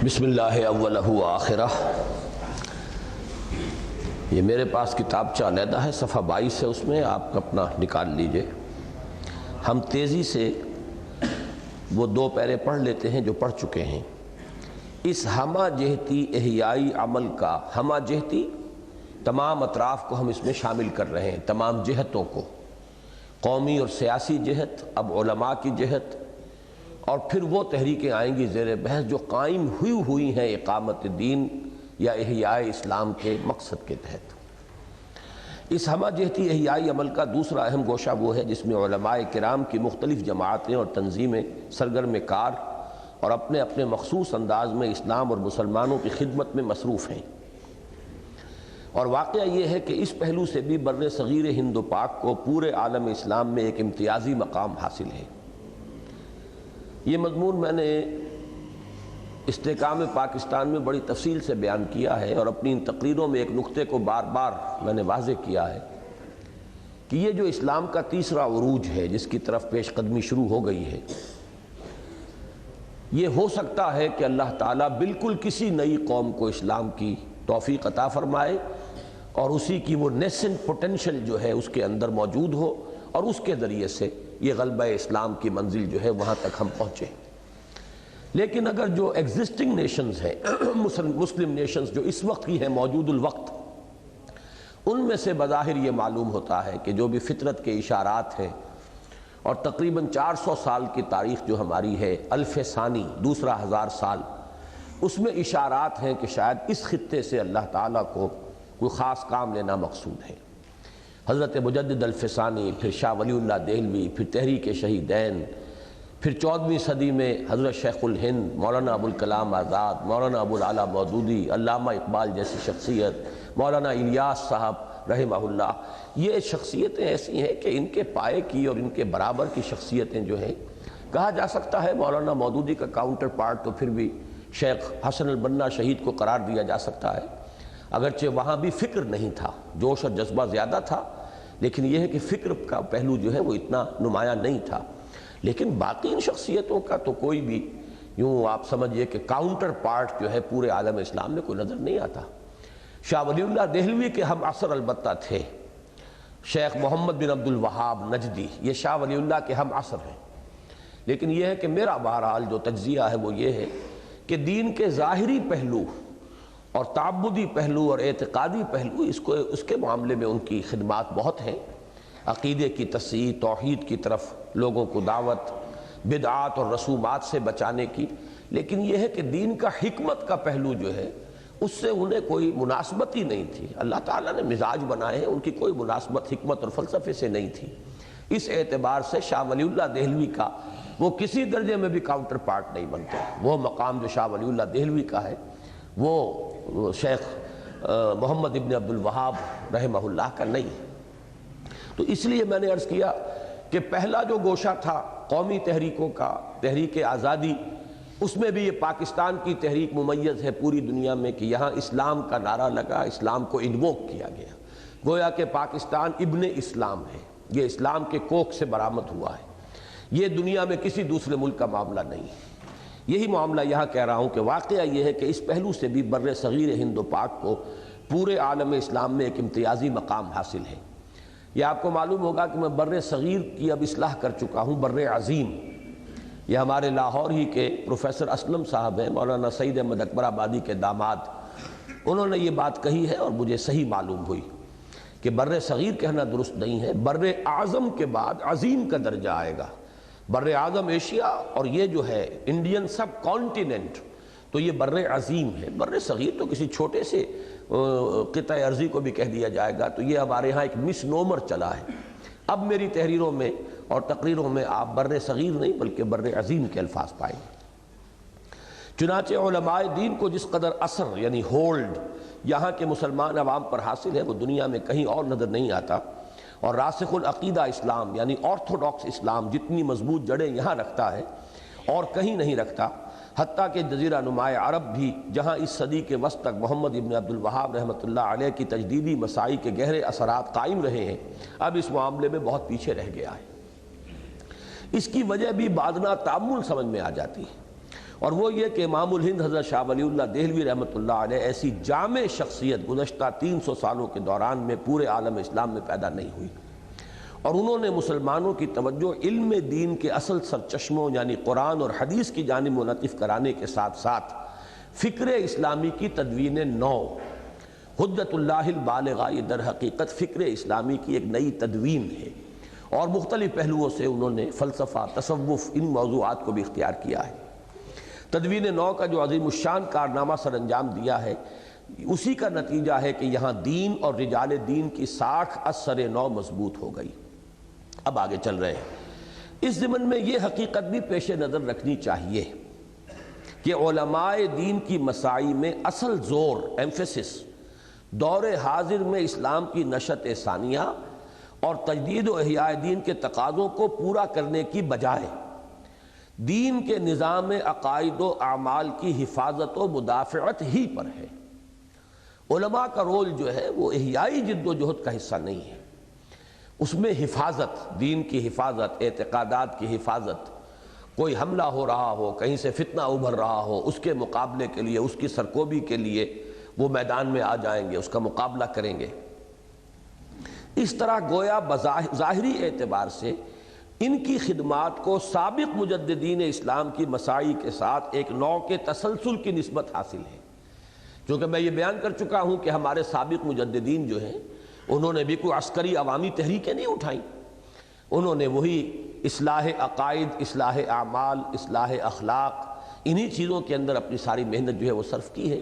بسم اللہ اولہ و آخرہ۔ یہ میرے پاس کتابچہ علیحدہ ہے، صفحہ 22 ہے، اس میں آپ اپنا نکال لیجئے۔ ہم تیزی سے وہ دو پیرے پڑھ لیتے ہیں جو پڑھ چکے ہیں۔ اس ہمہ جہتی احیائی عمل کا، ہمہ جہتی تمام اطراف کو ہم اس میں شامل کر رہے ہیں، تمام جہتوں کو، قومی اور سیاسی جہت، اب علماء کی جہت، اور پھر وہ تحریکیں آئیں گی زیر بحث جو قائم ہوئی ہیں اقامت دین یا احیاء اسلام کے مقصد کے تحت۔ اس ہمہ جہتی احیائی عمل کا دوسرا اہم گوشہ وہ ہے جس میں علماء کرام کی مختلف جماعتیں اور تنظیمیں سرگرم کار اور اپنے اپنے مخصوص انداز میں اسلام اور مسلمانوں کی خدمت میں مصروف ہیں۔ اور واقعہ یہ ہے کہ اس پہلو سے بھی بر صغیر ہند و پاک کو پورے عالم اسلام میں ایک امتیازی مقام حاصل ہے۔ یہ مضمون میں نے استحکام پاکستان میں بڑی تفصیل سے بیان کیا ہے، اور اپنی ان تقریروں میں ایک نقطے کو بار بار میں نے واضح کیا ہے کہ یہ جو اسلام کا تیسرا عروج ہے جس کی طرف پیش قدمی شروع ہو گئی ہے، یہ ہو سکتا ہے کہ اللہ تعالیٰ بالکل کسی نئی قوم کو اسلام کی توفیق عطا فرمائے اور اسی کی وہ نیسنٹ پوٹینشل جو ہے اس کے اندر موجود ہو، اور اس کے ذریعے سے یہ غلبہ اسلام کی منزل جو ہے وہاں تک ہم پہنچے۔ لیکن اگر جو ایگزسٹنگ نیشنز ہیں، مسلم نیشنز جو اس وقت کی ہیں موجود الوقت، ان میں سے بظاہر یہ معلوم ہوتا ہے کہ جو بھی فطرت کے اشارات ہیں، اور تقریباً 400 سال کی تاریخ جو ہماری ہے، الف ثانی، دوسرا 1000 سال، اس میں اشارات ہیں کہ شاید اس خطے سے اللہ تعالیٰ کو کوئی خاص کام لینا مقصود ہے۔ حضرت مجدد الف ثانی، پھر شاہ ولی اللہ دہلوی، پھر تحریک شہیدین، پھر 14ویں صدی میں حضرت شیخ الہند مولانا ابوالکلام آزاد، مولانا ابوالعلا مودودی، علامہ اقبال جیسی شخصیت، مولانا الیاس صاحب رحمہ اللہ، یہ شخصیتیں ایسی ہیں کہ ان کے پائے کی اور ان کے برابر کی شخصیتیں جو ہیں، کہا جا سکتا ہے مولانا مودودی کا کاؤنٹر پارٹ تو پھر بھی شیخ حسن البنا شہید کو قرار دیا جا سکتا ہے، اگرچہ وہاں بھی فکر نہیں تھا، جوش اور جذبہ زیادہ تھا، لیکن یہ ہے کہ فکر کا پہلو جو ہے وہ اتنا نمایاں نہیں تھا۔ لیکن باقی ان شخصیتوں کا تو کوئی بھی یوں آپ سمجھئے کہ کاؤنٹر پارٹ جو ہے پورے عالم اسلام میں کوئی نظر نہیں آتا۔ شاہ ولی اللہ دہلوی کے ہم عصر البتہ تھے، شیخ محمد بن عبد الوہاب نجدی، یہ شاہ ولی اللہ کے ہم عصر ہیں، لیکن یہ ہے کہ میرا بہرحال جو تجزیہ ہے وہ یہ ہے کہ دین کے ظاہری پہلو اور تعبدی پہلو اور اعتقادی پہلو اس کے معاملے میں ان کی خدمات بہت ہیں، عقیدے کی تصحیح، توحید کی طرف لوگوں کو دعوت، بدعات اور رسومات سے بچانے کی، لیکن یہ ہے کہ دین کا حکمت کا پہلو جو ہے اس سے انہیں کوئی مناسبت ہی نہیں تھی۔ اللہ تعالیٰ نے مزاج بنائے ہیں، ان کی کوئی مناسبت حکمت اور فلسفے سے نہیں تھی۔ اس اعتبار سے شاہ ولی اللہ دہلوی کا وہ کسی درجے میں بھی کاؤنٹر پارٹ نہیں بنتے۔ وہ مقام جو شاہ ولی اللہ دہلوی کا ہے وہ شیخ محمد ابن عبد الوہاب رحمہ اللہ کا نہیں ہے۔ تو اس لیے میں نے عرض کیا کہ پہلا جو گوشہ تھا قومی تحریکوں کا، تحریک آزادی، اس میں بھی یہ پاکستان کی تحریک ممیز ہے پوری دنیا میں کہ یہاں اسلام کا نعرہ لگا، اسلام کو انووک کیا گیا، گویا کہ پاکستان ابن اسلام ہے، یہ اسلام کے کوکھ سے برآمد ہوا ہے، یہ دنیا میں کسی دوسرے ملک کا معاملہ نہیں ہے۔ یہی معاملہ یہاں کہہ رہا ہوں کہ واقعہ یہ ہے کہ اس پہلو سے بھی بر صغیر ہند و پاک کو پورے عالم اسلام میں ایک امتیازی مقام حاصل ہے۔ یہ آپ کو معلوم ہوگا کہ میں بر صغیر کی اب اصلاح کر چکا ہوں، بر عظیم۔ یہ ہمارے لاہور ہی کے پروفیسر اسلم صاحب ہیں، مولانا سعید احمد اکبر آبادی کے داماد، انہوں نے یہ بات کہی ہے اور مجھے صحیح معلوم ہوئی کہ بر صغیر کہنا درست نہیں ہے، بر اعظم کے بعد عظیم کا درجہ آئے گا۔ بر اعظم ایشیا اور یہ جو ہے انڈین سب کانٹیننٹ، تو یہ بر عظیم ہے۔ بر صغیر تو کسی چھوٹے سے قطع ارضی کو بھی کہہ دیا جائے گا، تو یہ ہمارے ہاں ایک مس نومر چلا ہے۔ اب میری تحریروں میں اور تقریروں میں آپ بر صغیر نہیں بلکہ بر عظیم کے الفاظ پائیں گے۔ چنانچہ علماء دین کو جس قدر اثر یعنی ہولڈ یہاں کے مسلمان عوام پر حاصل ہے وہ دنیا میں کہیں اور نظر نہیں آتا، اور راسخ العقیدہ اسلام یعنی آرتھوڈاکس اسلام جتنی مضبوط جڑیں یہاں رکھتا ہے اور کہیں نہیں رکھتا، حتیٰ کہ جزیرہ نماء عرب بھی جہاں اس صدی کے وسط تک محمد ابن عبد الوہاب رحمۃ اللہ علیہ کی تجدیدی مساعی کے گہرے اثرات قائم رہے ہیں، اب اس معاملے میں بہت پیچھے رہ گیا ہے۔ اس کی وجہ بھی بادنا تعامل سمجھ میں آ جاتی ہے، اور وہ یہ کہ امام الہند حضرت شاہ ولی اللہ دہلوی رحمۃ اللہ علیہ ایسی جامع شخصیت گزشتہ 300 سالوں کے دوران میں پورے عالم اسلام میں پیدا نہیں ہوئی، اور انہوں نے مسلمانوں کی توجہ علم دین کے اصل سرچشموں یعنی قرآن اور حدیث کی جانب منعطف کرانے کے ساتھ ساتھ فکر اسلامی کی تدوین نو، حجت اللہ البالغہ، یہ در حقیقت فکر اسلامی کی ایک نئی تدوین ہے، اور مختلف پہلوؤں سے انہوں نے فلسفہ، تصوف، ان موضوعات کو بھی اختیار کیا ہے۔ تدوین نو کا جو عظیم الشان کارنامہ سر انجام دیا ہے، اسی کا نتیجہ ہے کہ یہاں دین اور رجال دین کی ساکھ از سر نو مضبوط ہو گئی۔ اب آگے چل رہے ہیں، اس ضمن میں یہ حقیقت بھی پیش نظر رکھنی چاہیے کہ علماء دین کی مساعی میں اصل زور، ایمفیسس، دور حاضر میں اسلام کی نشأت ثانیہ اور تجدید و احیاء دین کے تقاضوں کو پورا کرنے کی بجائے دین کے نظام عقائد و اعمال کی حفاظت و مدافعت ہی پر ہے۔ علماء کا رول جو ہے وہ احیائی جد و جہد کا حصہ نہیں ہے، اس میں حفاظت، دین کی حفاظت، اعتقادات کی حفاظت، کوئی حملہ ہو رہا ہو، کہیں سے فتنہ ابھر رہا ہو، اس کے مقابلے کے لیے، اس کی سرکوبی کے لیے وہ میدان میں آ جائیں گے، اس کا مقابلہ کریں گے۔ اس طرح گویا ظاہری اعتبار سے ان کی خدمات کو سابق مجددین اسلام کی مساعی کے ساتھ ایک نوع کے تسلسل کی نسبت حاصل ہے، کیونکہ میں یہ بیان کر چکا ہوں کہ ہمارے سابق مجددین جو ہیں انہوں نے بھی کوئی عسکری عوامی تحریکیں نہیں اٹھائیں، انہوں نے وہی اصلاح عقائد، اصلاح اعمال، اصلاح اخلاق، انہی چیزوں کے اندر اپنی ساری محنت جو ہے وہ صرف کی ہے۔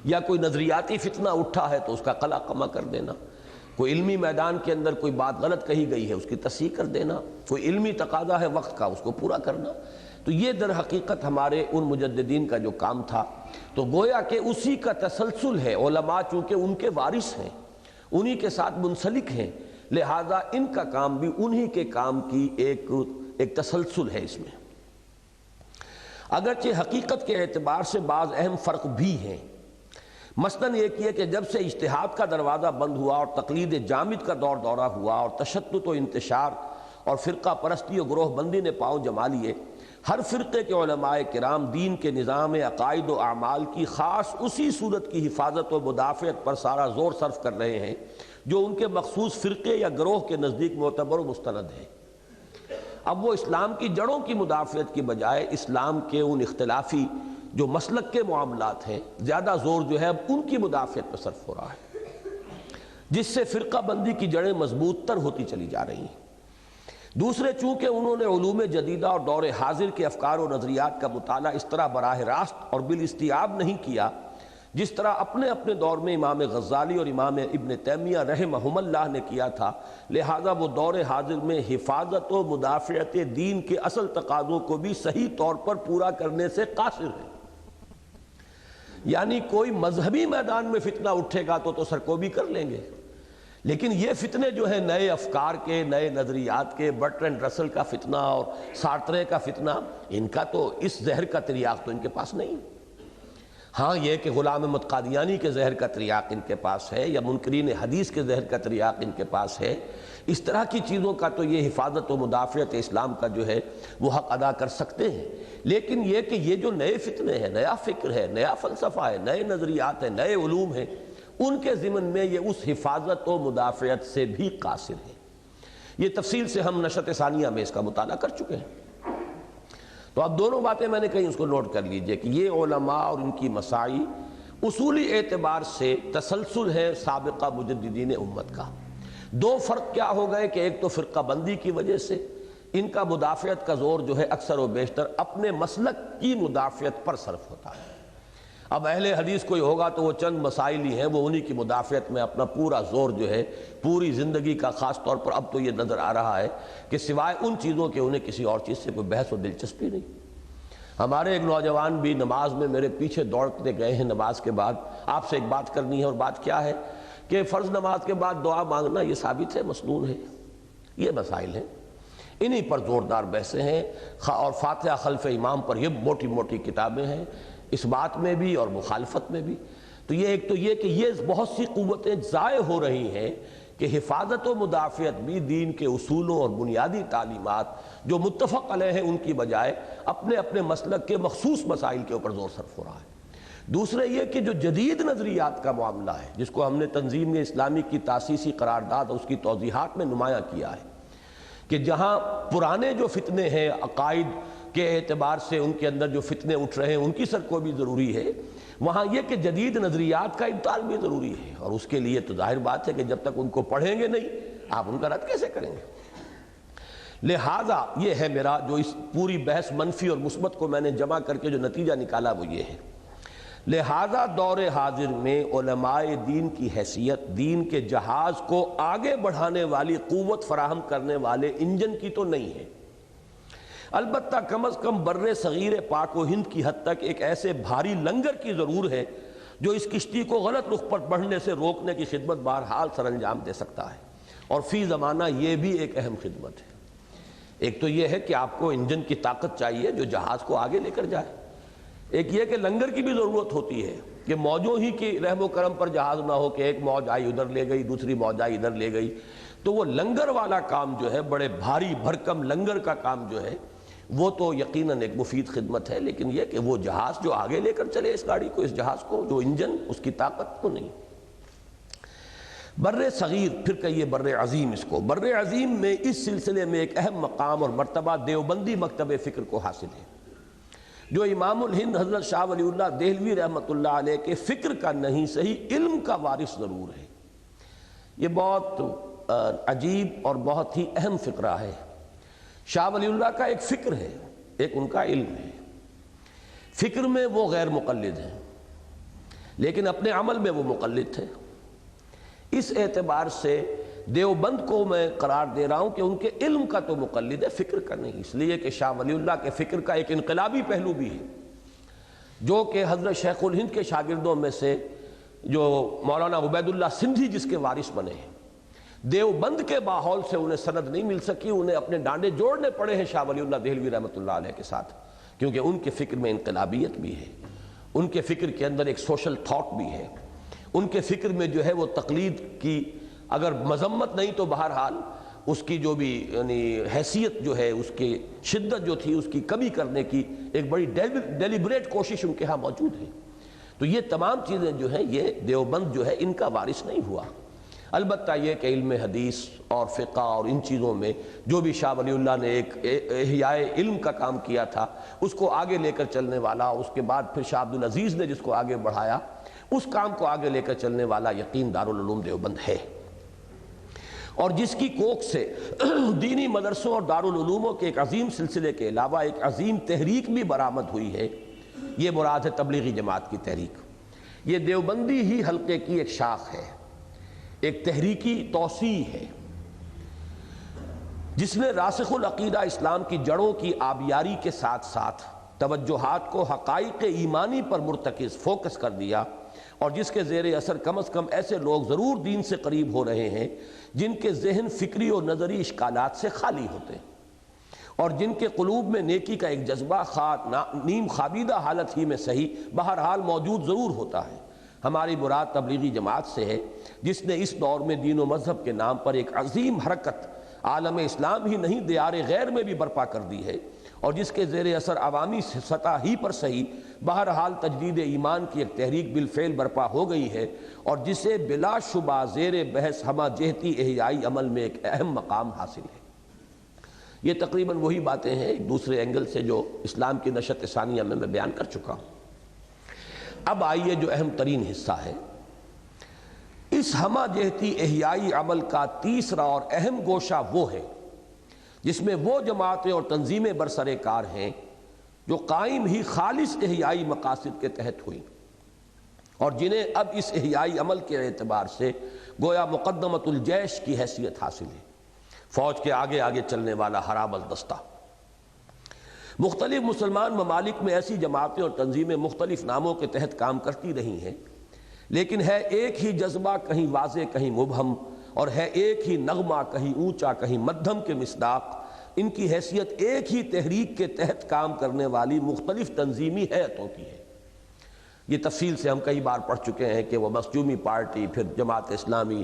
یا کوئی نظریاتی فتنہ اٹھا ہے تو اس کا قلع قمع کر دینا، کوئی علمی میدان کے اندر کوئی بات غلط کہی گئی ہے اس کی تصحیح کر دینا، کوئی علمی تقاضا ہے وقت کا اس کو پورا کرنا، تو یہ در حقیقت ہمارے ان مجددین کا جو کام تھا۔ تو گویا کہ اسی کا تسلسل ہے، علماء چونکہ ان کے وارث ہیں، انہی کے ساتھ منسلک ہیں، لہذا ان کا کام بھی انہی کے کام کی ایک تسلسل ہے اس میں۔ اگرچہ حقیقت کے اعتبار سے بعض اہم فرق بھی ہیں، مثلاً یہ کہ جب سے اجتہاد کا دروازہ بند ہوا اور تقلید جامد کا دور دورہ ہوا اور تشدد و انتشار اور فرقہ پرستی و گروہ بندی نے پاؤں جما لیے، ہر فرقے کے علماء کرام دین کے نظام عقائد و اعمال کی خاص اسی صورت کی حفاظت و مدافعت پر سارا زور صرف کر رہے ہیں جو ان کے مخصوص فرقے یا گروہ کے نزدیک معتبر و مستند ہے۔ اب وہ اسلام کی جڑوں کی مدافعت کی بجائے اسلام کے ان اختلافی جو مسلک کے معاملات ہیں زیادہ زور جو ہے اب ان کی مدافعت پر صرف ہو رہا ہے، جس سے فرقہ بندی کی جڑیں مضبوط تر ہوتی چلی جا رہی ہیں۔ دوسرے، چونکہ انہوں نے علوم جدیدہ اور دور حاضر کے افکار و نظریات کا مطالعہ اس طرح براہ راست اور بالاستیعاب نہیں کیا جس طرح اپنے اپنے دور میں امام غزالی اور امام ابن تیمیہ رحمہم اللہ نے کیا تھا، لہذا وہ دور حاضر میں حفاظت و مدافعت دین کے اصل تقاضوں کو بھی صحیح طور پر پورا کرنے سے قاصر ہے۔ یعنی کوئی مذہبی میدان میں فتنہ اٹھے گا تو سرکوبی کر لیں گے، لیکن یہ فتنے جو ہیں نئے افکار کے، نئے نظریات کے، برٹرینڈ رسل کا فتنہ اور سارترے کا فتنہ، ان کا تو اس زہر کا تریاق تو ان کے پاس نہیں۔ ہاں یہ کہ غلام احمد قادیانی کے زہر کا تریاق ان کے پاس ہے، یا منکرین حدیث کے زہر کا تریاق ان کے پاس ہے، اس طرح کی چیزوں کا تو یہ حفاظت و مدافعت اسلام کا جو ہے وہ حق ادا کر سکتے ہیں۔ لیکن یہ کہ یہ جو نئے فتنے ہیں، نیا فکر ہے، نیا فلسفہ ہے، نئے نظریات ہیں، نئے علوم ہیں، ان کے ضمن میں یہ اس حفاظت و مدافعت سے بھی قاصر ہے۔ یہ تفصیل سے ہم نشأت ثانیہ میں اس کا مطالعہ کر چکے ہیں۔ تو اب دونوں باتیں میں نے کہیں اس کو نوٹ کر لیجئے کہ یہ علماء اور ان کی مساعی اصولی اعتبار سے تسلسل ہے سابقہ مجددین امت کا۔ دو فرق کیا ہو گئے کہ ایک تو فرقہ بندی کی وجہ سے ان کا مدافعت کا زور جو ہے اکثر و بیشتر اپنے مسلک کی مدافعت پر صرف ہوتا ہے۔ اب اہل حدیث کوئی ہوگا تو وہ چند مسائل ہی ہیں، وہ انہی کی مدافعت میں اپنا پورا زور جو ہے پوری زندگی کا، خاص طور پر اب تو یہ نظر آ رہا ہے کہ سوائے ان چیزوں کے انہیں کسی اور چیز سے کوئی بحث و دلچسپی نہیں۔ ہمارے ایک نوجوان بھی نماز میں میرے پیچھے دوڑتے گئے ہیں، نماز کے بعد آپ سے ایک بات کرنی ہے، اور بات کیا ہے کہ فرض نماز کے بعد دعا مانگنا یہ ثابت ہے، مسنون ہے، یہ مسائل ہیں، انہی پر زوردار بحثیں ہیں، اور فاتحہ خلف امام پر یہ موٹی موٹی کتابیں ہیں، اس بات میں بھی اور مخالفت میں بھی۔ تو یہ ایک تو یہ کہ یہ بہت سی قوتیں ضائع ہو رہی ہیں کہ حفاظت و مدافعت بھی دین کے اصولوں اور بنیادی تعلیمات جو متفق علیہ ہیں ان کی بجائے اپنے اپنے مسلک کے مخصوص مسائل کے اوپر زور صرف ہو رہا ہے۔ دوسرے یہ کہ جو جدید نظریات کا معاملہ ہے، جس کو ہم نے تنظیم اسلامی کی تاسیسی قرارداد اور اس کی توضیحات میں نمایاں کیا ہے، کہ جہاں پرانے جو فتنے ہیں عقائد کے اعتبار سے ان کے اندر جو فتنے اٹھ رہے ہیں ان کی سرکوب بھی ضروری ہے، وہاں یہ کہ جدید نظریات کا ابطال بھی ضروری ہے، اور اس کے لیے تو ظاہر بات ہے کہ جب تک ان کو پڑھیں گے نہیں آپ ان کا رد کیسے کریں گے۔ لہٰذا یہ ہے میرا جو اس پوری بحث منفی اور مثبت کو میں نے جمع کر کے جو نتیجہ نکالا وہ یہ ہے، لہٰذا دور حاضر میں علماء دین کی حیثیت دین کے جہاز کو آگے بڑھانے والی قوت فراہم کرنے والے انجن کی تو نہیں ہے، البتہ کم از کم بر صغیر پاک و ہند کی حد تک ایک ایسے بھاری لنگر کی ضرور ہے جو اس کشتی کو غلط رخ پر بڑھنے سے روکنے کی خدمت بہرحال سر انجام دے سکتا ہے، اور فی زمانہ یہ بھی ایک اہم خدمت ہے۔ ایک تو یہ ہے کہ آپ کو انجن کی طاقت چاہیے جو جہاز کو آگے لے کر جائے، ایک یہ کہ لنگر کی بھی ضرورت ہوتی ہے کہ موجوں ہی کی رحم و کرم پر جہاز نہ ہو کہ ایک موج آئی ادھر لے گئی دوسری موج آئی ادھر لے گئی، تو وہ لنگر والا کام جو ہے بڑے بھاری بھرکم لنگر کا کام جو ہے وہ تو یقیناً ایک مفید خدمت ہے، لیکن یہ کہ وہ جہاز جو آگے لے کر چلے اس گاڑی کو، اس جہاز کو، جو انجن اس کی طاقت کو نہیں۔ بر صغیر پھر کہیے بر عظیم، اس کو بر عظیم میں اس سلسلے میں ایک اہم مقام اور مرتبہ دیوبندی مکتب فکر کو حاصل ہے، جو امام الہند حضرت شاہ ولی اللہ دہلوی رحمۃ اللہ علیہ کے فکر کا نہیں صحیح علم کا وارث ضرور ہے۔ یہ بہت عجیب اور بہت ہی اہم فقرہ ہے۔ شاہ ولی اللہ کا ایک فکر ہے، ایک ان کا علم ہے۔ فکر میں وہ غیر مقلد ہیں لیکن اپنے عمل میں وہ مقلد تھے۔ اس اعتبار سے دیوبند کو میں قرار دے رہا ہوں کہ ان کے علم کا تو مقلد ہے، فکر کا نہیں، اس لیے کہ شاہ ولی اللہ کے فکر کا ایک انقلابی پہلو بھی ہے، جو کہ حضرت شیخ الہند کے شاگردوں میں سے جو مولانا عبید اللہ سندھی جس کے وارث بنے ہیں، دیوبند کے ماحول سے انہیں سند نہیں مل سکی، انہیں اپنے ڈانڈے جوڑنے پڑے ہیں شاہ ولی اللہ دہلوی رحمۃ اللہ علیہ کے ساتھ، کیونکہ ان کے فکر میں انقلابیت بھی ہے، ان کے فکر کے اندر ایک سوشل تھاٹ بھی ہے، ان کے فکر میں جو ہے وہ تقلید کی اگر مذمت نہیں تو بہرحال اس کی جو بھی یعنی حیثیت جو ہے اس کی شدت جو تھی اس کی کمی کرنے کی ایک بڑی ڈیلیبریٹ کوشش ان کے ہاں موجود ہے۔ تو یہ تمام چیزیں جو ہیں یہ دیوبند جو ہے ان کا وارث نہیں ہوا، البتہ یہ کہ علم حدیث اور فقہ اور ان چیزوں میں جو بھی شاہ ولی اللہ نے ایک احیاء علم کا کام کیا تھا اس کو آگے لے کر چلنے والا، اس کے بعد پھر شاہ عبدالعزیز نے جس کو آگے بڑھایا، اس کام کو آگے لے کر چلنے والا یقین دارالعلوم دیوبند ہے، اور جس کی کوکھ سے دینی مدرسوں اور دارالعلوموں کے ایک عظیم سلسلے کے علاوہ ایک عظیم تحریک بھی برآمد ہوئی ہے، یہ مراد ہے تبلیغی جماعت کی تحریک۔ یہ دیوبندی ہی حلقے کی ایک شاخ ہے، ایک تحریکی توسیع ہے، جس نے راسخ العقیدہ اسلام کی جڑوں کی آبیاری کے ساتھ ساتھ توجہات کو حقائق ایمانی پر مرتکز فوکس کر دیا، اور جس کے زیر اثر کم از کم ایسے لوگ ضرور دین سے قریب ہو رہے ہیں جن کے ذہن فکری اور نظری اشکالات سے خالی ہوتے ہیں، اور جن کے قلوب میں نیکی کا ایک جذبہ نیم خوابیدہ حالت ہی میں صحیح بہرحال موجود ضرور ہوتا ہے۔ ہماری مراد تبلیغی جماعت سے ہے، جس نے اس دور میں دین و مذہب کے نام پر ایک عظیم حرکت عالم اسلام ہی نہیں دیار غیر میں بھی برپا کر دی ہے، اور جس کے زیر اثر عوامی سطح ہی پر صحیح بہرحال تجدید ایمان کی ایک تحریک بالفعل برپا ہو گئی ہے، اور جسے بلا شبہ زیر بحث ہمہ جہتی احیائی عمل میں ایک اہم مقام حاصل ہے۔ یہ تقریباً وہی باتیں ہیں ایک دوسرے اینگل سے جو اسلام کی نشأت ثانیہ میں بیان کر چکا ہوں۔ اب آئیے جو اہم ترین حصہ ہے، اس ہمہ جہتی احیائی عمل کا تیسرا اور اہم گوشہ وہ ہے جس میں وہ جماعتیں اور تنظیمیں برسر کار ہیں جو قائم ہی خالص احیائی مقاصد کے تحت ہوئیں، اور جنہیں اب اس احیائی عمل کے اعتبار سے گویا مقدمۃ الجیش کی حیثیت حاصل ہے، فوج کے آگے آگے چلنے والا ہرا دستہ۔ مختلف مسلمان ممالک میں ایسی جماعتیں اور تنظیمیں مختلف ناموں کے تحت کام کرتی رہی ہیں، لیکن ہے ایک ہی جذبہ کہیں واضح کہیں مبہم، اور ہے ایک ہی نغمہ کہیں اونچا کہیں مدھم کے مصداق، ان کی حیثیت ایک ہی تحریک کے تحت کام کرنے والی مختلف تنظیمی ہیئتوں کی ہے۔ یہ تفصیل سے ہم کئی بار پڑھ چکے ہیں کہ وہ مخزومی پارٹی، پھر جماعت اسلامی،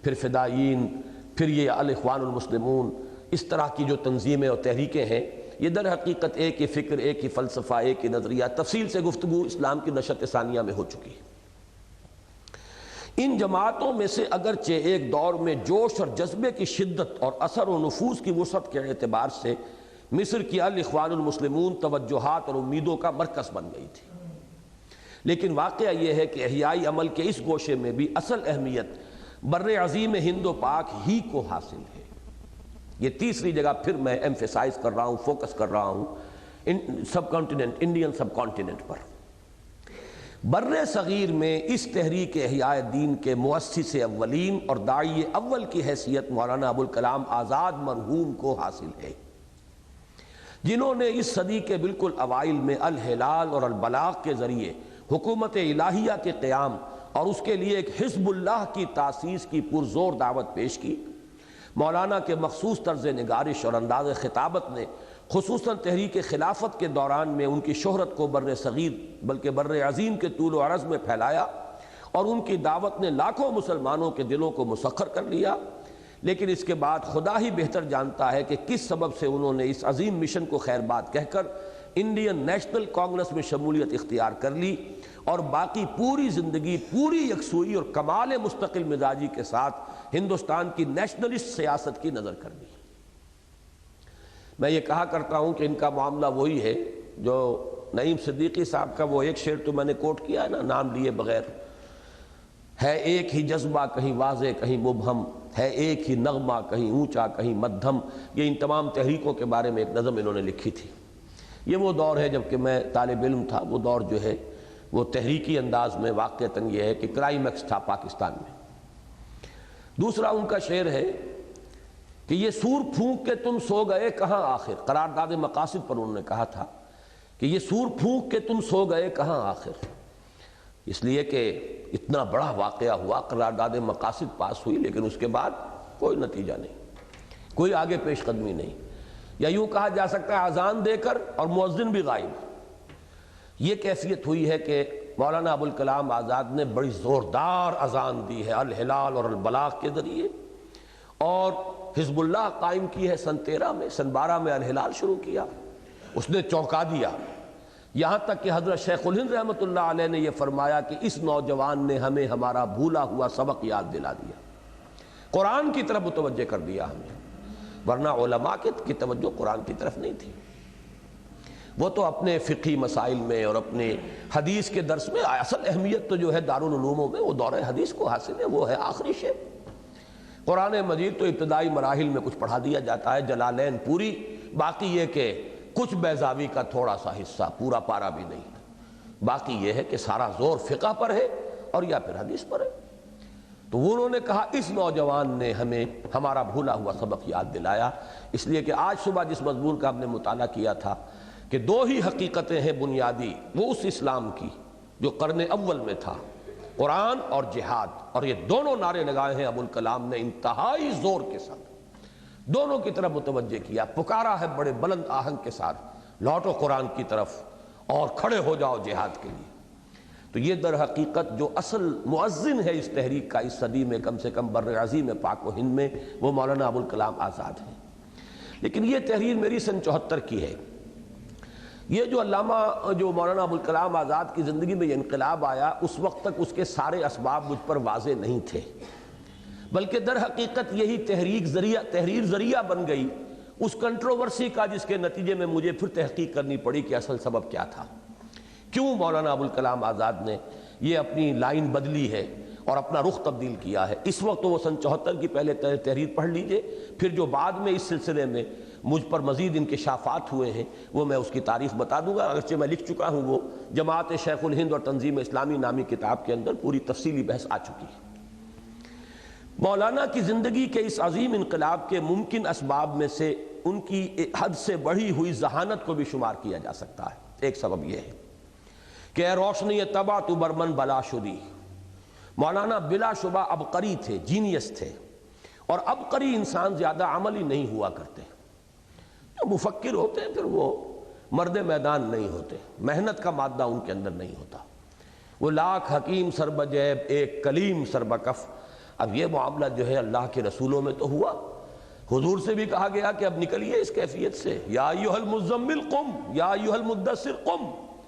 پھر فدائین، پھر یہ الاخوان المسلمون، اس طرح کی جو تنظیمیں اور تحریکیں ہیں، یہ در حقیقت ایک ہی فکر، ایک ہی فلسفہ، ایک ہی نظریہ، تفصیل سے گفتگو اسلام کی نشأت ثانیہ میں ہو چکی ہے۔ ان جماعتوں میں سے اگرچہ ایک دور میں جوش اور جذبے کی شدت اور اثر و نفوذ کی وسعت کے اعتبار سے مصر کی الاخوان المسلمون توجہات اور امیدوں کا مرکز بن گئی تھی، لیکن واقعہ یہ ہے کہ احیائی عمل کے اس گوشے میں بھی اصل اہمیت بر عظیم ہند و پاک ہی کو حاصل ہے۔ یہ تیسری جگہ پھر میں ایمفیسائز کر رہا ہوں، فوکس کر رہا ہوں سب کانٹیننٹ، انڈین سب کانٹیننٹ پر۔ بر صغیر میں اس تحریک احیاء دین کے مؤسس اولین اور داعی اول کی حیثیت مولانا ابوالکلام آزاد مرحوم کو حاصل ہے، جنہوں نے اس صدی کے بالکل اوائل میں الہلال اور البلاغ کے ذریعے حکومت الہیہ کے قیام اور اس کے لیے ایک حزب اللہ کی تاسیس کی پرزور دعوت پیش کی۔ مولانا کے مخصوص طرز نگارش اور انداز خطابت نے خصوصاً تحریک خلافت کے دوران میں ان کی شہرت کو بر صغیر بلکہ بر عظیم کے طول و عرض میں پھیلایا، اور ان کی دعوت نے لاکھوں مسلمانوں کے دلوں کو مسخر کر لیا۔ لیکن اس کے بعد خدا ہی بہتر جانتا ہے کہ کس سبب سے انہوں نے اس عظیم مشن کو خیر بات کہہ کر انڈین نیشنل کانگریس میں شمولیت اختیار کر لی، اور باقی پوری زندگی پوری یکسوئی اور کمال مستقل مزاجی کے ساتھ ہندوستان کی نیشنلسٹ سیاست کی نظر کر لی۔ میں یہ کہا کرتا ہوں کہ ان کا معاملہ وہی ہے جو نعیم صدیقی صاحب کا وہ ایک شعر تو میں نے کوٹ کیا ہے نا، نام لیے بغیر، ہے ایک ہی جذبہ کہیں واضح کہیں مبہم، ہے ایک ہی نغمہ کہیں اونچا کہیں مدھم۔ یہ ان تمام تحریکوں کے بارے میں ایک نظم انہوں نے لکھی تھی۔ یہ وہ دور ہے جب کہ میں طالب علم تھا، وہ دور جو ہے وہ تحریکی انداز میں واقعتاً یہ ہے کہ کلائمیکس تھا پاکستان میں۔ دوسرا ان کا شعر ہے کہ یہ سور پھونک کے تم سو گئے کہاں آخر، قرارداد مقاصد پر انہوں نے کہا تھا کہ یہ سور پھونک کے تم سو گئے کہاں آخر، اس لیے کہ اتنا بڑا واقعہ ہوا، قرارداد مقاصد پاس ہوئی، لیکن اس کے بعد کوئی نتیجہ نہیں، کوئی آگے پیش قدمی نہیں، یا یوں کہا جا سکتا ہے اذان دے کر اور مؤذن بھی غائب۔ یہ کیفیت ہوئی ہے کہ مولانا ابوالکلام آزاد نے بڑی زوردار اذان دی ہے الہلال اور البلاغ کے ذریعے، اور حزب اللہ قائم کی ہے سن 13 میں، سن 12 میں الہلال شروع کیا، اس نے چونکا دیا، یہاں تک کہ حضرت شیخ الہند رحمۃ اللہ علیہ نے یہ فرمایا کہ اس نوجوان نے ہمیں ہمارا بھولا ہوا سبق یاد دلا دیا، قرآن کی طرف متوجہ کر دیا ہمیں، ورنہ علماء کی توجہ قرآن کی طرف نہیں تھی۔ وہ تو اپنے فقہی مسائل میں اور اپنے حدیث کے درس میں، اصل اہمیت تو جو ہے دارالعلوموں میں وہ دور حدیث کو حاصل ہے، وہ ہے آخری شے۔ قرآن مجید تو ابتدائی مراحل میں کچھ پڑھا دیا جاتا ہے، جلالین پوری، باقی یہ کہ کچھ بیضاوی کا تھوڑا سا حصہ، پورا پارا بھی نہیں، باقی یہ ہے کہ سارا زور فقہ پر ہے اور یا پھر حدیث پر ہے۔ تو انہوں نے کہا اس نوجوان نے ہمیں ہمارا بھولا ہوا سبق یاد دلایا، اس لیے کہ آج صبح جس مضمون کا ہم نے مطالعہ کیا تھا کہ دو ہی حقیقتیں ہیں بنیادی، وہ اس اسلام کی جو قرن اول میں تھا، قرآن اور جہاد، اور یہ دونوں نعرے لگائے ہیں ابوالکلام نے انتہائی زور کے ساتھ، دونوں کی طرف متوجہ کیا، پکارا ہے بڑے بلند آہنگ کے ساتھ، لوٹو قرآن کی طرف اور کھڑے ہو جاؤ جہاد کے لیے۔ تو یہ در حقیقت جو اصل مؤذن ہے اس تحریک کا اس صدی میں، کم سے کم بر عظیم پاک و ہند میں، وہ مولانا ابوالکلام آزاد ہیں۔ لیکن یہ تحریر میری سن 74 کی ہے۔ یہ جو مولانا ابوالکلام آزاد کی زندگی میں یہ انقلاب آیا، اس وقت تک اس کے سارے اسباب مجھ پر واضح نہیں تھے، بلکہ در حقیقت یہی تحریر ذریعہ بن گئی اس کنٹروورسی کا، جس کے نتیجے میں مجھے پھر تحقیق کرنی پڑی کہ اصل سبب کیا تھا، کیوں مولانا ابوالکلام آزاد نے یہ اپنی لائن بدلی ہے اور اپنا رخ تبدیل کیا ہے۔ اس وقت وہ سن 74 کی پہلے تحریر پڑھ لیجئے، پھر جو بعد میں اس سلسلے میں مجھ پر مزید انکشافات ہوئے ہیں وہ میں اس کی تاریخ بتا دوں گا، اگرچہ میں لکھ چکا ہوں، وہ جماعت شیخ الہند اور تنظیم اسلامی نامی کتاب کے اندر پوری تفصیلی بحث آ چکی ہے۔ مولانا کی زندگی کے اس عظیم انقلاب کے ممکن اسباب میں سے ان کی حد سے بڑھی ہوئی ذہانت کو بھی شمار کیا جا سکتا ہے۔ ایک سبب یہ ہے کہ اے روشنی طبع تو برمن بلا شدی، مولانا بلا شبہ عبقری تھے، جینیس تھے، اور عبقری انسان زیادہ عملی نہیں ہوا کرتے، جو مفکر ہوتے ہیں پھر وہ مرد میدان نہیں ہوتے، محنت کا مادہ ان کے اندر نہیں ہوتا، وہ لاکھ حکیم سر بجیب ایک کلیم سر بکف، اب یہ معاملہ جو ہے اللہ کے رسولوں میں تو ہوا، حضور سے بھی کہا گیا کہ اب نکلیے اس کیفیت سے، یا ایھا المزمل قم یا ایھا المدثر قم،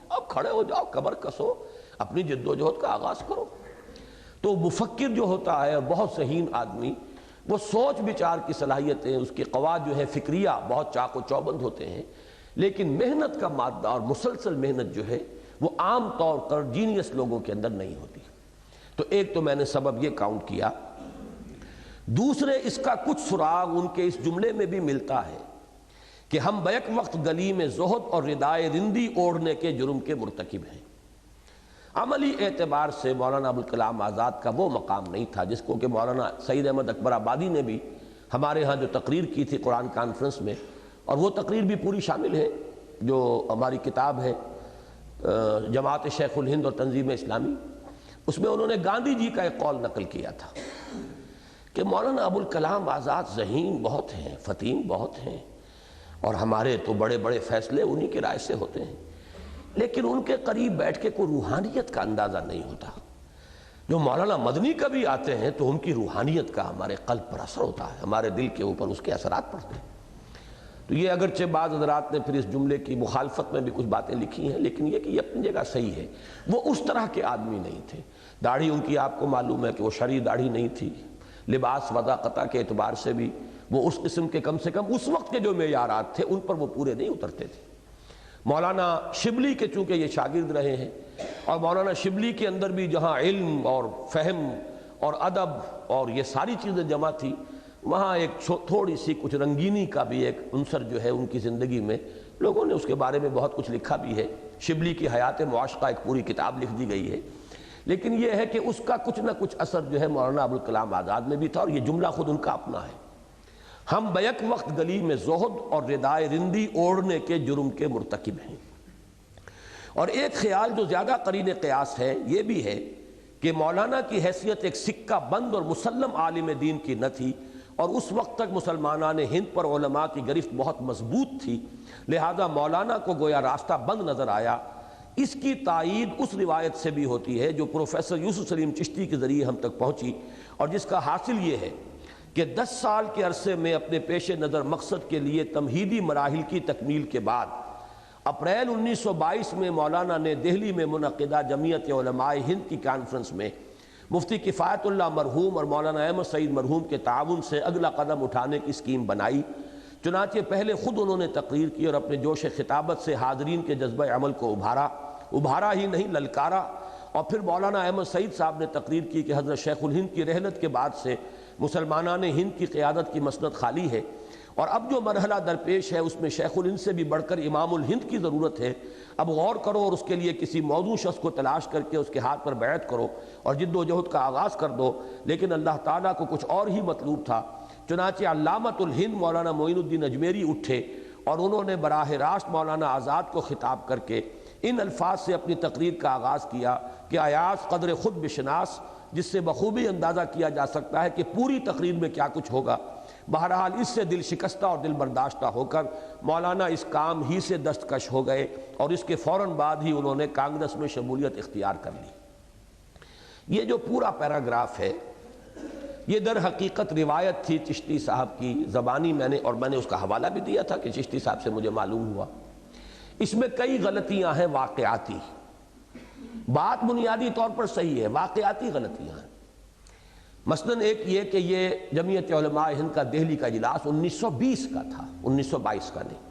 اب کھڑے ہو جاؤ، کمر کسو، اپنی جد و جہد کا آغاز کرو۔ تو مفکر جو ہوتا ہے اور بہت ذہین آدمی، وہ سوچ بچار کی صلاحیتیں، اس کے قواعد جو ہے فکریہ بہت چاق و چوبند ہوتے ہیں، لیکن محنت کا مادہ اور مسلسل محنت جو ہے وہ عام طور پر جینیس لوگوں کے اندر نہیں ہوتی۔ تو ایک تو میں نے سبب یہ کاؤنٹ کیا، دوسرے اس کا کچھ سراغ ان کے اس جملے میں بھی ملتا ہے کہ ہم بیک وقت گلی میں زہد اور ردائے رندی اوڑھنے کے جرم کے مرتکب ہیں۔ عملی اعتبار سے مولانا ابوالکلام آزاد کا وہ مقام نہیں تھا جس کو کہ مولانا سعید احمد اکبر آبادی نے بھی ہمارے ہاں جو تقریر کی تھی قرآن کانفرنس میں، اور وہ تقریر بھی پوری شامل ہے جو ہماری کتاب ہے جماعت شیخ الہند اور تنظیم اسلامی، اس میں انہوں نے گاندھی جی کا ایک قول نقل کیا تھا کہ مولانا ابوالکلام آزاد ذہین بہت ہیں، فطین بہت ہیں، اور ہمارے تو بڑے بڑے فیصلے انہی کی رائے سے ہوتے ہیں، لیکن ان کے قریب بیٹھ کے کوئی روحانیت کا اندازہ نہیں ہوتا۔ جو مولانا مدنی کبھی آتے ہیں تو ان کی روحانیت کا ہمارے قلب پر اثر ہوتا ہے، ہمارے دل کے اوپر اس کے اثرات پڑتے ہیں۔ تو یہ اگرچہ بعض حضرات نے پھر اس جملے کی مخالفت میں بھی کچھ باتیں لکھی ہیں، لیکن یہ کہ یہ اپنی جگہ صحیح ہے۔ وہ اس طرح کے آدمی نہیں تھے، داڑھی ان کی آپ کو معلوم ہے کہ وہ شرعی داڑھی نہیں تھی، لباس وضاقتہ کے اعتبار سے بھی وہ اس قسم کے کم سے کم اس وقت کے جو معیارات تھے ان پر وہ پورے نہیں اترتے تھے۔ مولانا شبلی کے چونکہ یہ شاگرد رہے ہیں، اور مولانا شبلی کے اندر بھی جہاں علم اور فہم اور ادب اور یہ ساری چیزیں جمع تھی، وہاں ایک تھوڑی سی کچھ رنگینی کا بھی ایک عنصر جو ہے ان کی زندگی میں، لوگوں نے اس کے بارے میں بہت کچھ لکھا بھی ہے، شبلی کی حیات معاشقہ ایک پوری کتاب لکھ دی گئی ہے، لیکن یہ ہے کہ اس کا کچھ نہ کچھ اثر جو ہے مولانا ابوالکلام آزاد میں بھی تھا، اور یہ جملہ خود ان کا اپنا ہے، ہم بیک وقت گلی میں زہد اور ردائے رندی اوڑھنے کے جرم کے مرتکب ہیں۔ اور ایک خیال جو زیادہ قرین قیاس ہے یہ بھی ہے کہ مولانا کی حیثیت ایک سکہ بند اور مسلم عالم دین کی نہ تھی، اور اس وقت تک مسلمانان ہند پر علماء کی گرفت بہت مضبوط تھی، لہذا مولانا کو گویا راستہ بند نظر آیا۔ اس کی تائید اس روایت سے بھی ہوتی ہے جو پروفیسر یوسف سلیم چشتی کے ذریعے ہم تک پہنچی، اور جس کا حاصل یہ ہے کہ 10 سال کے عرصے میں اپنے پیش نظر مقصد کے لیے تمہیدی مراحل کی تکمیل کے بعد اپریل 1922 میں مولانا نے دہلی میں منعقدہ جمعیت علماء ہند کی کانفرنس میں مفتی کفایت اللہ مرحوم اور مولانا احمد سعید مرحوم کے تعاون سے اگلا قدم اٹھانے کی اسکیم بنائی۔ چنانچہ پہلے خود انہوں نے تقریر کی اور اپنے جوش خطابت سے حاضرین کے جذبہ عمل کو ابھارا ہی نہیں للکارا، اور پھر مولانا احمد سعید صاحب نے تقریر کی کہ حضرت شیخ الہند کی رحلت کے بعد سے مسلمانان ہند کی قیادت کی مسند خالی ہے، اور اب جو مرحلہ درپیش ہے اس میں شیخ الہند سے بھی بڑھ کر امام الہند کی ضرورت ہے۔ اب غور کرو اور اس کے لیے کسی موضوع شخص کو تلاش کر کے اس کے ہاتھ پر بیعت کرو اور جد و جہد کا آغاز کر دو، لیکن اللہ تعالیٰ کو کچھ اور ہی مطلوب تھا۔ چنانچہ علامۃ الہند مولانا معین الدین اجمیری اٹھے اور انہوں نے براہ راست مولانا آزاد کو خطاب کر کے ان الفاظ سے اپنی تقریر کا آغاز کیا کہ ایاز قدر خود بشناس، جس سے بخوبی اندازہ کیا جا سکتا ہے کہ پوری تقریر میں کیا کچھ ہوگا۔ بہرحال اس سے دل شکستہ اور دل برداشتہ ہو کر مولانا اس کام ہی سے دستکش ہو گئے، اور اس کے فوراً بعد ہی انہوں نے کانگریس میں شمولیت اختیار کر لی۔ یہ جو پورا پیراگراف ہے یہ در حقیقت روایت تھی چشتی صاحب کی زبانی، میں نے اس کا حوالہ بھی دیا تھا کہ چشتی صاحب سے مجھے معلوم ہوا۔ اس میں کئی غلطیاں ہیں واقعاتی، بات بنیادی طور پر صحیح ہے، واقعاتی غلطیاں ہیں۔ مثلاً ایک یہ کہ یہ جمعیت علماء ہند کا دہلی کا اجلاس 1920 کا تھا، 1922 کا نہیں،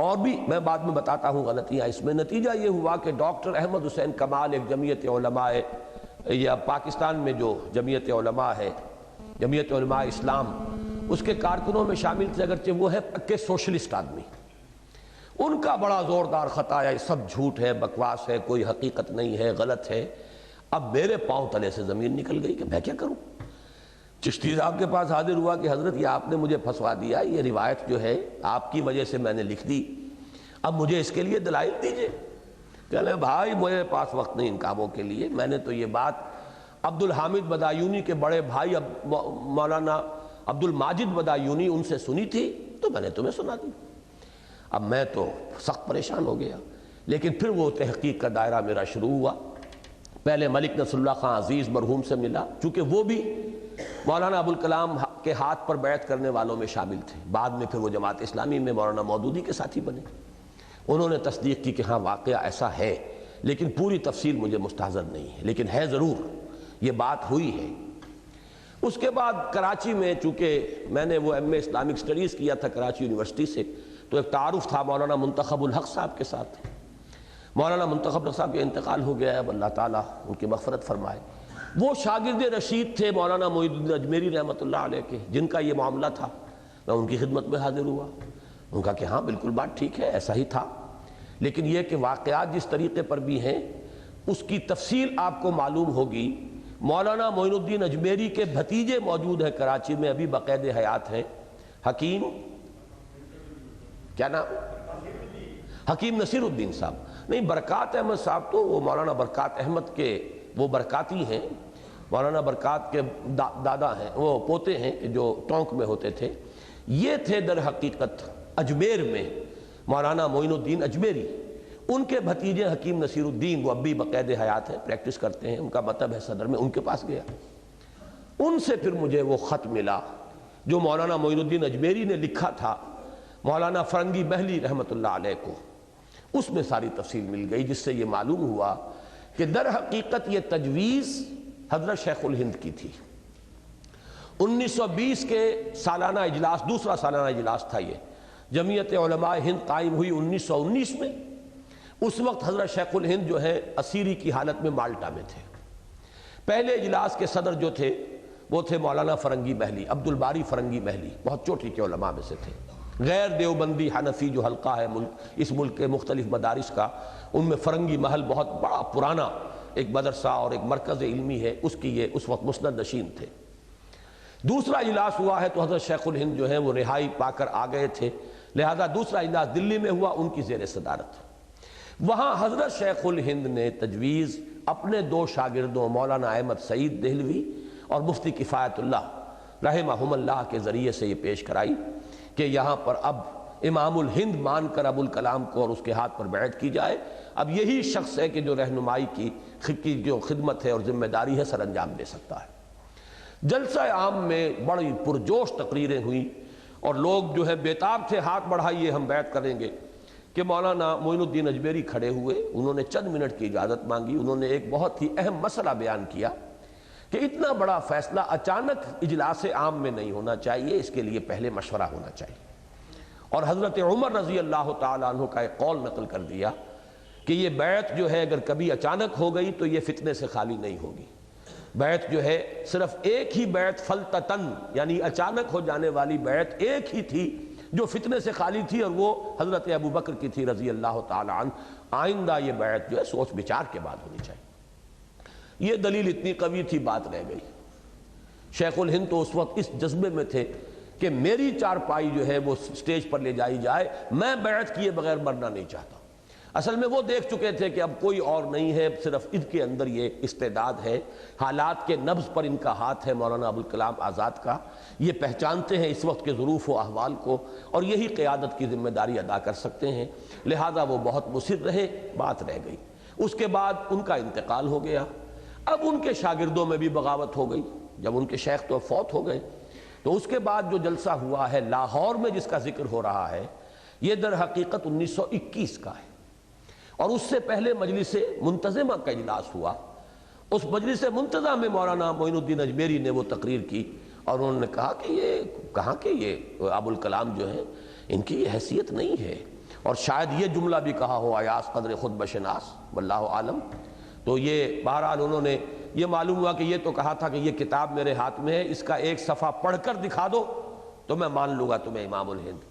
اور بھی میں بعد میں بتاتا ہوں غلطیاں اس میں۔ نتیجہ یہ ہوا کہ ڈاکٹر احمد حسین کمال ایک جمعیت علماء یا پاکستان میں جو جمعیت علماء ہے، جمعیت علماء اسلام، اس کے کارکنوں میں شامل تھے، اگرچہ وہ ہے پکے سوشلسٹ آدمی۔ ان کا بڑا زوردار خط آیا، یہ سب جھوٹ ہے، بکواس ہے، کوئی حقیقت نہیں ہے، غلط ہے۔ اب میرے پاؤں تلے سے زمین نکل گئی کہ میں کیا کروں۔ چشتی صاحب کے پاس حاضر ہوا کہ حضرت یہ آپ نے مجھے پھنسوا دیا، یہ روایت جو ہے آپ کی وجہ سے میں نے لکھ دی، اب مجھے اس کے لیے دلائل دیجئے۔ کہنے بھائی میرے پاس وقت نہیں ان کاموں کے لیے، میں نے تو یہ بات عبدالحامد بدایونی کے بڑے بھائی مولانا عبدالماجد بدایونی ان سے سنی تھی، تو میں نے تمہیں سنا دی۔ اب میں تو سخت پریشان ہو گیا، لیکن پھر وہ تحقیق کا دائرہ میرا شروع ہوا۔ پہلے ملک نصر اللہ خان عزیز مرحوم سے ملا، چونکہ وہ بھی مولانا ابوالکلام کے ہاتھ پر بیعت کرنے والوں میں شامل تھے، بعد میں پھر وہ جماعت اسلامی میں مولانا مودودی کے ساتھی بنے۔ انہوں نے تصدیق کی کہ ہاں واقعہ ایسا ہے، لیکن پوری تفصیل مجھے مستحضر نہیں ہے، لیکن ہے ضرور، یہ بات ہوئی ہے۔ اس کے بعد کراچی میں چونکہ میں نے وہ ایم اے اسلامک اسٹڈیز کیا تھا کراچی یونیورسٹی سے، تو ایک تعارف تھا مولانا منتخب الحق صاحب کے ساتھ۔ مولانا منتخب الحق صاحب کا انتقال ہو گیا ہے، اب اللہ تعالیٰ ان کی مغفرت فرمائے۔ وہ شاگرد رشید تھے مولانا معید الدین اجمیری رحمۃ اللہ علیہ کے، جن کا یہ معاملہ تھا۔ میں ان کی خدمت میں حاضر ہوا، ان کا کہ ہاں بالکل بات ٹھیک ہے، ایسا ہی تھا، لیکن یہ کہ واقعات جس طریقے پر بھی ہیں اس کی تفصیل آپ کو معلوم ہوگی۔ مولانا معین الدین اجمیری کے بھتیجے موجود ہیں کراچی میں، ابھی بقید حیات ہیں، حکیم کیا نام؟ حکیم نصیر الدین صاحب، نہیں برکات احمد صاحب تو وہ مولانا برکات احمد کے وہ برکاتی ہیں، مولانا برکات کے دادا ہیں، وہ پوتے ہیں جو ٹونک میں ہوتے تھے۔ یہ تھے در حقیقت اجمیر میں مولانا معین الدین اجمیری، ان کے بھتیجے حکیم نصیر الدین، وہ اب بھی بقید حیات ہیں، پریکٹس کرتے ہیں، ان کا مطب ہے صدر میں، ان کے پاس گیا۔ ان سے پھر مجھے وہ خط ملا جو مولانا معین الدین اجمیری نے لکھا تھا مولانا فرنگی محلی رحمۃ اللہ علیہ کو، اس میں ساری تفصیل مل گئی، جس سے یہ معلوم ہوا کہ در حقیقت یہ تجویز حضرت شیخ الہند کی تھی۔ 1920 کے سالانہ اجلاس، دوسرا سالانہ اجلاس تھا یہ، جمعیت علماء ہند قائم ہوئی 1919 میں۔ اس وقت حضرت شیخ الہند جو ہے اسیری کی حالت میں مالٹا میں تھے۔ پہلے اجلاس کے صدر جو تھے وہ تھے مولانا فرنگی محلی، عبد الباری فرنگی محلی، بہت چوٹی کے علماء میں سے تھے۔ غیر دیوبندی حنفی جو حلقہ ہے اس ملک کے مختلف مدارس کا، ان میں فرنگی محل بہت بڑا پرانا ایک مدرسہ اور ایک مرکز علمی ہے، اس کی یہ اس وقت مسند نشین تھے۔ دوسرا اجلاس ہوا ہے تو حضرت شیخ الہند جو ہیں وہ رہائی پا کر آ گئے تھے، لہذا دوسرا اجلاس دلی میں ہوا، ان کی زیر صدارت۔ وہاں حضرت شیخ الہند نے تجویز اپنے دو شاگردوں مولانا احمد سعید دہلوی اور مفتی کفایت اللہ رحمہم اللہ کے ذریعے سے یہ پیش کرائی کہ یہاں پر اب امام الہند مان کر ابوالکلام کو اور اس کے ہاتھ پر بیعت کی جائے۔ اب یہی شخص ہے کہ جو رہنمائی کی جو خدمت ہے اور ذمہ داری ہے سر انجام دے سکتا ہے۔ جلسہ عام میں بڑی پرجوش تقریریں ہوئیں اور لوگ جو ہے بیتاب تھے، ہاتھ بڑھائیے ہم بیعت کریں گے، کہ مولانا معین الدین اجمیری کھڑے ہوئے، انہوں نے چند منٹ کی اجازت مانگی، انہوں نے ایک بہت ہی اہم مسئلہ بیان کیا کہ اتنا بڑا فیصلہ اچانک اجلاس عام میں نہیں ہونا چاہیے، اس کے لیے پہلے مشورہ ہونا چاہیے۔ اور حضرت عمر رضی اللہ تعالیٰ عنہ کا ایک قول نقل کر دیا کہ یہ بیعت جو ہے اگر کبھی اچانک ہو گئی تو یہ فتنے سے خالی نہیں ہوگی۔ بیعت جو ہے صرف ایک ہی بیعت فلتتن، یعنی اچانک ہو جانے والی بیعت ایک ہی تھی جو فتنے سے خالی تھی، اور وہ حضرت ابو بکر کی تھی رضی اللہ تعالیٰ عنہ۔ آئندہ یہ بیعت جو ہے سوچ بچار کے بعد ہونی چاہیے۔ یہ دلیل اتنی قوی تھی، بات رہ گئی۔ شیخ الہند تو اس وقت اس جذبے میں تھے کہ میری چارپائی جو ہے وہ سٹیج پر لے جائی جائے، میں بیعت کیے بغیر مرنا نہیں چاہتا۔ اصل میں وہ دیکھ چکے تھے کہ اب کوئی اور نہیں ہے، صرف ان کے اندر یہ استعداد ہے، حالات کے نبض پر ان کا ہاتھ ہے مولانا ابوالکلام آزاد کا، یہ پہچانتے ہیں اس وقت کے ظروف و احوال کو، اور یہی قیادت کی ذمہ داری ادا کر سکتے ہیں، لہذا وہ بہت مصر رہے، بات رہ گئی۔ اس کے بعد ان کا انتقال ہو گیا۔ اب ان کے شاگردوں میں بھی بغاوت ہو گئی، جب ان کے شیخ تو فوت ہو گئے، تو اس کے بعد جو جلسہ ہوا ہے لاہور میں جس کا ذکر ہو رہا ہے، یہ در حقیقت 1921 کا ہے، اور اس سے پہلے مجلس منتظمہ کا اجلاس ہوا۔ اس مجلس منتظمہ میں مولانا معین الدین اجمیری نے وہ تقریر کی، اور انہوں نے کہا کہ یہ کہاں کہ یہ ابوالکلام جو ہیں ان کی یہ حیثیت نہیں ہے، اور شاید یہ جملہ بھی کہا ہو ایاس قدر خود بشناس واللہ عالم۔ تو یہ بہرحال انہوں نے یہ معلوم ہوا کہ یہ تو کہا تھا کہ یہ کتاب میرے ہاتھ میں ہے، اس کا ایک صفحہ پڑھ کر دکھا دو تو میں مان لوں گا تمہیں امام الہند۔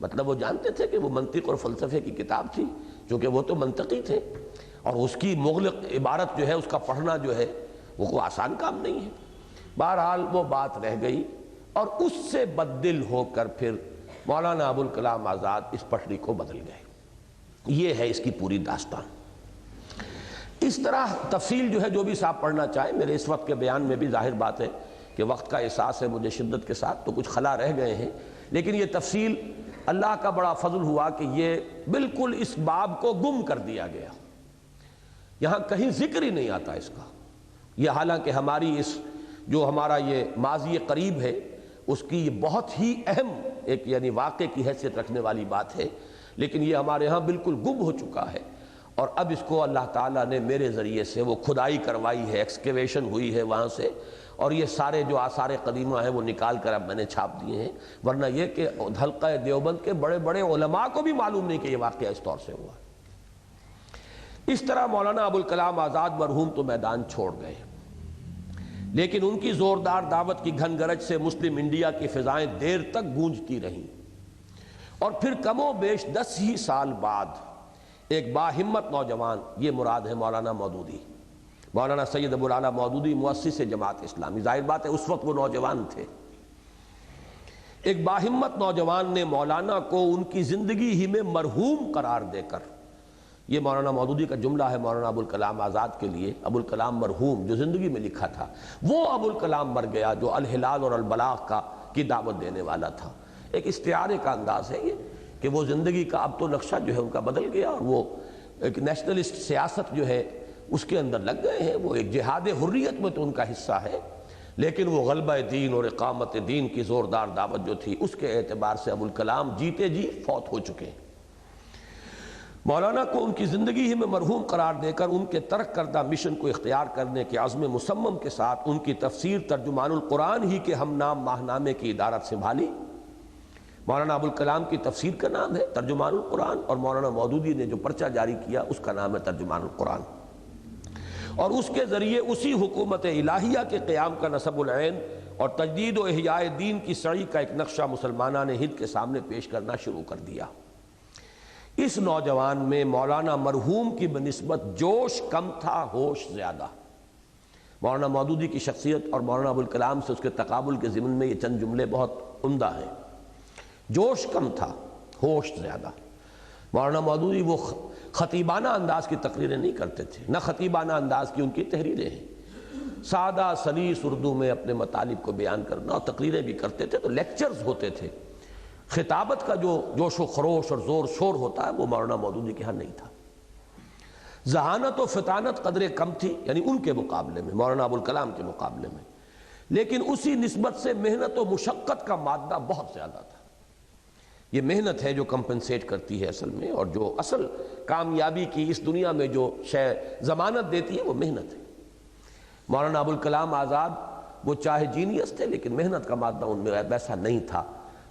مطلب وہ جانتے تھے کہ وہ منطق اور فلسفے کی کتاب تھی، چونکہ وہ تو منطقی تھے، اور اس کی مغلق عبارت جو ہے اس کا پڑھنا جو ہے وہ کوئی آسان کام نہیں ہے۔ بہرحال وہ بات رہ گئی، اور اس سے بددل ہو کر پھر مولانا ابوالکلام آزاد اس پٹری کو بدل گئے۔ یہ ہے اس کی پوری داستان۔ اس طرح تفصیل جو ہے جو بھی صاحب پڑھنا چاہے، میرے اس وقت کے بیان میں بھی ظاہر بات ہے کہ وقت کا احساس ہے مجھے شدت کے ساتھ، تو کچھ خلا رہ گئے ہیں، لیکن یہ تفصیل اللہ کا بڑا فضل ہوا کہ یہ بالکل اس باب کو گم کر دیا گیا۔ یہاں کہیں ذکر ہی نہیں آتا اس کا۔ یہ حالانکہ ہماری اس جو ہمارا یہ ماضی قریب ہے اس کی یہ بہت ہی اہم ایک یعنی واقعے کی حیثیت رکھنے والی بات ہے، لیکن یہ ہمارے ہاں بالکل گم ہو چکا ہے، اور اب اس کو اللہ تعالیٰ نے میرے ذریعے سے وہ کھدائی کروائی ہے، ایکسکیویشن ہوئی ہے وہاں سے، اور یہ سارے جو آثار قدیمہ ہیں وہ نکال کر اب میں نے چھاپ دیے ہیں، ورنہ یہ کہ حلقہ دیوبند کے بڑے بڑے علماء کو بھی معلوم نہیں کہ یہ واقعہ اس طور سے ہوا۔ اس طرح مولانا ابوالکلام آزاد مرحوم تو میدان چھوڑ گئے، لیکن ان کی زوردار دعوت کی گھن گرج سے مسلم انڈیا کی فضائیں دیر تک گونجتی رہیں، اور پھر کم و بیش 10 ہی سال بعد ایک باہمت نوجوان، یہ مراد ہے مولانا مودودی، مولانا سید ابوالعلا مودودی مؤسس جماعت اسلامی، ظاہر بات ہے اس وقت وہ نوجوان تھے، ایک باہمت نوجوان نے مولانا کو ان کی زندگی ہی میں مرحوم قرار دے کر، یہ مولانا مودودی کا جملہ ہے مولانا ابوالکلام آزاد کے لیے، ابوالکلام مرحوم جو زندگی میں لکھا تھا، وہ ابوالکلام مر گیا جو الہلال اور البلاغ کی دعوت دینے والا تھا۔ ایک استعارے کا انداز ہے یہ کہ وہ زندگی کا اب تو نقشہ جو ہے ان کا بدل گیا، اور وہ ایک نیشنلسٹ سیاست جو ہے اس کے اندر لگ گئے ہیں، وہ ایک جہاد حریت میں تو ان کا حصہ ہے، لیکن وہ غلبہ دین اور اقامت دین کی زوردار دعوت جو تھی اس کے اعتبار سے ابوالکلام جیتے جی فوت ہو چکے ہیں۔ مولانا کو ان کی زندگی ہی میں مرحوم قرار دے کر ان کے ترک کردہ مشن کو اختیار کرنے کے عزم مصمم کے ساتھ ان کی تفسیر ترجمان القرآن ہی کے ہم نام ماہنامے کی ادارت سنبھالی۔ مولانا ابوالکلام کی تفسیر کا نام ہے ترجمان القرآن، اور مولانا مودودی نے جو پرچہ جاری کیا اس کا نام ہے ترجمان القرآن، اور اس کے ذریعے اسی حکومت الہیہ کے قیام کا نصب العین اور تجدید و احیاء دین کی سعی کا ایک نقشہ مسلمانان ہند کے سامنے پیش کرنا شروع کر دیا۔ اس نوجوان میں مولانا مرحوم کی بنسبت جوش کم تھا، ہوش زیادہ۔ مولانا مودودی کی شخصیت اور مولانا ابوالکلام سے اس کے تقابل کے ضمن میں یہ چند جملے بہت عمدہ ہیں۔ جوش کم تھا، ہوش زیادہ۔ مولانا مودودی وہ خطیبانہ انداز کی تقریریں نہیں کرتے تھے، نہ خطیبانہ انداز کی ان کی تحریریں ہیں، سادہ سلیس اردو میں اپنے مطالب کو بیان کرنا، اور تقریریں بھی کرتے تھے تو لیکچرز ہوتے تھے۔ خطابت کا جو جوش و خروش اور زور شور ہوتا ہے وہ مولانا مودودی کے ہاں نہیں تھا۔ ذہانت و فطانت قدرے کم تھی، یعنی ان کے مقابلے میں، مولانا ابوالکلام کے مقابلے میں، لیکن اسی نسبت سے محنت و مشقت کا مادہ بہت زیادہ تھا۔ یہ محنت ہے جو کمپنسیٹ کرتی ہے اصل میں، اور جو اصل کامیابی کی اس دنیا میں جو شے ضمانت دیتی ہے وہ محنت ہے۔ مولانا ابوالکلام آزاد وہ چاہے جینیس تھے لیکن محنت کا مادہ ان میں ویسا نہیں تھا۔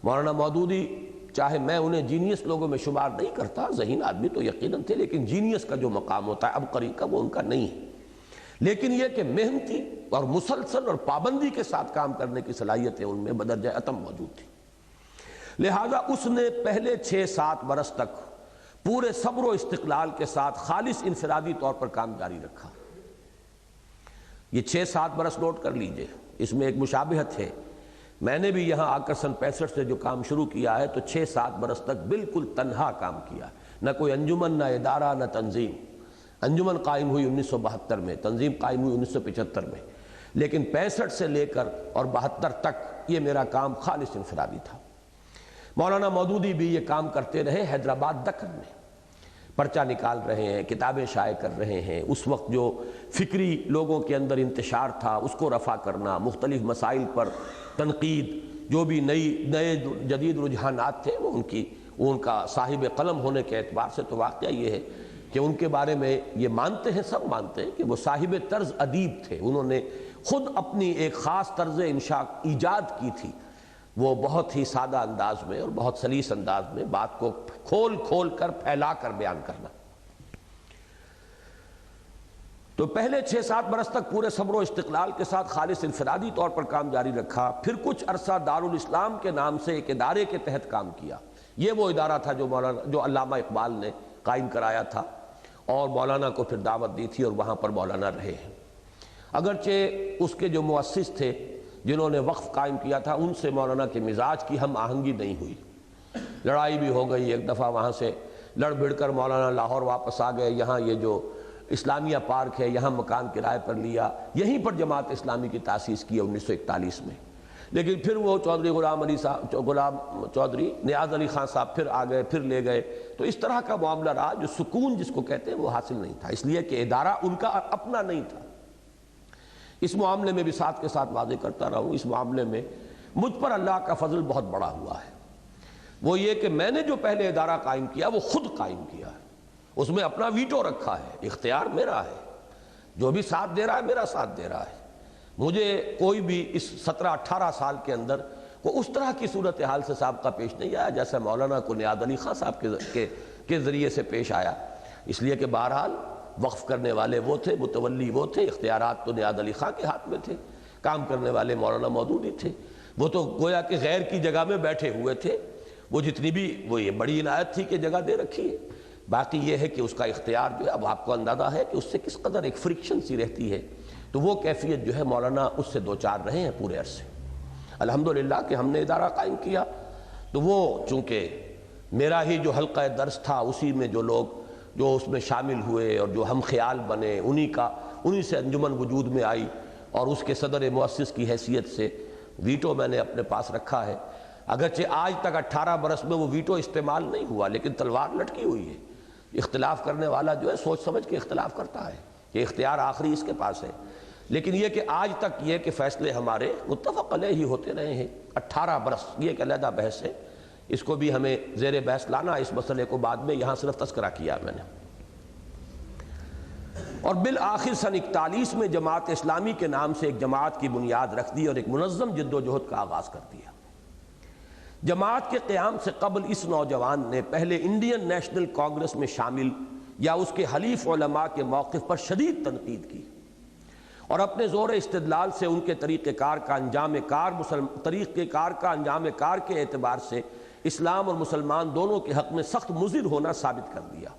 مولانا مودودی چاہے میں انہیں جینیس لوگوں میں شمار نہیں کرتا، ذہین آدمی تو یقیناً تھے، لیکن جینیس کا جو مقام ہوتا ہے عبقری کا وہ ان کا نہیں ہے، لیکن یہ کہ محنتی اور مسلسل اور پابندی کے ساتھ کام کرنے کی صلاحیتیں ان میں بدرجہ اتم موجود تھی۔ لہذا اس نے پہلے 6-7 برس تک پورے صبر و استقلال کے ساتھ خالص انفرادی طور پر کام جاری رکھا۔ یہ 6-7 برس نوٹ کر لیجئے، اس میں ایک مشابہت ہے۔ میں نے بھی یہاں آ کر سن 65 سے جو کام شروع کیا ہے تو 6-7 برس تک بالکل تنہا کام کیا، نہ کوئی انجمن، نہ ادارہ، نہ تنظیم۔ انجمن قائم ہوئی 1972 میں، تنظیم قائم ہوئی 1975 میں، لیکن 65 سے لے کر اور 72 تک یہ میرا کام خالص انفرادی تھا۔ مولانا مودودی بھی یہ کام کرتے رہے حیدرآباد دکن میں، پرچہ نکال رہے ہیں، کتابیں شائع کر رہے ہیں۔ اس وقت جو فکری لوگوں کے اندر انتشار تھا اس کو رفع کرنا، مختلف مسائل پر تنقید، جو بھی نئے جدید رجحانات تھے وہ ان کا صاحب قلم ہونے کے اعتبار سے تو واقعہ یہ ہے کہ ان کے بارے میں یہ مانتے ہیں، سب مانتے ہیں کہ وہ صاحب طرز ادیب تھے۔ انہوں نے خود اپنی ایک خاص طرز انشاء ایجاد کی تھی، وہ بہت ہی سادہ انداز میں اور بہت سلیس انداز میں بات کو کھول کھول کر پھیلا کر بیان کرنا۔ تو پہلے 6-7 برس تک پورے صبر و استقلال کے ساتھ خالص انفرادی طور پر کام جاری رکھا، پھر کچھ عرصہ دارالاسلام کے نام سے ایک ادارے کے تحت کام کیا۔ یہ وہ ادارہ تھا جو علامہ اقبال نے قائم کرایا تھا، اور مولانا کو پھر دعوت دی تھی اور وہاں پر مولانا رہے ہیں۔ اگرچہ اس کے جو مؤسس تھے جنہوں نے وقف قائم کیا تھا ان سے مولانا کے مزاج کی ہم آہنگی نہیں ہوئی، لڑائی بھی ہو گئی، ایک دفعہ وہاں سے لڑ بھڑ کر مولانا لاہور واپس آ گئے، یہاں یہ جو اسلامیہ پارک ہے یہاں مکان کرائے پر لیا، یہیں پر جماعت اسلامی کی تاسیس کی 1941 میں۔ لیکن پھر وہ چودھری غلام چودھری نیاز علی خان صاحب پھر آ گئے، پھر لے گئے. تو اس طرح کا معاملہ رہا، جو سکون جس کو کہتے ہیں وہ حاصل نہیں تھا، اس لیے کہ ادارہ ان کا اپنا نہیں تھا. اس معاملے میں بھی ساتھ کے ساتھ واضح کرتا رہا ہوں، اس معاملے میں مجھ پر اللہ کا فضل بہت بڑا ہوا ہے. وہ یہ کہ میں نے جو پہلے ادارہ قائم کیا وہ خود قائم کیا ہے، اس میں اپنا ویٹو رکھا ہے، اختیار میرا ہے، جو بھی ساتھ دے رہا ہے میرا ساتھ دے رہا ہے. مجھے کوئی بھی اس 17-18 سال کے اندر کوئی اس طرح کی صورتحال سے سابقہ پیش نہیں آیا جیسا مولانا کو نیاز علی خان صاحب کے ذریعے سے پیش آیا. اس لیے کہ بہرحال وقف کرنے والے وہ تھے، متولی وہ تھے، اختیارات تو نیاز علی خان کے ہاتھ میں تھے، کام کرنے والے مولانا مودودی تھے. وہ تو گویا کہ غیر کی جگہ میں بیٹھے ہوئے تھے. وہ جتنی بھی وہ یہ بڑی عنایت تھی کہ جگہ دے رکھی ہے. باقی یہ ہے کہ اس کا اختیار جو ہے اب آپ کو اندازہ ہے کہ اس سے کس قدر ایک فرکشن سی رہتی ہے. تو وہ کیفیت جو ہے مولانا اس سے دوچار رہے ہیں پورے عرصے. الحمدللہ کہ ہم نے ادارہ قائم کیا تو وہ چونکہ میرا ہی جو حلقہ درس تھا اسی میں جو لوگ جو اس میں شامل ہوئے اور جو ہم خیال بنے انہی سے انجمن وجود میں آئی، اور اس کے صدر مؤسس کی حیثیت سے ویٹو میں نے اپنے پاس رکھا ہے. اگرچہ آج تک 18 برس میں وہ ویٹو استعمال نہیں ہوا، لیکن تلوار لٹکی ہوئی ہے. اختلاف کرنے والا جو ہے سوچ سمجھ کے اختلاف کرتا ہے، یہ اختیار آخری اس کے پاس ہے. لیکن یہ کہ آج تک یہ کہ فیصلے ہمارے متفق علیہ ہی ہوتے رہے ہیں. 18 برس یہ ایک علیحدہ بحث ہے، اس کو بھی ہمیں زیر بحث لانا، اس مسئلے کو بعد میں یہاں صرف تذکرہ کیا میں نے. اور بالآخر سن 41 میں جماعت اسلامی کے نام سے ایک جماعت کی بنیاد رکھ دی اور ایک منظم جد و جہد کا آغاز کر دیا. جماعت کے قیام سے قبل اس نوجوان نے پہلے انڈین نیشنل کانگریس میں شامل یا اس کے حلیف علماء کے موقف پر شدید تنقید کی، اور اپنے زور استدلال سے ان کے طریقہ کار کا انجام کار کے اعتبار سے اسلام اور مسلمان دونوں کے حق میں سخت مضر ہونا ثابت کر دیا.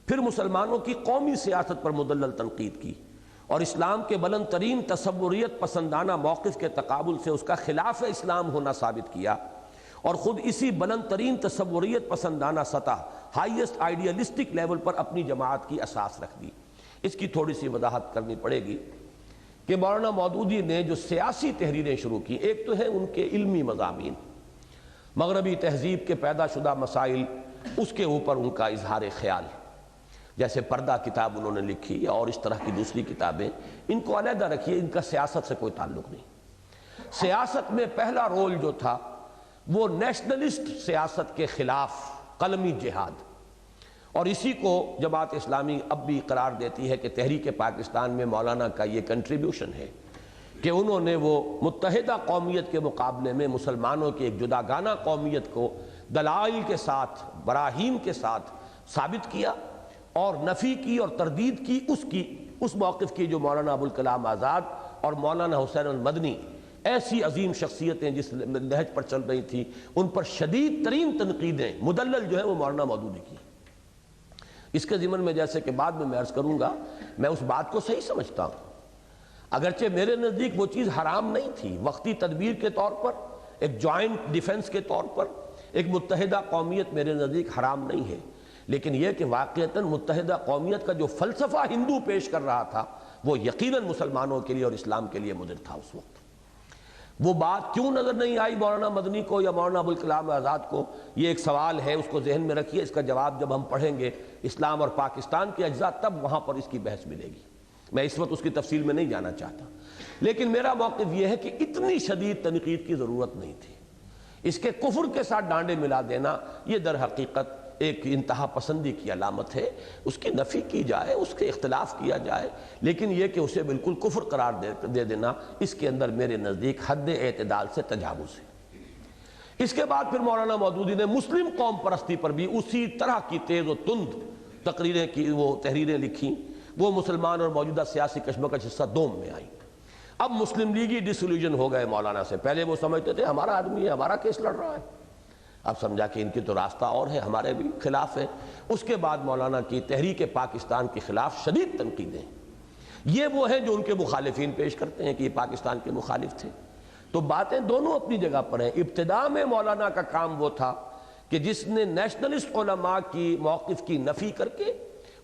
پھر مسلمانوں کی قومی سیاست پر مدلل تنقید کی اور اسلام کے بلند ترین تصوریت پسندانہ موقف کے تقابل سے اس کا خلاف اسلام ہونا ثابت کیا، اور خود اسی بلند ترین تصوریت پسندانہ سطح ہائیسٹ آئیڈیلسٹک لیول پر اپنی جماعت کی اساس رکھ دی. اس کی تھوڑی سی وضاحت کرنی پڑے گی کہ مولانا مودودی نے جو سیاسی تحریریں شروع کی، ایک تو ہے ان کے علمی مضامین، مغربی تہذیب کے پیدا شدہ مسائل، اس کے اوپر ان کا اظہار خیال، جیسے پردہ کتاب انہوں نے لکھی یا اور اس طرح کی دوسری کتابیں، ان کو علیحدہ رکھیے، ان کا سیاست سے کوئی تعلق نہیں. سیاست میں پہلا رول جو تھا وہ نیشنلسٹ سیاست کے خلاف قلمی جہاد، اور اسی کو جماعت اسلامی اب بھی قرار دیتی ہے کہ تحریک پاکستان میں مولانا کا یہ کنٹریبیوشن ہے کہ انہوں نے وہ متحدہ قومیت کے مقابلے میں مسلمانوں کی ایک جداگانہ قومیت کو دلائل کے ساتھ، براہین کے ساتھ ثابت کیا اور نفی کی اور تردید کی اس موقف کی جو مولانا ابوالکلام آزاد اور مولانا حسین المدنی ایسی عظیم شخصیتیں جس نہج پر چل رہی تھیں ان پر شدید ترین تنقیدیں مدلل جو ہیں وہ مولانا مودودی کی. اس کے ضمن میں جیسے کہ بعد میں عرض کروں گا، میں اس بات کو صحیح سمجھتا ہوں، اگرچہ میرے نزدیک وہ چیز حرام نہیں تھی، وقتی تدبیر کے طور پر، ایک جوائنٹ ڈیفنس کے طور پر ایک متحدہ قومیت میرے نزدیک حرام نہیں ہے، لیکن یہ کہ واقعتاً متحدہ قومیت کا جو فلسفہ ہندو پیش کر رہا تھا وہ یقیناً مسلمانوں کے لیے اور اسلام کے لیے مضر تھا. اس وقت وہ بات کیوں نظر نہیں آئی مولانا مدنی کو یا مولانا ابوالکلام آزاد کو، یہ ایک سوال ہے، اس کو ذہن میں رکھیے. اس کا جواب جب ہم پڑھیں گے اسلام اور پاکستان کے اجزاء تب وہاں پر اس کی بحث ملے گی. میں اس وقت اس کی تفصیل میں نہیں جانا چاہتا، لیکن میرا موقف یہ ہے کہ اتنی شدید تنقید کی ضرورت نہیں تھی. اس کے کفر کے ساتھ ڈانڈے ملا دینا یہ در حقیقت ایک انتہا پسندی کی علامت ہے. اس کی نفی کی جائے، اس کے اختلاف کیا جائے، لیکن یہ کہ اسے بالکل کفر قرار دے دینا، اس کے اندر میرے نزدیک حد اعتدال سے تجاوز ہے. اس کے بعد پھر مولانا مودودی نے مسلم قوم پرستی پر بھی اسی طرح کی تیز و تند تقریریں کی، وہ تحریریں لکھیں. وہ مسلمان اور موجودہ سیاسی کشمکش حصہ دوم میں آئیں. اب مسلم لیگی ڈسولیوژن ہو گئے مولانا سے. پہلے وہ سمجھتے تھے ہمارا آدمی ہے، ہمارا کیس لڑ رہا ہے، اب سمجھا کہ ان کی تو راستہ اور ہے، ہمارے بھی خلاف ہے. اس کے بعد مولانا کی تحریک پاکستان کے خلاف شدید تنقیدیں، یہ وہ ہیں جو ان کے مخالفین پیش کرتے ہیں کہ یہ پاکستان کے مخالف تھے. تو باتیں دونوں اپنی جگہ پر ہیں. ابتدا میں مولانا کا کام وہ تھا کہ جس نے نیشنلسٹ علماء کی موقف کی نفی کر کے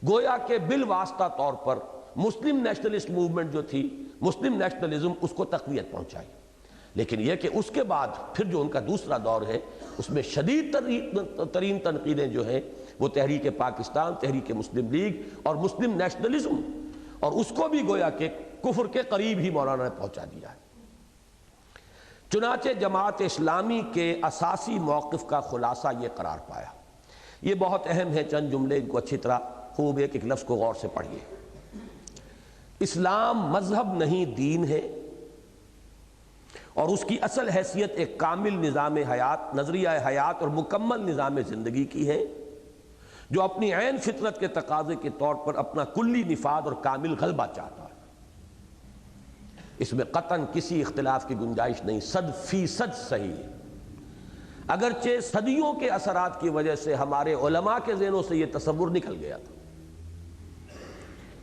گویا کہ بالواسطہ طور پر مسلم نیشنلسٹ موومنٹ جو تھی، مسلم نیشنلزم، اس کو تقویت پہنچائی. لیکن یہ کہ اس کے بعد پھر جو ان کا دوسرا دور ہے اس میں شدید ترین تنقیدیں جو ہیں وہ تحریک پاکستان، تحریک مسلم لیگ اور مسلم نیشنلزم، اور اس کو بھی گویا کہ کفر کے قریب ہی مولانا نے پہنچا دیا ہے۔ چنانچہ جماعت اسلامی کے اساسی موقف کا خلاصہ یہ قرار پایا۔ یہ بہت اہم ہے، چند جملے ان کو اچھی طرح خوب ایک ایک لفظ کو غور سے پڑھیے۔ اسلام مذہب نہیں دین ہے، اور اس کی اصل حیثیت ایک کامل نظام حیات، نظریہ حیات اور مکمل نظام زندگی کی ہے، جو اپنی عین فطرت کے تقاضے کے طور پر اپنا کلی نفاذ اور کامل غلبہ چاہتا ہے۔ اس میں قطعاً کسی اختلاف کی گنجائش نہیں، 100% صحیح ہے۔ اگرچہ صدیوں کے اثرات کی وجہ سے ہمارے علماء کے ذہنوں سے یہ تصور نکل گیا تھا،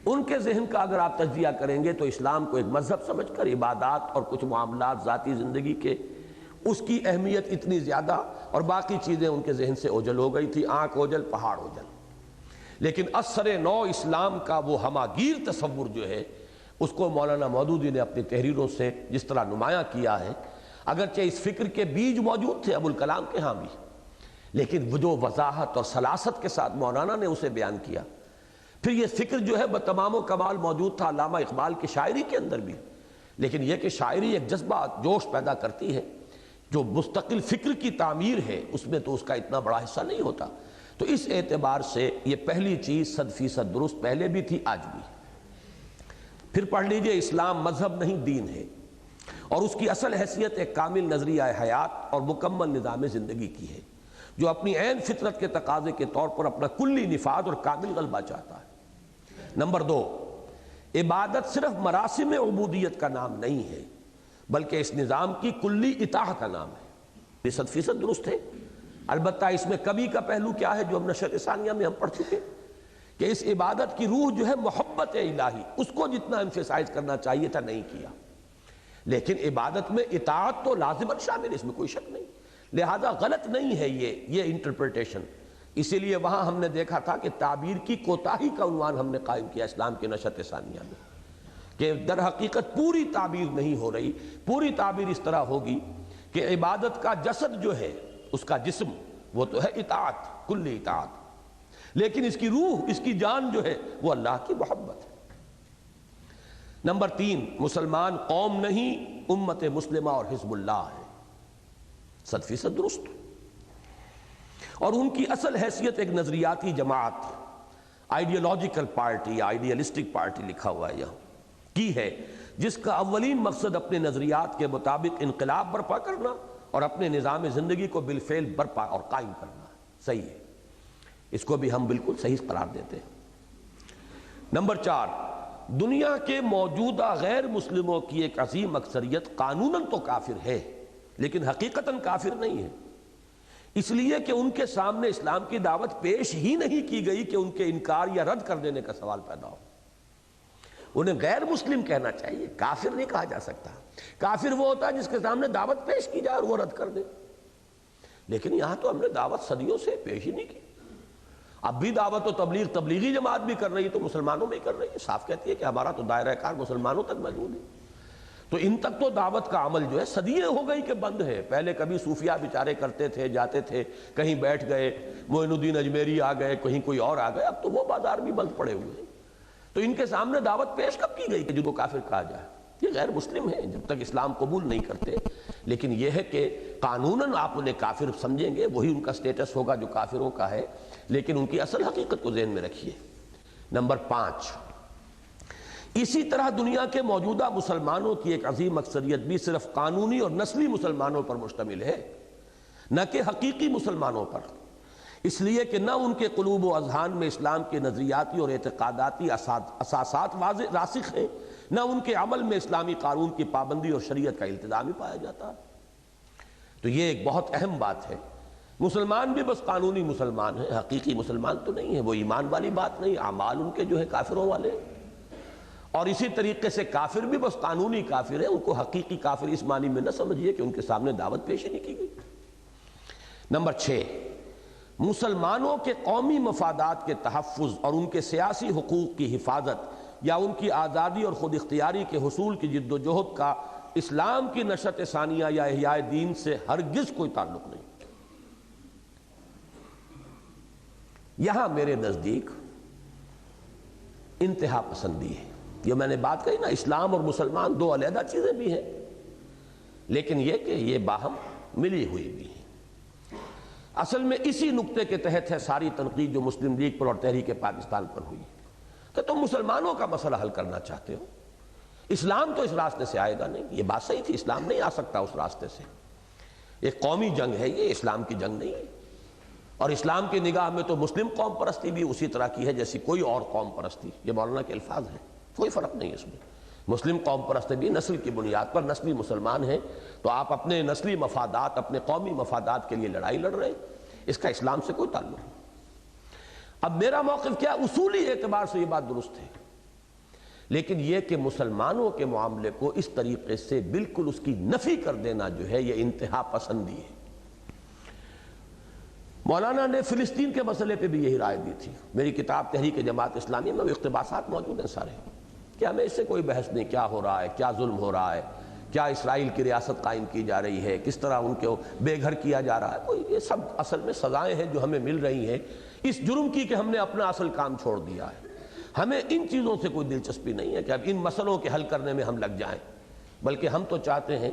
ان کے ذہن کا اگر آپ تجزیہ کریں گے تو اسلام کو ایک مذہب سمجھ کر عبادات اور کچھ معاملات ذاتی زندگی کے، اس کی اہمیت اتنی زیادہ، اور باقی چیزیں ان کے ذہن سے اوجھل ہو گئی تھی، آنکھ اوجھل پہاڑ اوجھل۔ لیکن اثر نو اسلام کا وہ ہماگیر تصور جو ہے اس کو مولانا مودودی نے اپنی تحریروں سے جس طرح نمایاں کیا ہے، اگرچہ اس فکر کے بیج موجود تھے ابوالکلام کے ہاں بھی، لیکن وہ جو وضاحت اور سلاست کے ساتھ مولانا نے اسے بیان کیا، پھر یہ فکر جو ہے بتمام و کمال موجود تھا علامہ اقبال کی شاعری کے اندر بھی، لیکن یہ کہ شاعری ایک جذبہ جوش پیدا کرتی ہے، جو مستقل فکر کی تعمیر ہے اس میں تو اس کا اتنا بڑا حصہ نہیں ہوتا۔ تو اس اعتبار سے یہ پہلی چیز 100% درست پہلے بھی تھی، آج بھی۔ پھر پڑھ لیجئے، اسلام مذہب نہیں دین ہے، اور اس کی اصل حیثیت ایک کامل نظریہ حیات اور مکمل نظام زندگی کی ہے، جو اپنی عین فطرت کے تقاضے کے طور پر اپنا کلی نفاذ اور کامل غلبہ چاہتا ہے۔ نمبر 2، عبادت صرف مراسم عبودیت کا نام نہیں ہے، بلکہ اس نظام کی کلی اطاعت کا نام ہے۔ یہ 100% درست ہے۔ البتہ اس میں کمی کا پہلو کیا ہے جو ہم نشر ثانیہ میں ہم پڑھ چکے، کہ اس عبادت کی روح جو ہے محبت الہی، اس کو جتنا ایمفیسائز کرنا چاہیے تھا نہیں کیا، لیکن عبادت میں اطاعت تو لازماً شامل، اس میں کوئی شک نہیں، لہذا غلط نہیں ہے یہ انٹرپریٹیشن۔ اسی لیے وہاں ہم نے دیکھا تھا کہ تعبیر کی کوتاہی کا عنوان ہم نے قائم کیا اسلام کے نشر ثانیہ میں، کہ در حقیقت پوری تعبیر نہیں ہو رہی، پوری تعبیر اس طرح ہوگی کہ عبادت کا جسد جو ہے، اس کا جسم وہ تو ہے اطاعت، کل اطاعت، لیکن اس کی روح، اس کی جان جو ہے وہ اللہ کی محبت ہے۔ نمبر 3، مسلمان قوم نہیں، امت مسلمہ اور حزب اللہ ہے۔ 100% درست، اور ان کی اصل حیثیت ایک نظریاتی جماعت، آئیڈیالوجیکل پارٹی، آئیڈیالسٹک پارٹی لکھا ہوا ہے یہاں، کی ہے، جس کا اولین مقصد اپنے نظریات کے مطابق انقلاب برپا کرنا اور اپنے نظام زندگی کو بالفعل برپا اور قائم کرنا ہے۔ صحیح ہے، اس کو بھی ہم بالکل صحیح قرار دیتے ہیں۔ نمبر 4، دنیا کے موجودہ غیر مسلموں کی ایک عظیم اکثریت قانوناً تو کافر ہے، لیکن حقیقتاً کافر نہیں ہے، اس لیے کہ ان کے سامنے اسلام کی دعوت پیش ہی نہیں کی گئی کہ ان کے انکار یا رد کر دینے کا سوال پیدا ہو۔ انہیں غیر مسلم کہنا چاہیے، کافر نہیں کہا جا سکتا۔ کافر وہ ہوتا ہے جس کے سامنے دعوت پیش کی جائے اور وہ رد کر دے، لیکن یہاں تو ہم نے دعوت صدیوں سے پیش ہی نہیں کی۔ اب بھی دعوت و تبلیغ تبلیغی جماعت بھی کر رہی تو مسلمانوں میں کر رہی ہے، صاف کہتی ہے کہ ہمارا تو دائرہ کار مسلمانوں تک محدود ہے، تو ان تک تو دعوت کا عمل جو ہے صدیاں ہو گئی کہ بند ہے۔ پہلے کبھی صوفیہ بیچارے کرتے تھے، جاتے تھے، کہیں بیٹھ گئے، معین الدین اجمیری آ گئے، کہیں کوئی اور آ گئے، اب تو وہ بازار بھی بند پڑے ہوئے ہیں۔ تو ان کے سامنے دعوت پیش کب کی گئی کہ جن کو کافر کہا جائے؟ یہ غیر مسلم ہیں جب تک اسلام قبول نہیں کرتے، لیکن یہ ہے کہ قانوناً آپ انہیں کافر سمجھیں گے، وہی ان کا سٹیٹس ہوگا جو کافروں کا ہے، لیکن ان کی اصل حقیقت کو ذہن میں رکھیے۔ نمبر 5، اسی طرح دنیا کے موجودہ مسلمانوں کی ایک عظیم اکثریت بھی صرف قانونی اور نسلی مسلمانوں پر مشتمل ہے، نہ کہ حقیقی مسلمانوں پر، اس لیے کہ نہ ان کے قلوب و اذہان میں اسلام کے نظریاتی اور اعتقاداتی اساسات واضح راسخ ہیں، نہ ان کے عمل میں اسلامی قانون کی پابندی اور شریعت کا التزام ہی پایا جاتا ہے۔ تو یہ ایک بہت اہم بات ہے۔ مسلمان بھی بس قانونی مسلمان ہیں، حقیقی مسلمان تو نہیں ہے، وہ ایمان والی بات نہیں، اعمال ان کے جو ہے کافروں والے، اور اسی طریقے سے کافر بھی بس قانونی کافر ہیں، ان کو حقیقی کافر اس معنی میں نہ سمجھیے کہ ان کے سامنے دعوت پیش ہی نہیں کی گئی۔ نمبر 6، مسلمانوں کے قومی مفادات کے تحفظ اور ان کے سیاسی حقوق کی حفاظت یا ان کی آزادی اور خود اختیاری کے حصول کی جد و جہد کا اسلام کی نشأت ثانیہ یا احیاء دین سے ہرگز کوئی تعلق نہیں۔ یہاں میرے نزدیک انتہا پسندی ہے۔ یہ میں نے بات کہی نا، اسلام اور مسلمان دو علیحدہ چیزیں بھی ہیں، لیکن یہ کہ یہ باہم ملی ہوئی بھی ہیں۔ اصل میں اسی نقطے کے تحت ہے ساری تنقید جو مسلم لیگ پر اور تحریک پاکستان پر ہوئی کہ تم مسلمانوں کا مسئلہ حل کرنا چاہتے ہو، اسلام تو اس راستے سے آئے گا نہیں۔ یہ بات صحیح تھی، اسلام نہیں آ سکتا اس راستے سے، ایک قومی جنگ ہے، یہ اسلام کی جنگ نہیں ہے۔ اور اسلام کی نگاہ میں تو مسلم قوم پرستی بھی اسی طرح کی ہے جیسی کوئی اور قوم پرستی۔ یہ مولانا کے الفاظ ہیں، کوئی فرق نہیں اس میں۔ مسلم قوم پرستی بھی نسل کی بنیاد پر نسلی مسلمان ہیں، تو آپ اپنے نسلی مفادات، اپنے قومی مفادات کے لیے لڑائی لڑ رہے ہیں، اس کا اسلام سے کوئی تعلق نہیں۔ اب میرا موقف کیا؟ اصولی اعتبار سے یہ بات درست ہے، لیکن یہ کہ مسلمانوں کے معاملے کو اس طریقے سے بالکل اس کی نفی کر دینا جو ہے، یہ انتہا پسندی ہے۔ مولانا نے فلسطین کے مسئلے پہ بھی یہی رائے دی تھی۔ میری کتاب تحریک جماعت اسلامی میں وہ اقتباسات موجود ہیں سارے، کہ ہمیں اس سے کوئی بحث نہیں، کیا ہو رہا ہے، کیا ظلم ہو رہا ہے، کیا اسرائیل کی ریاست قائم کی جا رہی ہے، کس طرح ان کو بے گھر کیا جا رہا ہے، کوئی یہ سب اصل میں سزائیں ہیں جو ہمیں مل رہی ہیں اس جرم کی کہ ہم نے اپنا اصل کام چھوڑ دیا ہے۔ ہمیں ان چیزوں سے کوئی دلچسپی نہیں ہے کہ اب ان مسئلوں کے حل کرنے میں ہم لگ جائیں، بلکہ ہم تو چاہتے ہیں،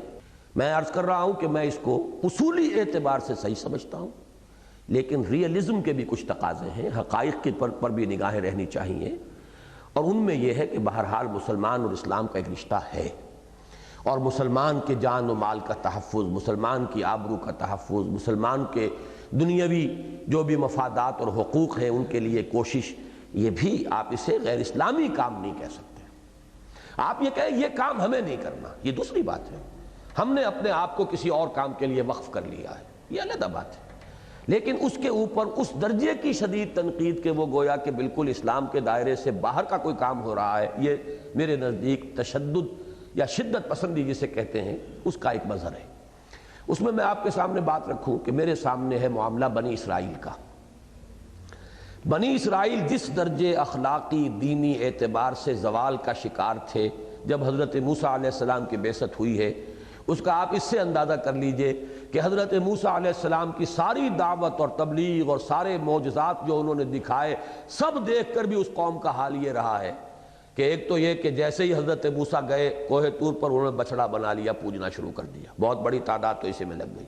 میں عرض کر رہا ہوں کہ میں اس کو اصولی اعتبار سے صحیح سمجھتا ہوں، لیکن ریئلزم کے بھی کچھ تقاضے ہیں، حقائق کے پر بھی نگاہیں رہنی چاہیے، اور ان میں یہ ہے کہ بہرحال مسلمان اور اسلام کا ایک رشتہ ہے، اور مسلمان کے جان و مال کا تحفظ، مسلمان کی آبرو کا تحفظ، مسلمان کے دنیاوی جو بھی مفادات اور حقوق ہیں ان کے لیے کوشش، یہ بھی آپ اسے غیر اسلامی کام نہیں کہہ سکتے۔ آپ یہ کہیں یہ کام ہمیں نہیں کرنا، یہ دوسری بات ہے، ہم نے اپنے آپ کو کسی اور کام کے لیے وقف کر لیا ہے، یہ علیحدہ بات ہے، لیکن اس کے اوپر اس درجے کی شدید تنقید کہ وہ گویا کہ بالکل اسلام کے دائرے سے باہر کا کوئی کام ہو رہا ہے، یہ میرے نزدیک تشدد یا شدت پسندی جسے کہتے ہیں اس کا ایک مظہر ہے۔ اس میں آپ کے سامنے بات رکھوں کہ میرے سامنے ہے معاملہ بنی اسرائیل کا۔ بنی اسرائیل جس درجے اخلاقی دینی اعتبار سے زوال کا شکار تھے جب حضرت موسیٰ علیہ السلام کی بعثت ہوئی ہے، اس کا آپ اس سے اندازہ کر لیجئے کہ حضرت موسیٰ علیہ السلام کی ساری دعوت اور تبلیغ اور سارے معجزات جو انہوں نے دکھائے، سب دیکھ کر بھی اس قوم کا حال یہ رہا ہے کہ ایک تو یہ کہ جیسے ہی حضرت موسیٰ گئے کوہ طور پر انہوں نے بچڑا بنا لیا، پوجنا شروع کر دیا، بہت بڑی تعداد تو اسی میں لگ گئی۔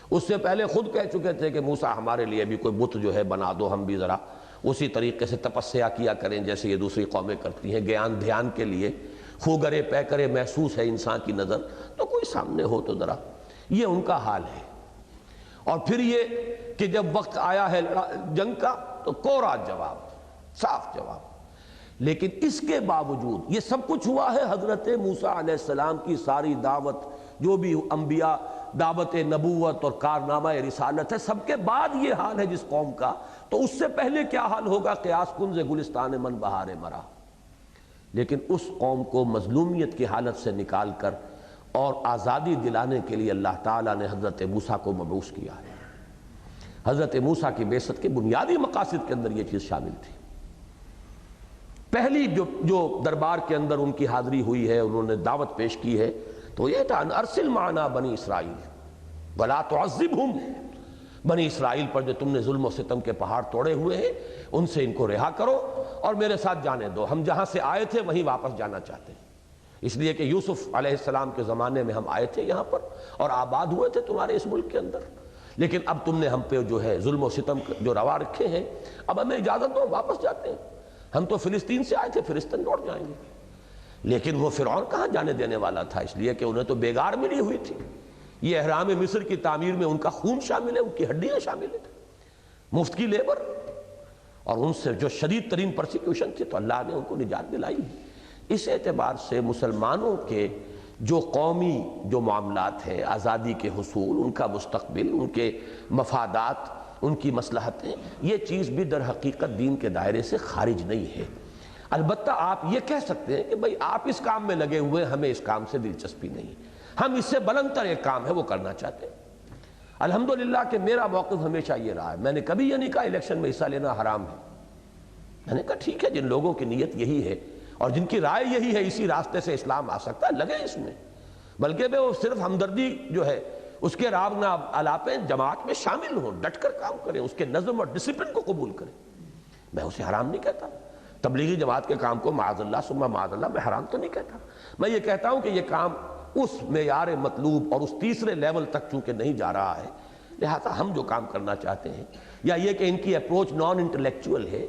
اس سے پہلے خود کہہ چکے تھے کہ موسیٰ ہمارے لیے بھی کوئی بت جو ہے بنا دو، ہم بھی ذرا اسی طریقے سے تپسیا کیا کریں جیسے یہ دوسری قومیں کرتی ہیں، گیان دھیان کے لیے، خوگرے پیکرے محسوس ہے انسان کی نظر تو کوئی سامنے ہو تو ذرا، یہ ان کا حال ہے۔ اور پھر یہ کہ جب وقت آیا ہے جنگ کا تو کوڑا جواب، صاف جواب۔ لیکن اس کے باوجود یہ سب کچھ ہوا ہے حضرت موسیٰ علیہ السلام کی ساری دعوت، جو بھی انبیاء دعوت نبوت اور کارنامہ رسالت ہے، سب کے بعد یہ حال ہے جس قوم کا، تو اس سے پہلے کیا حال ہوگا؟ قیاس کنز گلستان من بہار مرا۔ لیکن اس قوم کو مظلومیت کی حالت سے نکال کر اور آزادی دلانے کے لیے اللہ تعالیٰ نے حضرت موسیٰ کو مبعوث کیا ہے۔ حضرت موسیٰ کی بعثت کے بنیادی مقاصد کے اندر یہ چیز شامل تھی۔ پہلی جو دربار کے اندر ان کی حاضری ہوئی ہے، انہوں نے دعوت پیش کی ہے، تو یہ تھا ارسل معنا بنی اسرائیل ولا تعذبہم، بنی اسرائیل پر جو تم نے ظلم و ستم کے پہاڑ توڑے ہوئے ہیں ان سے ان کو رہا کرو اور میرے ساتھ جانے دو، ہم جہاں سے آئے تھے وہیں واپس جانا چاہتے ہیں، اس لیے کہ یوسف علیہ السلام کے زمانے میں ہم آئے تھے یہاں پر اور آباد ہوئے تھے تمہارے اس ملک کے اندر، لیکن اب تم نے ہم پہ جو ہے ظلم و ستم جو روا رکھے ہیں، اب ہمیں اجازت دو، واپس جاتے ہیں، ہم تو فلسطین سے آئے تھے، فلسطین لوٹ جائیں گے۔ لیکن وہ فرعون کہاں جانے دینے والا تھا، اس لیے کہ انہیں تو بیگار ملی ہوئی تھی، یہ احرام مصر کی تعمیر میں ان کا خون شامل ہے، ان کی ہڈیاں شامل ہیں، مفت کی لیبر، اور ان سے جو شدید ترین پرسیکیوشن تھی، تو اللہ نے ان کو نجات دلائی۔ اس اعتبار سے مسلمانوں کے جو قومی جو معاملات ہیں، آزادی کے حصول، ان کا مستقبل، ان کے مفادات، ان کی مصلحتیں، یہ چیز بھی در حقیقت دین کے دائرے سے خارج نہیں ہے۔ البتہ آپ یہ کہہ سکتے ہیں کہ بھئی آپ اس کام میں لگے ہوئے، ہمیں اس کام سے دلچسپی نہیں، ہم اس سے بلندتر ایک کام ہے وہ کرنا چاہتے ہیں۔ الحمدللہ کہ میرا موقف ہمیشہ یہ رہا ہے، میں نے کبھی یہ نہیں کہا الیکشن میں حصہ لینا حرام ہے، میں نے کہا ٹھیک ہے، جن لوگوں کی نیت یہی ہے اور جن کی رائے یہی ہے اسی راستے سے اسلام آ سکتا ہے، لگے اس میں، بلکہ وہ صرف ہمدردی جو ہے اس کے راب نہ الاپیں جماعت میں شامل ہوں، ڈٹ کر کام کریں، اس کے نظم اور ڈسپلن کو قبول کریں. میں اسے حرام نہیں کہتا، تبلیغی جماعت کے کام کو معاذ اللہ ثم معاذ اللہ میں حرام تو نہیں کہتا. میں یہ کہتا ہوں کہ یہ کام اس معیار مطلوب اور اس تیسرے لیول تک چونکہ نہیں جا رہا ہے، لہذا ہم جو کام کرنا چاہتے ہیں، یا یہ کہ ان کی اپروچ نان انٹلیکچول ہے،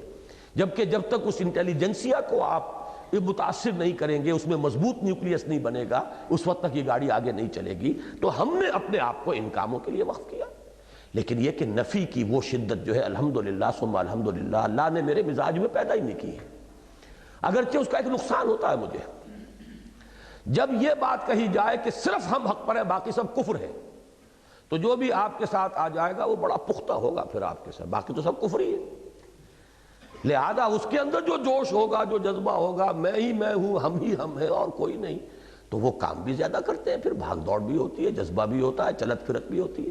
جبکہ جب تک اس انٹیلیجنسیا کو آپ متاثر نہیں کریں گے، اس میں مضبوط نیوکلیس نہیں بنے گا، اس وقت تک یہ گاڑی آگے نہیں چلے گی. تو ہم نے اپنے آپ کو ان کاموں کے لیے وقف کیا. لیکن یہ کہ نفی کی وہ شدت جو ہے الحمدللہ ثم الحمدللہ اللہ نے میرے مزاج میں پیدا ہی نہیں کی ہے. اگرچہ اس کا ایک نقصان ہوتا ہے مجھے، جب یہ بات کہی جائے کہ صرف ہم حق پر ہیں باقی سب کفر ہے، تو جو بھی آپ کے ساتھ آ جائے گا وہ بڑا پختہ ہوگا پھر آپ کے ساتھ، باقی تو سب کفر ہی ہے. لہذا اس کے اندر جو جوش ہوگا، جو جذبہ ہوگا، میں ہی میں ہوں، ہم ہی ہم ہیں اور کوئی نہیں، تو وہ کام بھی زیادہ کرتے ہیں، پھر بھاگ دوڑ بھی ہوتی ہے، جذبہ بھی ہوتا ہے، چلت پھرت بھی ہوتی ہے.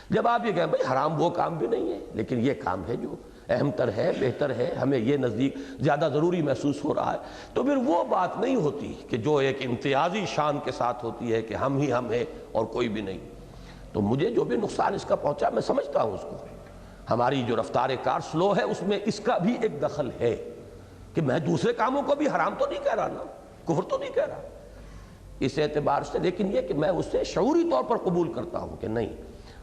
جب آپ یہ کہیں بھائی حرام وہ کام بھی نہیں ہے، لیکن یہ کام ہے جو اہم تر ہے، بہتر ہے، ہمیں یہ نزدیک زیادہ ضروری محسوس ہو رہا ہے، تو پھر وہ بات نہیں ہوتی کہ جو ایک امتیازی شان کے ساتھ ہوتی ہے کہ ہم ہی ہم ہیں اور کوئی بھی نہیں. تو مجھے جو بھی نقصان اس کا پہنچا میں سمجھتا ہوں اس کو. ہماری جو رفتار کار سلو ہے اس میں اس کا بھی ایک دخل ہے کہ میں دوسرے کاموں کو بھی حرام تو نہیں کہہ رہا نا، کفر تو نہیں کہہ رہا اس اعتبار سے، لیکن یہ کہ میں اسے شعوری طور پر قبول کرتا ہوں کہ نہیں،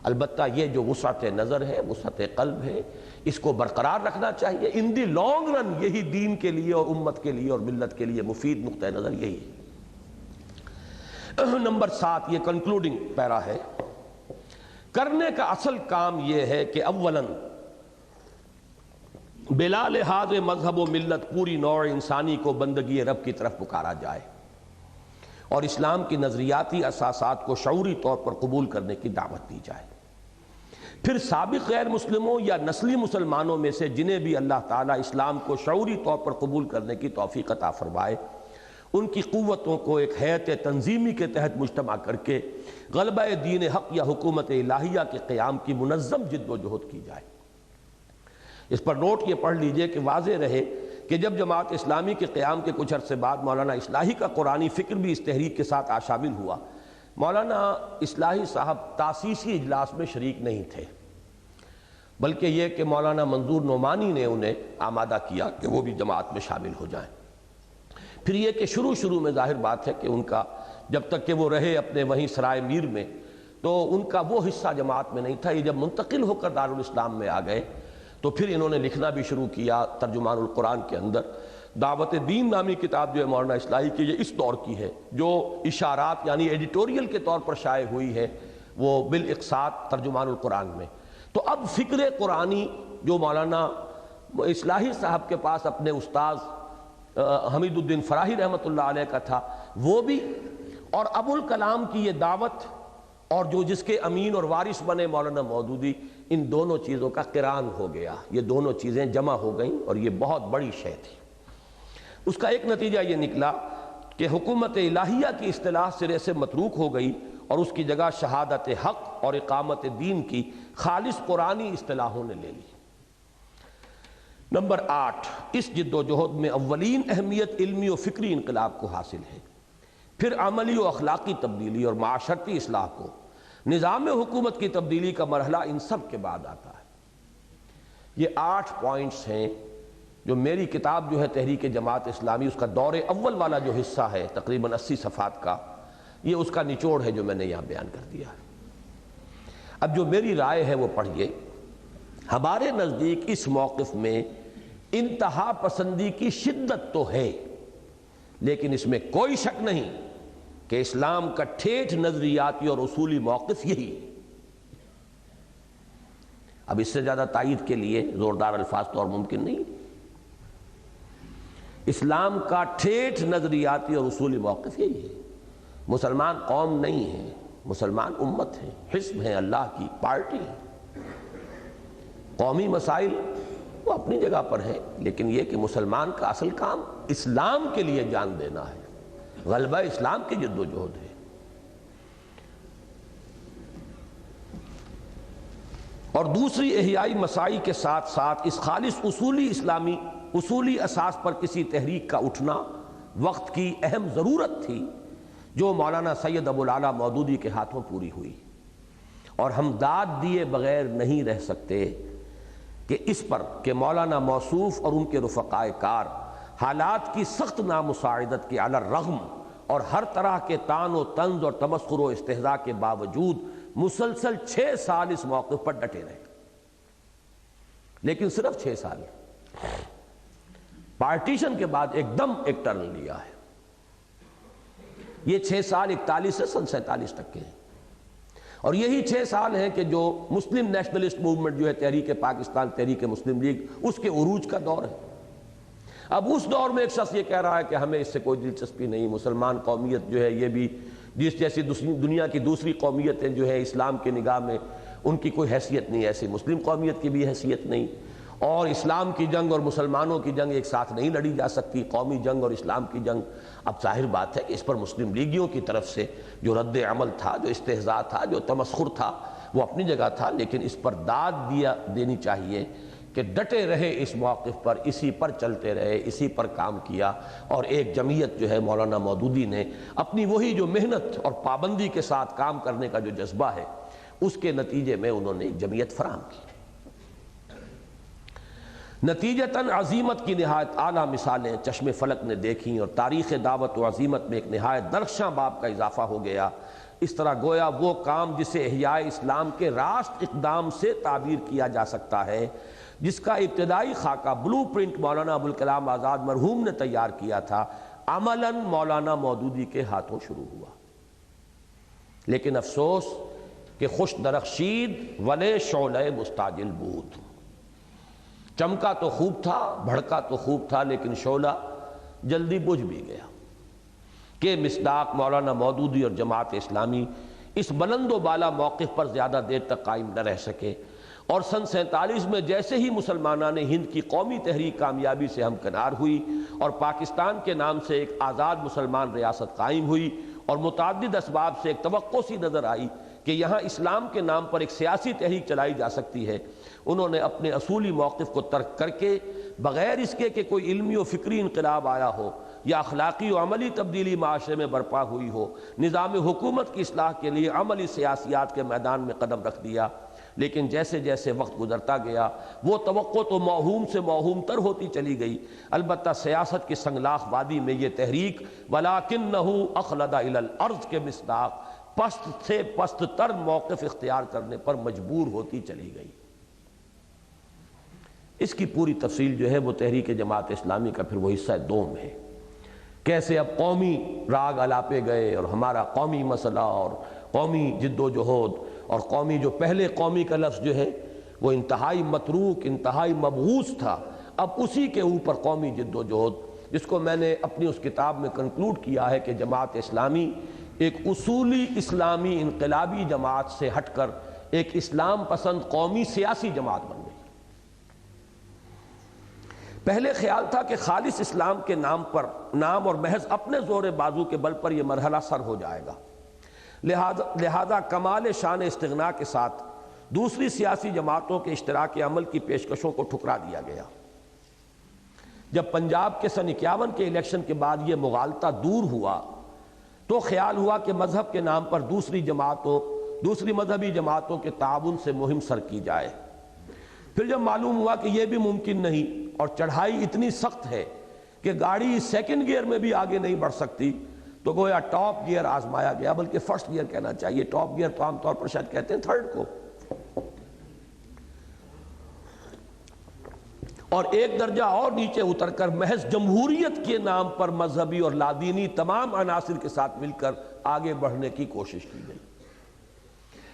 البتہ یہ جو وسعت نظر ہے، وسعت قلب ہے، اس کو برقرار رکھنا چاہیے. ان دی لانگ رن یہی دین کے لیے اور امت کے لیے اور ملت کے لیے مفید نقطہ نظر یہی ہے. نمبر 7 یہ کنکلوڈنگ پیرا ہے. کرنے کا اصل کام یہ ہے کہ اولاً بلا لحاظ مذہب و ملت پوری نوع انسانی کو بندگی رب کی طرف پکارا جائے اور اسلام کی نظریاتی اساسات کو شعوری طور پر قبول کرنے کی دعوت دی جائے. پھر سابق غیر مسلموں یا نسلی مسلمانوں میں سے جنہیں بھی اللہ تعالیٰ اسلام کو شعوری طور پر قبول کرنے کی توفیق عطا فرمائے، ان کی قوتوں کو ایک ہیئت تنظیمی کے تحت مجتمع کر کے غلبہ دین حق یا حکومت الہیہ کے قیام کی منظم جد و جہد کی جائے. اس پر نوٹ یہ پڑھ لیجئے کہ واضح رہے کہ جب جماعت اسلامی کے قیام کے کچھ عرصے بعد مولانا اصلاحی کا قرآنی فکر بھی اس تحریک کے ساتھ شامل ہوا، مولانا اصلاحی صاحب تاسیسی اجلاس میں شریک نہیں تھے، بلکہ یہ کہ مولانا منظور نعمانی نے انہیں آمادہ کیا کہ وہ بھی جماعت میں شامل ہو جائیں. پھر یہ کہ شروع میں ظاہر بات ہے کہ ان کا جب تک کہ وہ رہے اپنے وہیں سرائے میر میں تو ان کا وہ حصہ جماعت میں نہیں تھا. یہ جب منتقل ہو کر دارالاسلام میں آ گئے تو پھر انہوں نے لکھنا بھی شروع کیا. ترجمان القرآن کے اندر دعوت دین نامی کتاب جو ہے مولانا اصلاحی کی، یہ اس دور کی ہے، جو اشارات یعنی ایڈیٹوریل کے طور پر شائع ہوئی ہے، وہ بالاقساط ترجمان القرآن میں. تو اب فکر قرآنی جو مولانا اصلاحی صاحب کے پاس اپنے استاذ حمید الدین فراہی رحمۃ اللہ علیہ کا تھا، وہ بھی، اور ابو الکلام کی یہ دعوت اور جو جس کے امین اور وارث بنے مولانا مودودی، ان دونوں چیزوں کا قران ہو گیا. یہ دونوں چیزیں جمع ہو گئیں اور یہ بہت بڑی شے تھی. اس کا ایک نتیجہ یہ نکلا کہ حکومت الہیہ کی اصطلاح سرے سے متروک ہو گئی اور اس کی جگہ شہادت حق اور اقامت دین کی خالص قرآنی اصطلاحوں نے لے لی. نمبر 8 اس جد و جہد میں اولین اہمیت علمی و فکری انقلاب کو حاصل ہے. پھر عملی و اخلاقی تبدیلی اور معاشرتی اصلاح کو، نظام حکومت کی تبدیلی کا مرحلہ ان سب کے بعد آتا ہے. یہ 8 پوائنٹس ہیں جو میری کتاب جو ہے تحریک جماعت اسلامی، اس کا دور اول والا جو حصہ ہے تقریباً 80 صفحات کا، یہ اس کا نچوڑ ہے جو میں نے یہاں بیان کر دیا ہے. اب جو میری رائے ہے وہ پڑھیے. ہمارے نزدیک اس موقف میں انتہا پسندی کی شدت تو ہے، لیکن اس میں کوئی شک نہیں کہ اسلام کا ٹھیٹھ نظریاتی اور اصولی موقف یہی ہے. اب اس سے زیادہ تائید کے لیے زوردار الفاظ تو اور ممکن نہیں. اسلام کا ٹھیٹھ نظریاتی اور اصولی موقف یہی ہے. مسلمان قوم نہیں ہے، مسلمان امت ہے، حزب ہیں، اللہ کی پارٹی ہے. قومی مسائل وہ اپنی جگہ پر ہیں، لیکن یہ کہ مسلمان کا اصل کام اسلام کے لیے جان دینا ہے، غلبہ اسلام کی جد و جہد ہے. اور دوسری احیائی مسائی کے ساتھ ساتھ اس خالص اصولی اسلامی اصولی اساس پر کسی تحریک کا اٹھنا وقت کی اہم ضرورت تھی، جو مولانا سید ابوالعلا مودودی کے ہاتھوں پوری ہوئی، اور ہم داد دیے بغیر نہیں رہ سکتے کہ اس پر کہ مولانا موصوف اور ان کے رفقائے کار حالات کی سخت نامساعدت کے علی الرغم اور ہر طرح کے طعن و طنز اور تمسخر و استہزاء کے باوجود مسلسل 6 سال اس موقف پر ڈٹے رہے، لیکن صرف 6 سال۔ پارٹیشن کے بعد ایک دم ایک ٹرن لیا ہے۔ یہ 6 سال 41 سے سن 47 تک کے ہیں، اور یہی 6 سال ہیں کہ جو مسلم نیشنلسٹ موومنٹ جو ہے تحریک پاکستان، تحریک مسلم لیگ، اس کے عروج کا دور ہے۔ اب اس دور میں ایک شخص یہ کہہ رہا ہے کہ ہمیں اس سے کوئی دلچسپی نہیں، مسلمان قومیت جو ہے یہ بھی جس جیسی دنیا کی دوسری قومیتیں جو ہے اسلام کی نگاہ میں ان کی کوئی حیثیت نہیں، ایسی مسلم قومیت کی بھی حیثیت نہیں، اور اسلام کی جنگ اور مسلمانوں کی جنگ ایک ساتھ نہیں لڑی جا سکتی، قومی جنگ اور اسلام کی جنگ۔ اب ظاہر بات ہے کہ اس پر مسلم لیگیوں کی طرف سے جو رد عمل تھا، جو استہزاء تھا، جو تمسخر تھا، وہ اپنی جگہ تھا، لیکن اس پر داد دینی چاہیے کہ ڈٹے رہے اس موقف پر، اسی پر چلتے رہے، اسی پر کام کیا، اور ایک جمعیت جو ہے مولانا مودودی نے اپنی وہی جو محنت اور پابندی کے ساتھ کام کرنے کا جو جذبہ ہے، اس کے نتیجے میں انہوں نے ایک جمعیت فراہم کی۔ نتیجتاً عظیمت کی نہایت اعلیٰ مثالیں چشم فلک نے دیکھیں، اور تاریخ دعوت و عظیمت میں ایک نہایت درخشاں باب کا اضافہ ہو گیا۔ اس طرح گویا وہ کام جسے احیاء اسلام کے راست اقدام سے تعبیر کیا جا سکتا ہے، جس کا ابتدائی خاکہ بلو پرنٹ مولانا ابوالکلام آزاد مرحوم نے تیار کیا تھا، عملاً مولانا مودودی کے ہاتھوں شروع ہوا۔ لیکن افسوس کہ خوش درخشید ولے شعلہ مستعجل بود، چمکا تو خوب تھا، بھڑکا تو خوب تھا، لیکن شعلہ جلدی بجھ بھی گیا کہ مصداق مولانا مودودی اور جماعت اسلامی اس بلند و بالا موقف پر زیادہ دیر تک قائم نہ رہ سکے، اور سن 47 میں جیسے ہی مسلمانان ہند کی قومی تحریک کامیابی سے ہمکنار ہوئی اور پاکستان کے نام سے ایک آزاد مسلمان ریاست قائم ہوئی، اور متعدد اسباب سے ایک توقع سی نظر آئی کہ یہاں اسلام کے نام پر ایک سیاسی تحریک چلائی جا سکتی ہے، انہوں نے اپنے اصولی موقف کو ترک کر کے بغیر اس کے کہ کوئی علمی و فکری انقلاب آیا ہو یا اخلاقی و عملی تبدیلی معاشرے میں برپا ہوئی ہو، نظام حکومت کی اصلاح کے لیے عملی سیاسیات کے میدان میں قدم رکھ دیا۔ لیکن جیسے جیسے وقت گزرتا گیا وہ توقع تو موہوم سے موہوم تر ہوتی چلی گئی۔ البتہ سیاست کی سنگلاخ وادی میں یہ تحریک وَلَكِنَّهُ أَخْلَدَ إِلَى الْأَرْضِ کے مصداق پست سے پست تر موقف اختیار کرنے پر مجبور ہوتی چلی گئی۔ اس کی پوری تفصیل جو ہے وہ تحریک جماعت اسلامی کا پھر وہ حصہ دوم ہے، کیسے اب قومی راگ الاپے گئے، اور ہمارا قومی مسئلہ اور قومی جد و جہد، اور قومی جو پہلے قومی کا لفظ جو ہے وہ انتہائی متروک، انتہائی مبغوض تھا، اب اسی کے اوپر قومی جد و جہد، جس کو میں نے اپنی اس کتاب میں کنکلوڈ کیا ہے کہ جماعت اسلامی ایک اصولی اسلامی انقلابی جماعت سے ہٹ کر ایک اسلام پسند قومی سیاسی جماعت بن گئی۔ پہلے خیال تھا کہ خالص اسلام کے نام اور محض اپنے زور بازو کے بل پر یہ مرحلہ سر ہو جائے گا، لہذا کمال شان استغنا کے ساتھ دوسری سیاسی جماعتوں کے اشتراک عمل کی پیشکشوں کو ٹھکرا دیا گیا۔ جب پنجاب کے سن 51 کے الیکشن کے بعد یہ مغالطہ دور ہوا تو خیال ہوا کہ مذہب کے نام پر دوسری مذہبی جماعتوں کے تعاون سے مہم سر کی جائے۔ پھر جب معلوم ہوا کہ یہ بھی ممکن نہیں اور چڑھائی اتنی سخت ہے کہ گاڑی سیکنڈ گیئر میں بھی آگے نہیں بڑھ سکتی، تو گویا ٹاپ گیئر آزمایا گیا، بلکہ فرسٹ گیئر کہنا چاہیے، ٹاپ گیئر تو عام طور پر شاید کہتے ہیں تھرڈ کو، اور ایک درجہ اور نیچے اتر کر محض جمہوریت کے نام پر مذہبی اور لادینی تمام عناصر کے ساتھ مل کر آگے بڑھنے کی کوشش کی گئی۔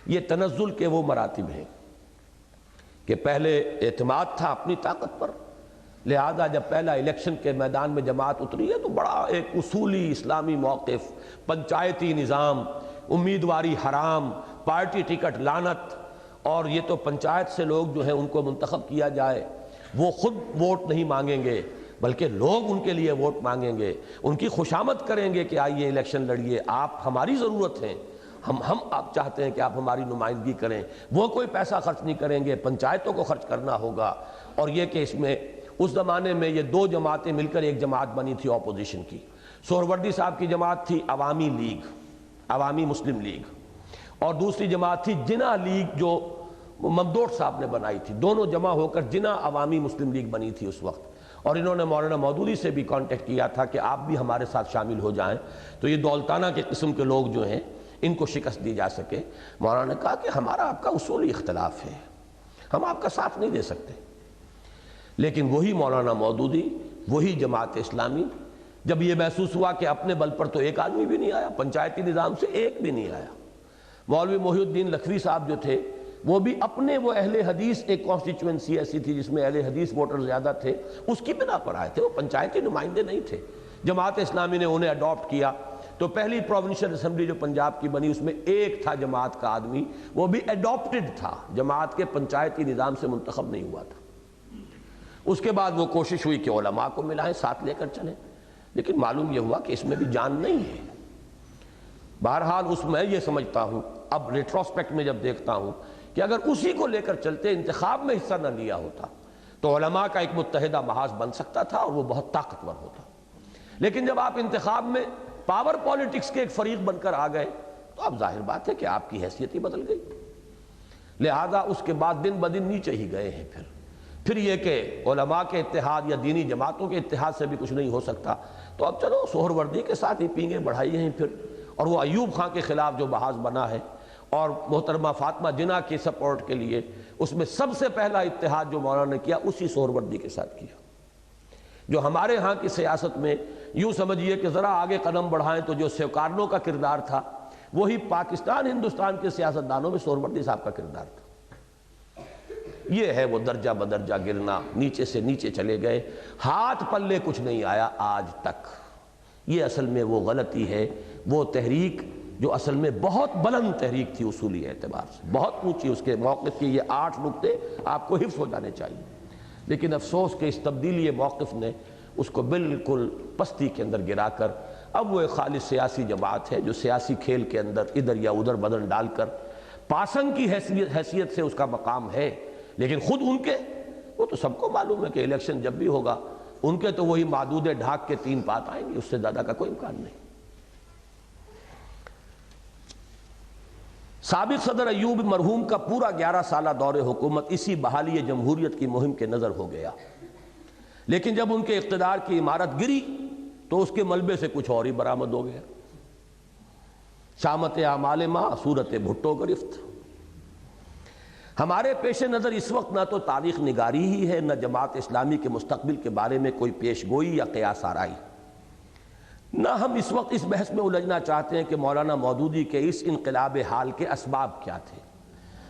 یہ تنزل کے وہ مراتب ہیں کہ پہلے اعتماد تھا اپنی طاقت پر، لہذا جب پہلا الیکشن کے میدان میں جماعت اتری ہے تو بڑا ایک اصولی اسلامی موقف، پنچایتی نظام، امیدواری حرام، پارٹی ٹکٹ لعنت، اور یہ تو پنچایت سے لوگ جو ہیں ان کو منتخب کیا جائے، وہ خود ووٹ نہیں مانگیں گے بلکہ لوگ ان کے لیے ووٹ مانگیں گے، ان کی خوشامد کریں گے کہ آئیے الیکشن لڑیے، آپ ہماری ضرورت ہیں، ہم آپ چاہتے ہیں کہ آپ ہماری نمائندگی کریں، وہ کوئی پیسہ خرچ نہیں کریں گے، پنچایتوں کو خرچ کرنا ہوگا۔ اور یہ کہ اس میں اس زمانے میں یہ دو جماعتیں مل کر ایک جماعت بنی تھی اپوزیشن کی، سہروردی صاحب کی جماعت تھی عوامی لیگ، عوامی مسلم لیگ، اور دوسری جماعت تھی جناح لیگ جو ممدوٹ صاحب نے بنائی تھی۔ دونوں جمع ہو کر جناح عوامی مسلم لیگ بنی تھی اس وقت، اور انہوں نے مولانا مودودی سے بھی کانٹیکٹ کیا تھا کہ آپ بھی ہمارے ساتھ شامل ہو جائیں تو یہ دولتانہ کے قسم کے لوگ جو ہیں ان کو شکست دی جا سکے۔ مولانا نے کہا کہ ہمارا آپ کا اصولی اختلاف ہے، ہم آپ کا ساتھ نہیں دے سکتے۔ لیکن وہی مولانا مودودی، وہی جماعت اسلامی، جب یہ محسوس ہوا کہ اپنے بل پر تو ایک آدمی بھی نہیں آیا، پنچایتی نظام سے ایک بھی نہیں آیا، مولوی محی الدین لکھوی صاحب جو تھے وہ بھی اپنے وہ اہل حدیث، ایک کانسٹیچوئنسی ایسی تھی جس میں اہل حدیث ووٹر زیادہ تھے، اس کی بنا پر آئے تھے، وہ پنچایتی نمائندے نہیں تھے۔ جماعت اسلامی نے انہیں اڈاپٹ کیا تو پہلی پروونشل اسمبلی جو پنجاب کی بنی اس میں ایک تھا جماعت کا آدمی، وہ بھی اڈاپٹڈ تھا، جماعت کے پنچایتی نظام سے منتخب نہیں ہوا تھا۔ اس کے بعد وہ کوشش ہوئی کہ علماء کو ملائیں، ساتھ لے کر چلیں، لیکن معلوم یہ ہوا کہ اس میں بھی جان نہیں ہے۔ بہرحال اس میں یہ سمجھتا ہوں، اب ریٹروسپیکٹ میں جب دیکھتا ہوں کہ اگر اسی کو لے کر چلتے، انتخاب میں حصہ نہ لیا ہوتا تو علماء کا ایک متحدہ محاذ بن سکتا تھا اور وہ بہت طاقتور ہوتا۔ لیکن جب آپ انتخاب میں پاور پالیٹکس کے ایک فریق بن کر آ گئے تو اب ظاہر بات ہے کہ آپ کی حیثیت ہی بدل گئی، لہذا اس کے بعد دن بدن نیچے ہی گئے ہیں۔ پھر یہ کہ علماء کے اتحاد یا دینی جماعتوں کے اتحاد سے بھی کچھ نہیں ہو سکتا، تو اب چلو سہروردی کے ساتھ ہی پینگیں بڑھائی ہیں پھر، اور وہ ایوب خان کے خلاف جو محاذ بنا ہے اور محترمہ فاطمہ جناح کے سپورٹ کے لیے، اس میں سب سے پہلا اتحاد جو مولانا نے کیا اسی سہروردی کے ساتھ کیا، جو ہمارے ہاں کی سیاست میں یوں سمجھیے کہ ذرا آگے قدم بڑھائیں تو جو سیوکارنوں کا کردار تھا وہی پاکستان ہندوستان کے سیاستدانوں میں سہروردی صاحب کا کردار تھا۔ یہ ہے وہ درجہ بدرجہ گرنا، نیچے سے نیچے چلے گئے، ہاتھ پلے کچھ نہیں آیا آج تک۔ یہ اصل میں وہ غلطی ہے، وہ تحریک جو اصل میں بہت بلند تحریک تھی اصولی اعتبار سے، بہت اونچی، اس کے موقف کے یہ 8 نقطے آپ کو حفظ ہو جانے چاہیے، لیکن افسوس کہ اس تبدیلی موقف نے اس کو بالکل پستی کے اندر گرا کر اب وہ ایک خالص سیاسی جماعت ہے جو سیاسی کھیل کے اندر ادھر یا ادھر بدن ڈال کر پاسنگ کی حیثیت سے اس کا مقام ہے، لیکن خود ان کے، وہ تو سب کو معلوم ہے کہ الیکشن جب بھی ہوگا ان کے تو وہی معدود ڈھاک کے 3 پات آئیں گے، اس سے زیادہ کا کوئی امکان نہیں۔ سابق صدر ایوب مرحوم کا پورا 11 سالہ دور حکومت اسی بحالی جمہوریت کی مہم کے نظر ہو گیا، لیکن جب ان کے اقتدار کی عمارت گری تو اس کے ملبے سے کچھ اور ہی برآمد ہو گیا۔ شامت اعمال ماں صورت بھٹو گرفت۔ ہمارے پیش نظر اس وقت نہ تو تاریخ نگاری ہی ہے، نہ جماعت اسلامی کے مستقبل کے بارے میں کوئی پیش گوئی یا قیاس آرائی، نہ ہم اس وقت اس بحث میں الجھنا چاہتے ہیں کہ مولانا مودودی کے اس انقلاب حال کے اسباب کیا تھے،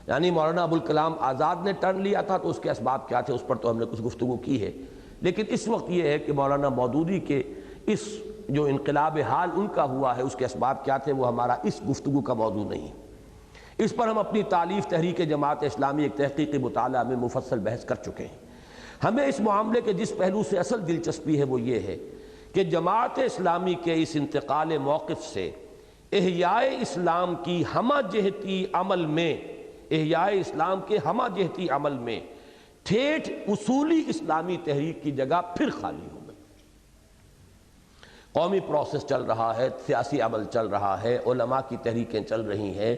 یعنی مولانا ابوالکلام آزاد نے ٹرن لیا تھا تو اس کے اسباب کیا تھے، اس پر تو ہم نے کچھ گفتگو کی ہے، لیکن اس وقت یہ ہے کہ مولانا مودودی کے اس جو انقلاب حال ان کا ہوا ہے اس کے اسباب کیا تھے، وہ ہمارا اس گفتگو کا موضوع نہیں۔ اس پر ہم اپنی تالیف تحریک جماعت اسلامی ایک تحقیقی مطالعہ میں مفصل بحث کر چکے ہیں۔ ہمیں اس معاملے کے جس پہلو سے اصل دلچسپی ہے وہ یہ ہے کہ جماعت اسلامی کے اس انتقال موقف سے احیاء اسلام کی ہمہ جہتی عمل میں، احیاء اسلام کے ہمہ جہتی عمل میں ٹھیٹھ اصولی اسلامی تحریک کی جگہ پھر خالی ہو گئی۔ قومی پروسیس چل رہا ہے، سیاسی عمل چل رہا ہے، علماء کی تحریکیں چل رہی ہیں،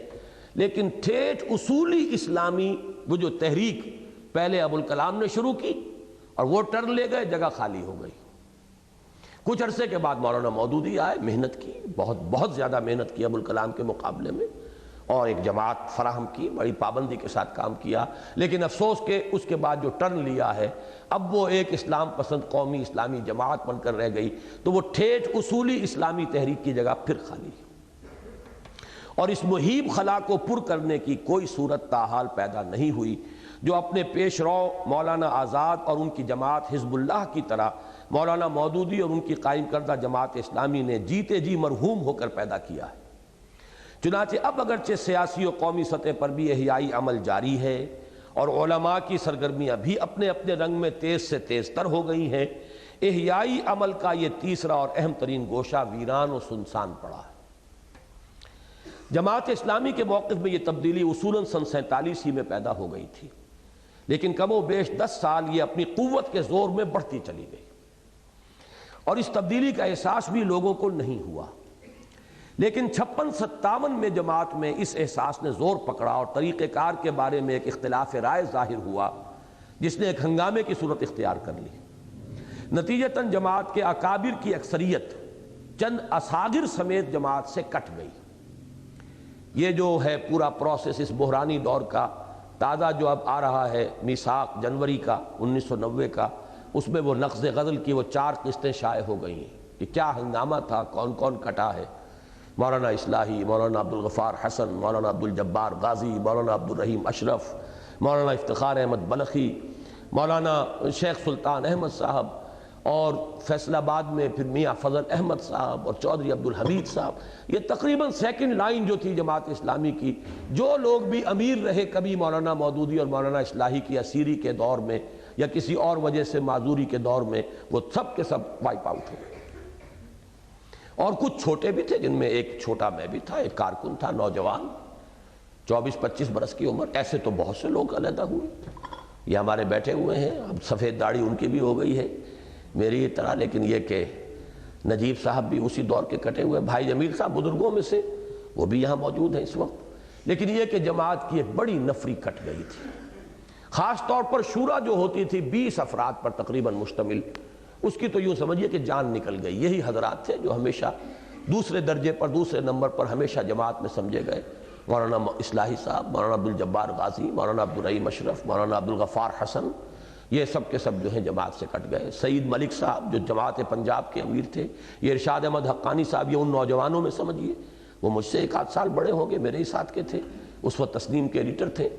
لیکن ٹھیٹھ اصولی اسلامی وہ جو تحریک پہلے ابوالکلام نے شروع کی اور وہ ٹرن لے گئے، جگہ خالی ہو گئی۔ کچھ عرصے کے بعد مولانا مودودی آئے، محنت کی، بہت زیادہ محنت کی ابوالکلام کے مقابلے میں، اور ایک جماعت فراہم کی، بڑی پابندی کے ساتھ کام کیا، لیکن افسوس کہ اس کے بعد جو ٹرن لیا ہے اب وہ ایک اسلام پسند قومی اسلامی جماعت بن کر رہ گئی، تو وہ ٹھیٹھ اصولی اسلامی تحریک کی جگہ پھر خالی، اور اس محیب خلا کو پر کرنے کی کوئی صورت تاحال پیدا نہیں ہوئی، جو اپنے پیش رو مولانا آزاد اور ان کی جماعت حزب اللہ کی طرح مولانا مودودی اور ان کی قائم کردہ جماعت اسلامی نے جیتے جی مرحوم ہو کر پیدا کیا ہے۔ چنانچہ اب اگرچہ سیاسی و قومی سطح پر بھی احیائی عمل جاری ہے اور علماء کی سرگرمیاں بھی اپنے اپنے رنگ میں تیز سے تیز تر ہو گئی ہیں، احیائی عمل کا یہ تیسرا اور اہم ترین گوشہ ویران و سنسان پڑا ہے۔ جماعت اسلامی کے موقف میں یہ تبدیلی اصولاً سن 47 ہی میں پیدا ہو گئی تھی، لیکن کم و بیش 10 سال یہ اپنی قوت کے زور میں بڑھتی چلی گئی، اور اس تبدیلی کا احساس بھی لوگوں کو نہیں ہوا، لیکن 56-57 میں جماعت میں اس احساس نے زور پکڑا اور طریقہ کار کے بارے میں ایک اختلاف رائے ظاہر ہوا جس نے ایک ہنگامے کی صورت اختیار کر لی۔ نتیجتاً جماعت کے اکابر کی اکثریت چند اصاغر سمیت جماعت سے کٹ گئی۔ یہ جو ہے پورا پروسیس اس بحرانی دور کا تازہ جو اب آ رہا ہے، میثاق جنوری کا 1990 کا، اس میں وہ نقض غزل کی وہ 4 قسطیں شائع ہو گئی ہیں کہ کیا ہنگامہ تھا، کون کون کٹا ہے۔ مولانا اصلاحی، مولانا عبدالغفار حسن، مولانا عبدالجبار غازی، مولانا عبدالرحیم اشرف، مولانا افتخار احمد بلخی، مولانا شیخ سلطان احمد صاحب، اور فیصل آباد میں پھر میاں فضل احمد صاحب اور چودھری عبدالحمید صاحب۔ یہ تقریباً سیکنڈ لائن جو تھی جماعت اسلامی کی، جو لوگ بھی امیر رہے کبھی مولانا مودودی اور مولانا اصلاحی کی اسیری کے دور میں یا کسی اور وجہ سے معذوری کے دور میں، وہ سب کے سب وائپ آؤٹ ہوئے۔ اور کچھ چھوٹے بھی تھے، جن میں ایک چھوٹا میں بھی تھا، ایک کارکن تھا نوجوان 24-25 برس کی عمر۔ ایسے تو بہت سے لوگ علیحدہ ہوئے، یہ ہمارے بیٹھے ہوئے ہیں، اب سفید داڑھی ان کی بھی ہو گئی ہے میری طرح، لیکن یہ کہ نجیب صاحب بھی اسی دور کے کٹے ہوئے، بھائی جمیل صاحب بزرگوں میں سے، وہ بھی یہاں موجود ہیں اس وقت۔ لیکن یہ کہ جماعت کی ایک بڑی نفری کٹ گئی تھی، خاص طور پر شورا جو ہوتی تھی 20 افراد پر تقریباً مشتمل، اس کی تو یوں سمجھیے کہ جان نکل گئی۔ یہی حضرات تھے جو ہمیشہ دوسرے درجے پر، دوسرے نمبر پر ہمیشہ جماعت میں سمجھے گئے، مولانا اصلاحی صاحب، مولانا عبدالجبار غازی، مولانا عبدالرحیم اشرف، مولانا عبدالغفار حسن، یہ سب کے سب جو ہیں جماعت سے کٹ گئے۔ سعید ملک صاحب جو جماعت پنجاب کے امیر تھے، یہ ارشاد احمد حقانی صاحب، یہ ان نوجوانوں میں سمجھیے، وہ مجھ سے 1-8 سال بڑے ہوں گے، میرے ہی ساتھ کے تھے، اس وقت تسنیم کے ایڈیٹر تھے۔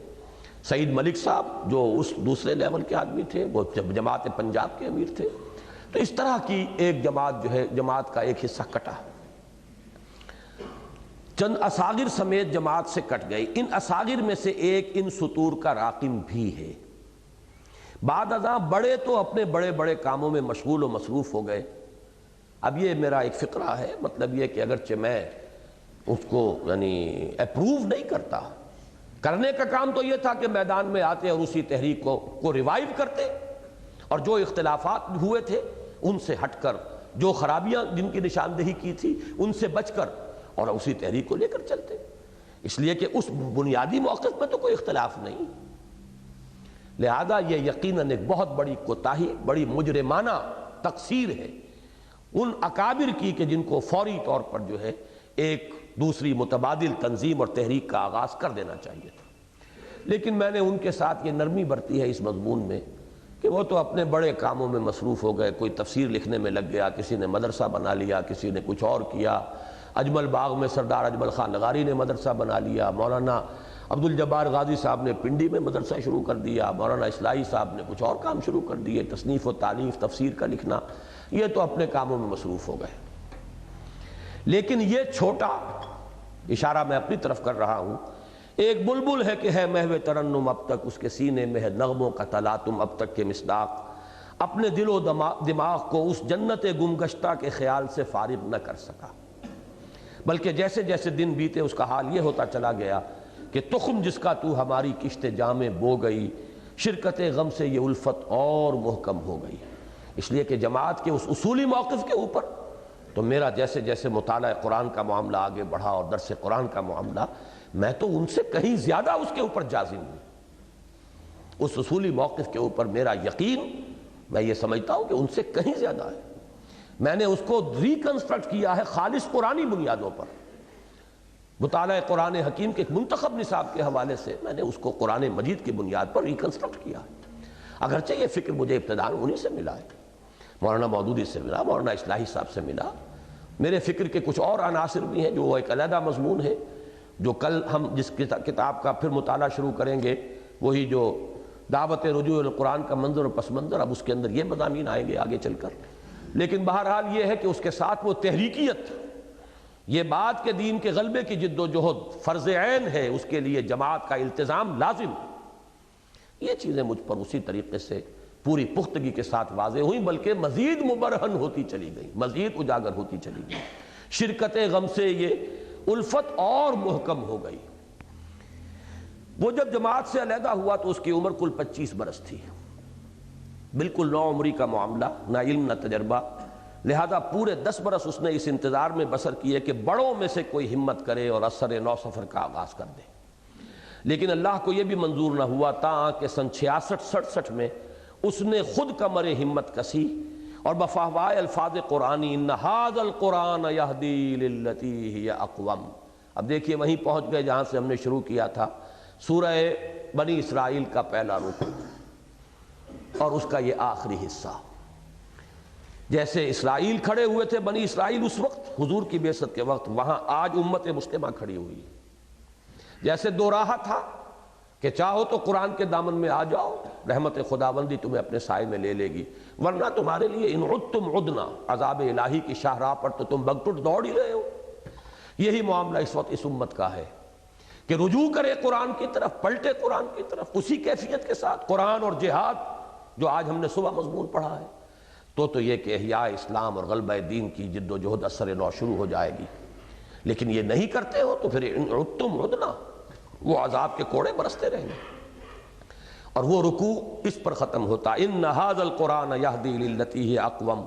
سعید ملک صاحب جو اس دوسرے لیول کے آدمی تھے، وہ جماعت پنجاب کے امیر تھے۔ تو اس طرح کی ایک جماعت جو ہے، جماعت کا ایک حصہ کٹا، چند اصاغر سمیت جماعت سے کٹ گئی۔ ان اصاغر میں سے ایک ان سطور کا راقم بھی ہے۔ بعد ازاں بڑے تو اپنے بڑے بڑے کاموں میں مشغول و مصروف ہو گئے۔ اب یہ میرا ایک فقرہ ہے، مطلب یہ کہ اگرچہ میں اس کو اپروو نہیں کرتا، کرنے کا کام تو یہ تھا کہ میدان میں آتے اور اسی تحریک کو ریوائیو کرتے، اور جو اختلافات ہوئے تھے ان سے ہٹ کر، جو خرابیاں جن کی نشاندہی کی تھی ان سے بچ کر، اور اسی تحریک کو لے کر چلتے، اس لیے کہ اس بنیادی موقف میں تو کوئی اختلاف نہیں۔ لہذا یہ یقیناً ایک بہت بڑی کوتاہی، بڑی مجرمانہ تقصیر ہے ان اکابر کی کہ جن کو فوری طور پر جو ہے ایک دوسری متبادل تنظیم اور تحریک کا آغاز کر دینا چاہیے تھا۔ لیکن میں نے ان کے ساتھ یہ نرمی برتی ہے اس مضمون میں کہ وہ تو اپنے بڑے کاموں میں مصروف ہو گئے، کوئی تفسیر لکھنے میں لگ گیا، کسی نے مدرسہ بنا لیا، کسی نے کچھ اور کیا، اجمل باغ میں سردار اجمل خان لغاری نے مدرسہ بنا لیا، مولانا عبدالجبار غازی صاحب نے پنڈی میں مدرسہ شروع کر دیا، مولانا اصلاحی صاحب نے کچھ اور کام شروع کر دیے، تصنیف و تالیف، تفسیر کا لکھنا، یہ تو اپنے کاموں میں مصروف ہو گئے۔ لیکن یہ چھوٹا اشارہ میں اپنی طرف کر رہا ہوں، ایک بلبل ہے کہ ہے محو ترنم اب تک، اس کے سینے میں ہے نغموں کا تلاطم اب تک کے مصداق، اپنے دل و دماغ کو اس جنت گمگشتہ کے خیال سے فارغ نہ کر سکا، بلکہ جیسے جیسے دن بیتے اس کا حال یہ ہوتا چلا گیا کہ تخم جس کا تو ہماری کشت جام بو گئی، شرکت غم سے یہ الفت اور محکم ہو گئی۔ اس لیے کہ جماعت کے اس اصولی موقف کے اوپر تو میرا جیسے جیسے مطالعہ قرآن کا معاملہ آگے بڑھا اور درس قرآن کا معاملہ، میں تو ان سے کہیں زیادہ اس کے اوپر جازم ہوں۔ اس اصولی موقف کے اوپر میرا یقین، میں یہ سمجھتا ہوں کہ ان سے کہیں زیادہ ہے۔ میں نے اس کو ریکنسٹرکٹ کیا ہے خالص قرآنی بنیادوں پر، مطالعہ قرآن حکیم کے ایک منتخب نصاب کے حوالے سے میں نے اس کو قرآن مجید کی بنیاد پر ریکنسٹرکٹ کیا ہے۔ اگرچہ یہ فکر مجھے ابتداء انہی سے ملا ہے، مولانا مودودی سے ملا، مولانا اصلاحی صاحب سے ملا، میرے فکر کے کچھ اور عناصر بھی ہیں جو وہ ایک علیحدہ مضمون ہے، جو کل ہم جس کتاب کا پھر مطالعہ شروع کریں گے، وہی جو دعوت رجوع القرآن کا منظر و پس منظر، اب اس کے اندر یہ مضامین آئیں گے آگے چل کر۔ لیکن بہرحال یہ ہے کہ اس کے ساتھ وہ تحریکیت، یہ بات کہ دین کے غلبے کی جد و جہد فرض عین ہے، اس کے لیے جماعت کا التزام لازم، یہ چیزیں مجھ پر اسی طریقے سے پوری پختگی کے ساتھ واضح ہوئیں، بلکہ مزید مبرہن ہوتی چلی گئی، مزید اجاگر ہوتی چلی گئی۔ شرکت غم سے یہ الفت اور محکم ہو گئی۔ وہ جب جماعت سے علیحدہ ہوا تو اس کی عمر کل 25 برس تھی، بالکل نو عمری کا معاملہ، نہ علم نہ تجربہ لہذا پورے 10 برس اس نے اس انتظار میں بسر کیے کہ بڑوں میں سے کوئی ہمت کرے اور اثر نو سفر کا آغاز کر دے، لیکن اللہ کو یہ بھی منظور نہ ہوا تاں کہ سن 66-67 میں اس نے خود کمر ہمت کسی اور بفہوائے الفاظ قرآنی ان ھذا القرآن یہدی للتی ہی اقوم۔ اب دیکھیے وہیں پہنچ گئے جہاں سے ہم نے شروع کیا تھا، سورہ بنی اسرائیل کا پہلا رکوع اور اس کا یہ آخری حصہ۔ جیسے اسرائیل کھڑے ہوئے تھے، بنی اسرائیل اس وقت حضور کی بعثت کے وقت، وہاں آج امت مسلمہ کھڑی ہوئی ہے۔ جیسے دو راہ تھا کہ چاہو تو قرآن کے دامن میں آ جاؤ، رحمت خداوندی تمہیں اپنے سائے میں لے لے گی، ورنہ تمہارے لیے ان عدتم عدنا، عذاب الہی کی شاہراہ پر تو تم بگٹٹ دوڑ ہی رہے ہو۔ یہی معاملہ اس وقت اس امت کا ہے کہ رجوع کرے قرآن کی طرف، پلٹے قرآن کی طرف اسی کیفیت کے ساتھ، قرآن اور جہاد جو آج ہم نے صبح مضمون پڑھا ہے، تو یہ کہ احیاء اسلام اور غلبہ دین کی جد و جہد اثر نو شروع ہو جائے گی۔ لیکن یہ نہیں کرتے ہو تو پھر ان عدتم عدنا، وہ عذاب کے کوڑے برستے رہیں گے۔ اور وہ رکوع اس پر ختم ہوتا، ان ھذا القرآن یہدی للتی ہی اقوم۔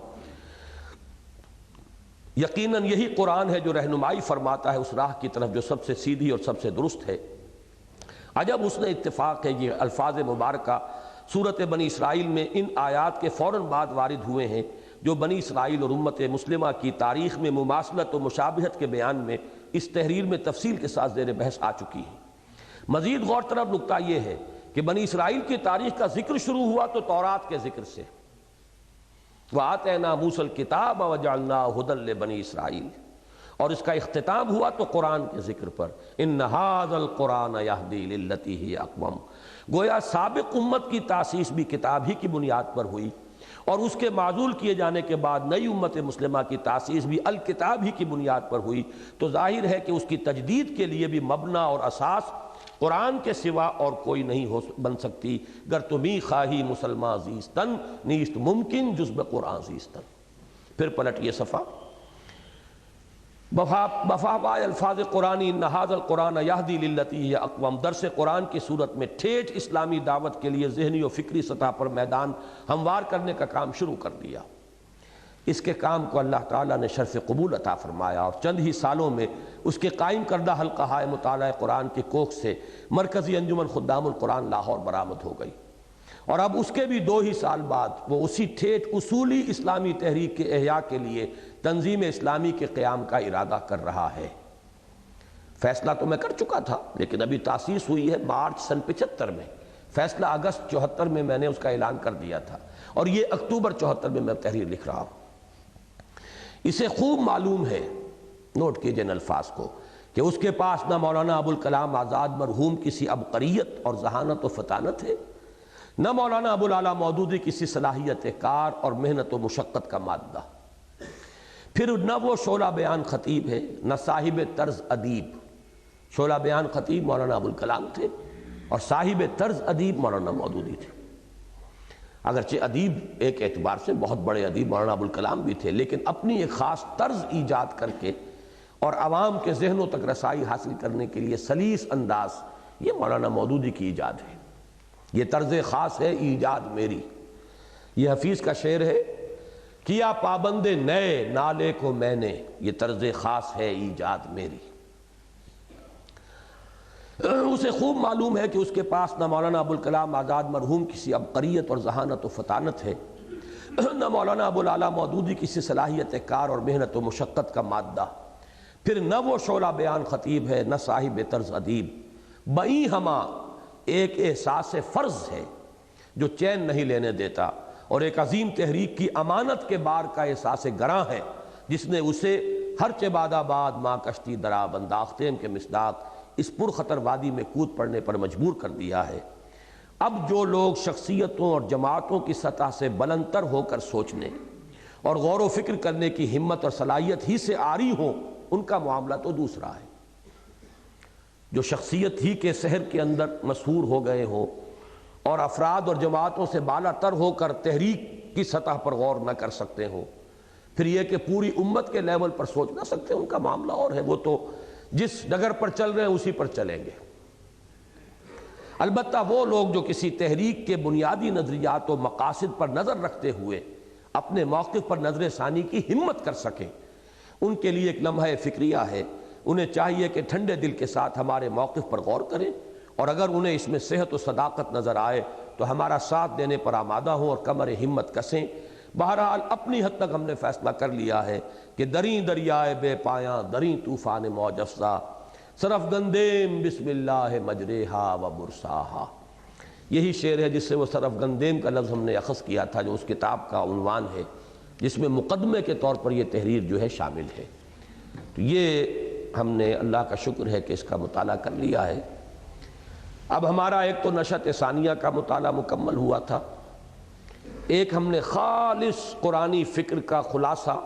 یقیناً یہی قرآن ہے جو رہنمائی فرماتا ہے اس راہ کی طرف جو سب سے سیدھی اور سب سے درست ہے۔ عجب اس نے اتفاق ہے، یہ الفاظ مبارکہ سورۃ بنی اسرائیل میں ان آیات کے فوراً بعد وارد ہوئے ہیں جو بنی اسرائیل اور امت مسلمہ کی تاریخ میں مماثلت و مشابہت کے بیان میں اس تحریر میں تفصیل کے ساتھ زیر بحث آ چکی ہیں۔ مزید غور طلب نکتہ یہ ہے کہ بنی اسرائیل کی تاریخ کا ذکر شروع ہوا تو تورات کے ذکر سے، وَآتَيْنَا مُوسَى الْكِتَابَ وَجَعَلْنَاهُ هُدًى لِبَنِي اسرائیل، اور اس کا اختتام ہوا تو قرآن کے ذکر پر، ان ھذا القرآن یہدی للتی ہی اقوم۔ گویا سابق امت کی تاسیس بھی کتاب ہی کی بنیاد پر ہوئی، اور اس کے معزول کیے جانے کے بعد نئی امت مسلمہ کی تاسیس بھی الکتاب ہی کی بنیاد پر ہوئی، تو ظاہر ہے کہ اس کی تجدید کے لیے بھی مبنی اور اساس قرآن کے سوا اور کوئی نہیں بن سکتی، گر تمی خواہی مسلمان زیستن، نیست ممکن جز بقرآن زیستن۔ پھر پلٹیے صفحہ، بفہوائے الفاظ قرآنی ان ھذا القرآن یہدی للتی ہی اقوم۔ درس قرآن کی صورت میں ٹھیٹھ اسلامی دعوت کے لیے ذہنی و فکری سطح پر میدان ہموار کرنے کا کام شروع کر دیا۔ اس کے کام کو اللہ تعالیٰ نے شرف قبول عطا فرمایا، اور چند ہی سالوں میں اس کے قائم کردہ حلقہ مطالعہ قرآن کی کوکھ سے مرکزی انجمن خدام القرآن لاہور برآمد ہو گئی، اور اب اس کے بھی 2 ہی سال بعد وہ اسی ٹھیٹھ اصولی اسلامی تحریک کے احیاء کے لیے تنظیم اسلامی کے قیام کا ارادہ کر رہا ہے۔ فیصلہ تو میں کر چکا تھا، لیکن ابھی تاسیس ہوئی ہے مارچ سن 75 میں، فیصلہ اگست 74 میں نے اس کا اعلان کر دیا تھا، اور یہ اکتوبر 74 میں تحریر لکھ رہا ہوں۔ اسے خوب معلوم ہے، نوٹ کیجئے ان الفاظ کو، کہ اس کے پاس نہ مولانا ابوالکلام آزاد مرحوم کسی عبقریت اور ذہانت و فطانت ہے، نہ مولانا ابوالعلا مودودی کسی صلاحیت کار اور محنت و مشقت کا مادہ، پھر نہ وہ شعلہ بیان خطیب ہے، نہ صاحب طرز ادیب۔ شعلہ بیان خطیب مولانا ابوالکلام تھے، اور صاحب طرز ادیب مولانا مودودی تھے۔ اگرچہ ادیب ایک اعتبار سے بہت بڑے ادیب مولانا ابوالکلام بھی تھے، لیکن اپنی ایک خاص طرز ایجاد کر کے اور عوام کے ذہنوں تک رسائی حاصل کرنے کے لیے سلیس انداز، یہ مولانا مودودی کی ایجاد ہے۔ یہ طرز خاص ہے ایجاد میری۔ یہ حفیظ کا شعر ہے، کیا پابند نئے نالے کو میں نے، یہ طرز خاص ہے ایجاد میری۔ اسے خوب معلوم ہے کہ اس کے پاس نہ مولانا ابوالکلام آزاد مرحوم کسی عبقریت اور ذہانت و فطانت ہے، نہ مولانا ابوالعلا مودودی کسی صلاحیت کار اور محنت و مشقت کا مادہ، پھر نہ وہ شعلہ بیان خطیب ہے، نہ صاحب طرز ادیب۔ بئی ہما ایک احساس فرض ہے جو چین نہیں لینے دیتا، اور ایک عظیم تحریک کی امانت کے بار کا احساس گراں ہے جس نے اسے ہر چہ باد آباد ماں کشتی دراب انداختیم کے مصداق اس پرخطر وادی میں کود پڑنے پر مجبور کر دیا ہے۔ اب جو لوگ شخصیتوں اور جماعتوں کی سطح سے بلندتر ہو کر سوچنے اور غور و فکر کرنے کی ہمت اور صلاحیت ہی سے عاری ہوں، ان کا معاملہ تو دوسرا ہے۔ جو شخصیت ہی کے سحر کے اندر مسحور ہو گئے ہوں اور افراد اور جماعتوں سے بالا تر ہو کر تحریک کی سطح پر غور نہ کر سکتے ہوں، پھر یہ کہ پوری امت کے لیول پر سوچ نہ سکتے، ان کا معاملہ اور ہے۔ وہ تو جس ڈگر پر چل رہے ہیں اسی پر چلیں گے۔ البتہ وہ لوگ جو کسی تحریک کے بنیادی نظریات و مقاصد پر نظر رکھتے ہوئے اپنے موقف پر نظر ثانی کی ہمت کر سکیں، ان کے لیے ایک لمحہ فکریہ ہے۔ انہیں چاہیے کہ ٹھنڈے دل کے ساتھ ہمارے موقف پر غور کریں، اور اگر انہیں اس میں صحت و صداقت نظر آئے تو ہمارا ساتھ دینے پر آمادہ ہوں اور کمر ہمت کسیں۔ بہرحال اپنی حد تک ہم نے فیصلہ کر لیا ہے کہ دریں دریائے بے پایاں، دریں طوفان موج افزا، صرف گندیم بسم اللہ مجریہا و مرساہا۔ یہی شعر ہے جس سے وہ صرف گندیم کا لفظ ہم نے اخذ کیا تھا، جو اس کتاب کا عنوان ہے، جس میں مقدمے کے طور پر یہ تحریر جو ہے شامل ہے۔ تو یہ ہم نے اللہ کا شکر ہے کہ اس کا مطالعہ کر لیا ہے۔ اب ہمارا ایک تو نشأت ثانیہ کا مطالعہ مکمل ہوا تھا، ایک ہم نے خالص قرآنی فکر کا خلاصہ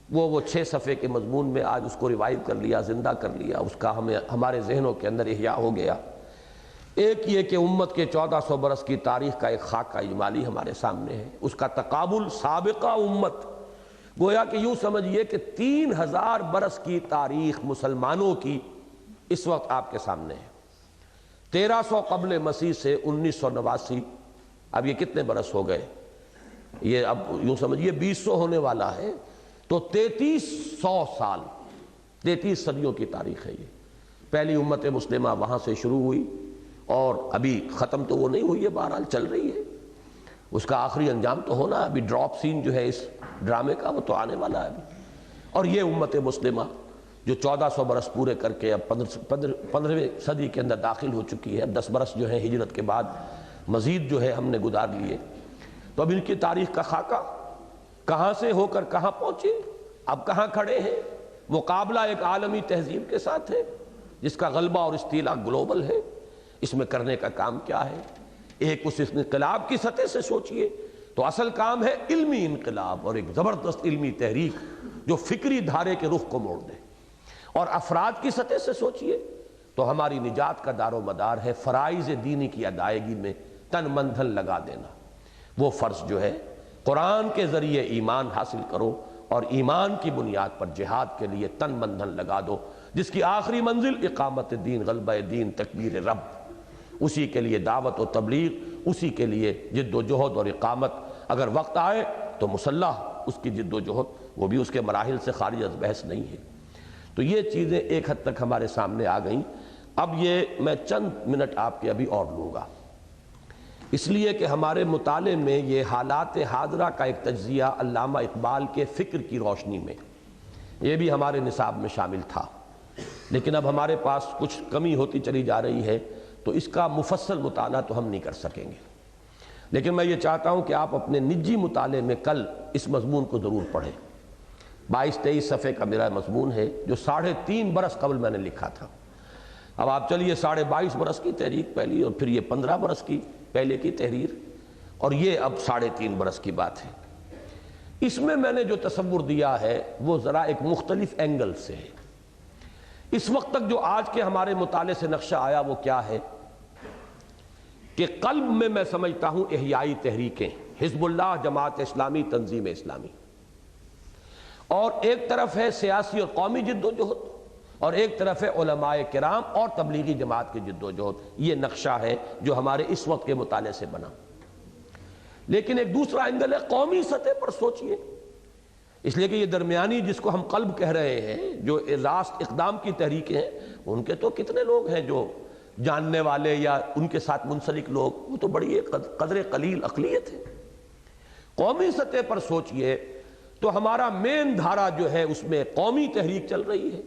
وہ 6 صفحے کے مضمون میں آج اس کو ریوائیو کر لیا، زندہ کر لیا، اس کا ہمارے ذہنوں کے اندر احیاء ہو گیا۔ ایک یہ کہ امت کے 1400 برس کی تاریخ کا ایک خاکہ اجمالی ہمارے سامنے ہے، اس کا تقابل سابقہ امت، گویا کہ یوں سمجھیے کہ 3000 برس کی تاریخ مسلمانوں کی اس وقت آپ کے سامنے ہے۔ 1300 قبل مسیح سے 1989، اب یہ کتنے برس ہو گئے؟ یہ اب یوں سمجھیے 2200 ہونے والا ہے، تو 3300 سال، 33 صدیوں کی تاریخ ہے یہ۔ پہلی امت مسلمہ وہاں سے شروع ہوئی، اور ابھی ختم تو وہ نہیں ہوئی ہے، بہرحال چل رہی ہے، اس کا آخری انجام تو ہونا ہے۔ ابھی ڈراپ سین جو ہے اس ڈرامے کا وہ تو آنے والا ہے ابھی۔ اور یہ امت مسلمہ جو 1400 برس پورے کر کے اب 15ویں صدی کے اندر داخل ہو چکی ہے، اب 10 برس جو ہے ہجرت کے بعد مزید جو ہے ہم نے گزار لیے، تو اب ان کی تاریخ کا خاکہ کہاں سے ہو کر کہاں پہنچے، اب کہاں کھڑے ہیں، مقابلہ ایک عالمی تہذیب کے ساتھ ہے جس کا غلبہ اور استیلا گلوبل ہے۔ اس میں کرنے کا کام کیا ہے؟ ایک اس انقلاب کی سطح سے سوچئے تو اصل کام ہے علمی انقلاب اور ایک زبردست علمی تحریک جو فکری دھارے کے رخ کو موڑ دے، اور افراد کی سطح سے سوچئے تو ہماری نجات کا دار و مدار ہے فرائض دینی کی ادائیگی میں تن من دھن لگا دینا۔ وہ فرض جو ہے قرآن کے ذریعے ایمان حاصل کرو، اور ایمان کی بنیاد پر جہاد کے لیے تن من دھن لگا دو، جس کی آخری منزل اقامت دین، غلبہ دین، تکبیر رب، اسی کے لیے دعوت و تبلیغ، اسی کے لیے جد و جہد اور اقامت۔ اگر وقت آئے تو مسلح اس کی جد و جہد، وہ بھی اس کے مراحل سے خارج از بحث نہیں ہے۔ تو یہ چیزیں ایک حد تک ہمارے سامنے آ گئیں۔ اب یہ میں چند منٹ آپ کے ابھی اور لوں گا، اس لیے کہ ہمارے مطالعے میں یہ حالات حاضرہ کا ایک تجزیہ علامہ اقبال کے فکر کی روشنی میں یہ بھی ہمارے نصاب میں شامل تھا، لیکن اب ہمارے پاس کچھ کمی ہوتی چلی جا رہی ہے، تو اس کا مفصل مطالعہ تو ہم نہیں کر سکیں گے۔ لیکن میں یہ چاہتا ہوں کہ آپ اپنے نجی مطالعے میں کل اس مضمون کو ضرور پڑھیں۔ 22-23 صفحے کا میرا مضمون ہے جو 3.5 برس قبل میں نے لکھا تھا۔ اب آپ چلیے 22.5 برس کی تحریک پہلی، اور پھر یہ 15 برس کی پہلے کی تحریر، اور یہ اب 3.5 برس کی بات ہے۔ اس میں نے جو تصور دیا ہے وہ ذرا ایک مختلف اینگل سے ہے۔ اس وقت تک جو آج کے ہمارے مطالعے سے نقشہ آیا وہ کیا ہے کہ قلب میں سمجھتا ہوں احیائی تحریکیں، حزب اللہ، جماعت اسلامی، تنظیم اسلامی، اور ایک طرف ہے سیاسی اور قومی جد و جہد، اور ایک طرف ہے علماء کرام اور تبلیغی جماعت کی جد و جہد۔ یہ نقشہ ہے جو ہمارے اس وقت کے مطالعے سے بنا۔ لیکن ایک دوسرا اینگل ہے قومی سطح پر سوچئے، اس لیے کہ یہ درمیانی جس کو ہم قلب کہہ رہے ہیں، جو راست اقدام کی تحریکیں ہیں، ان کے تو کتنے لوگ ہیں جو جاننے والے یا ان کے ساتھ منسلک لوگ، وہ تو بڑی ایک قدر قلیل اقلیت ہے۔ قومی سطح پر سوچئے تو ہمارا مین دھارا جو ہے اس میں قومی تحریک چل رہی ہے۔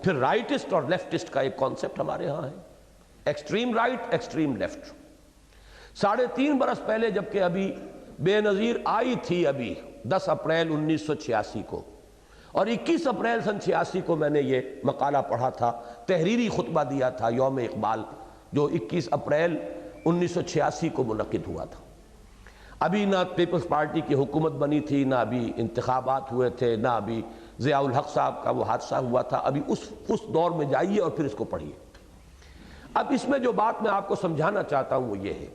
پھر رائٹسٹ اور لیفٹسٹ کا ایک کانسیپٹ ہمارے ہاں ہے، ایکسٹریم رائٹ، ایکسٹریم لیفٹ۔ 3.5 برس پہلے جبکہ ابھی بے نظیر آئی تھی، ابھی 10 اپریل 1986 کو، اور 21 اپریل سن 86 کو میں نے یہ مقالہ پڑھا تھا، تحریری خطبہ دیا تھا یوم اقبال، جو 21 اپریل 1986 کو منعقد ہوا تھا۔ ابھی نہ پیپلز پارٹی کی حکومت بنی تھی، نہ ابھی انتخابات ہوئے تھے، نہ ابھی ضیاء الحق صاحب کا وہ حادثہ ہوا تھا۔ ابھی اس دور میں جائیے اور پھر اس کو پڑھیے۔ اب اس میں جو بات میں آپ کو سمجھانا چاہتا ہوں وہ یہ ہے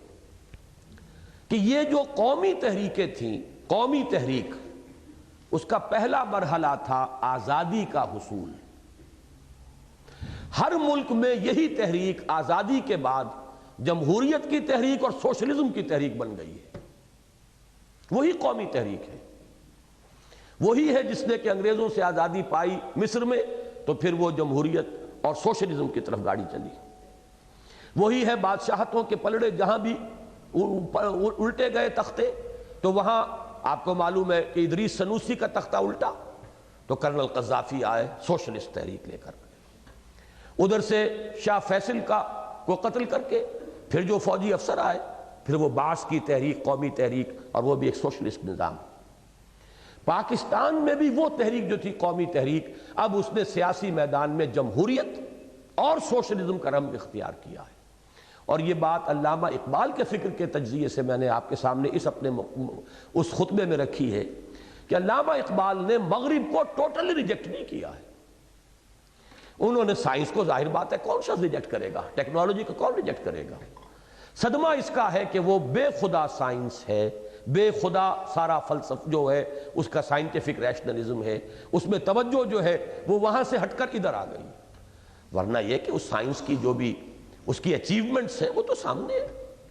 کہ یہ جو قومی تحریکیں تھیں، قومی تحریک، اس کا پہلا مرحلہ تھا آزادی کا حصول۔ ہر ملک میں یہی تحریک آزادی کے بعد جمہوریت کی تحریک اور سوشلزم کی تحریک بن گئی ہے۔ وہی قومی تحریک ہے، وہی ہے جس نے کہ انگریزوں سے آزادی پائی مصر میں تو پھر وہ جمہوریت اور سوشلزم کی طرف گاڑی چلی، وہی ہے بادشاہتوں کے پلڑے جہاں بھی الٹے گئے تختے تو وہاں آپ کو معلوم ہے کہ ادریس سنوسی کا تختہ الٹا تو کرنل قذافی آئے سوشلسٹ تحریک لے کر، ادھر سے شاہ فیصل کو قتل کر کے پھر جو فوجی افسر آئے پھر وہ بعث کی تحریک، قومی تحریک، اور وہ بھی ایک سوشلسٹ نظام۔ پاکستان میں بھی وہ تحریک جو تھی قومی تحریک، اب اس نے سیاسی میدان میں جمہوریت اور سوشلزم کا رنگ اختیار کیا ہے، اور یہ بات علامہ اقبال کے فکر کے تجزیے سے میں نے آپ کے سامنے اس خطبے میں رکھی ہے کہ علامہ اقبال نے مغرب کو ٹوٹلی ریجیکٹ نہیں کیا ہے۔ انہوں نے سائنس کو، ظاہر بات ہے کون شخص ریجیکٹ کرے گا، ٹیکنالوجی کو کون ریجیکٹ کرے گا، صدمہ اس کا ہے کہ وہ بے خدا سائنس ہے، بے خدا سارا فلسفہ جو ہے اس کا سائنٹیفک ریشنلزم ہے، اس میں توجہ جو ہے وہ وہاں سے ہٹ کر ادھر آ گئی، ورنہ یہ کہ اس سائنس کی جو بھی اس کی اچیومنٹس ہیں وہ تو سامنے ہے۔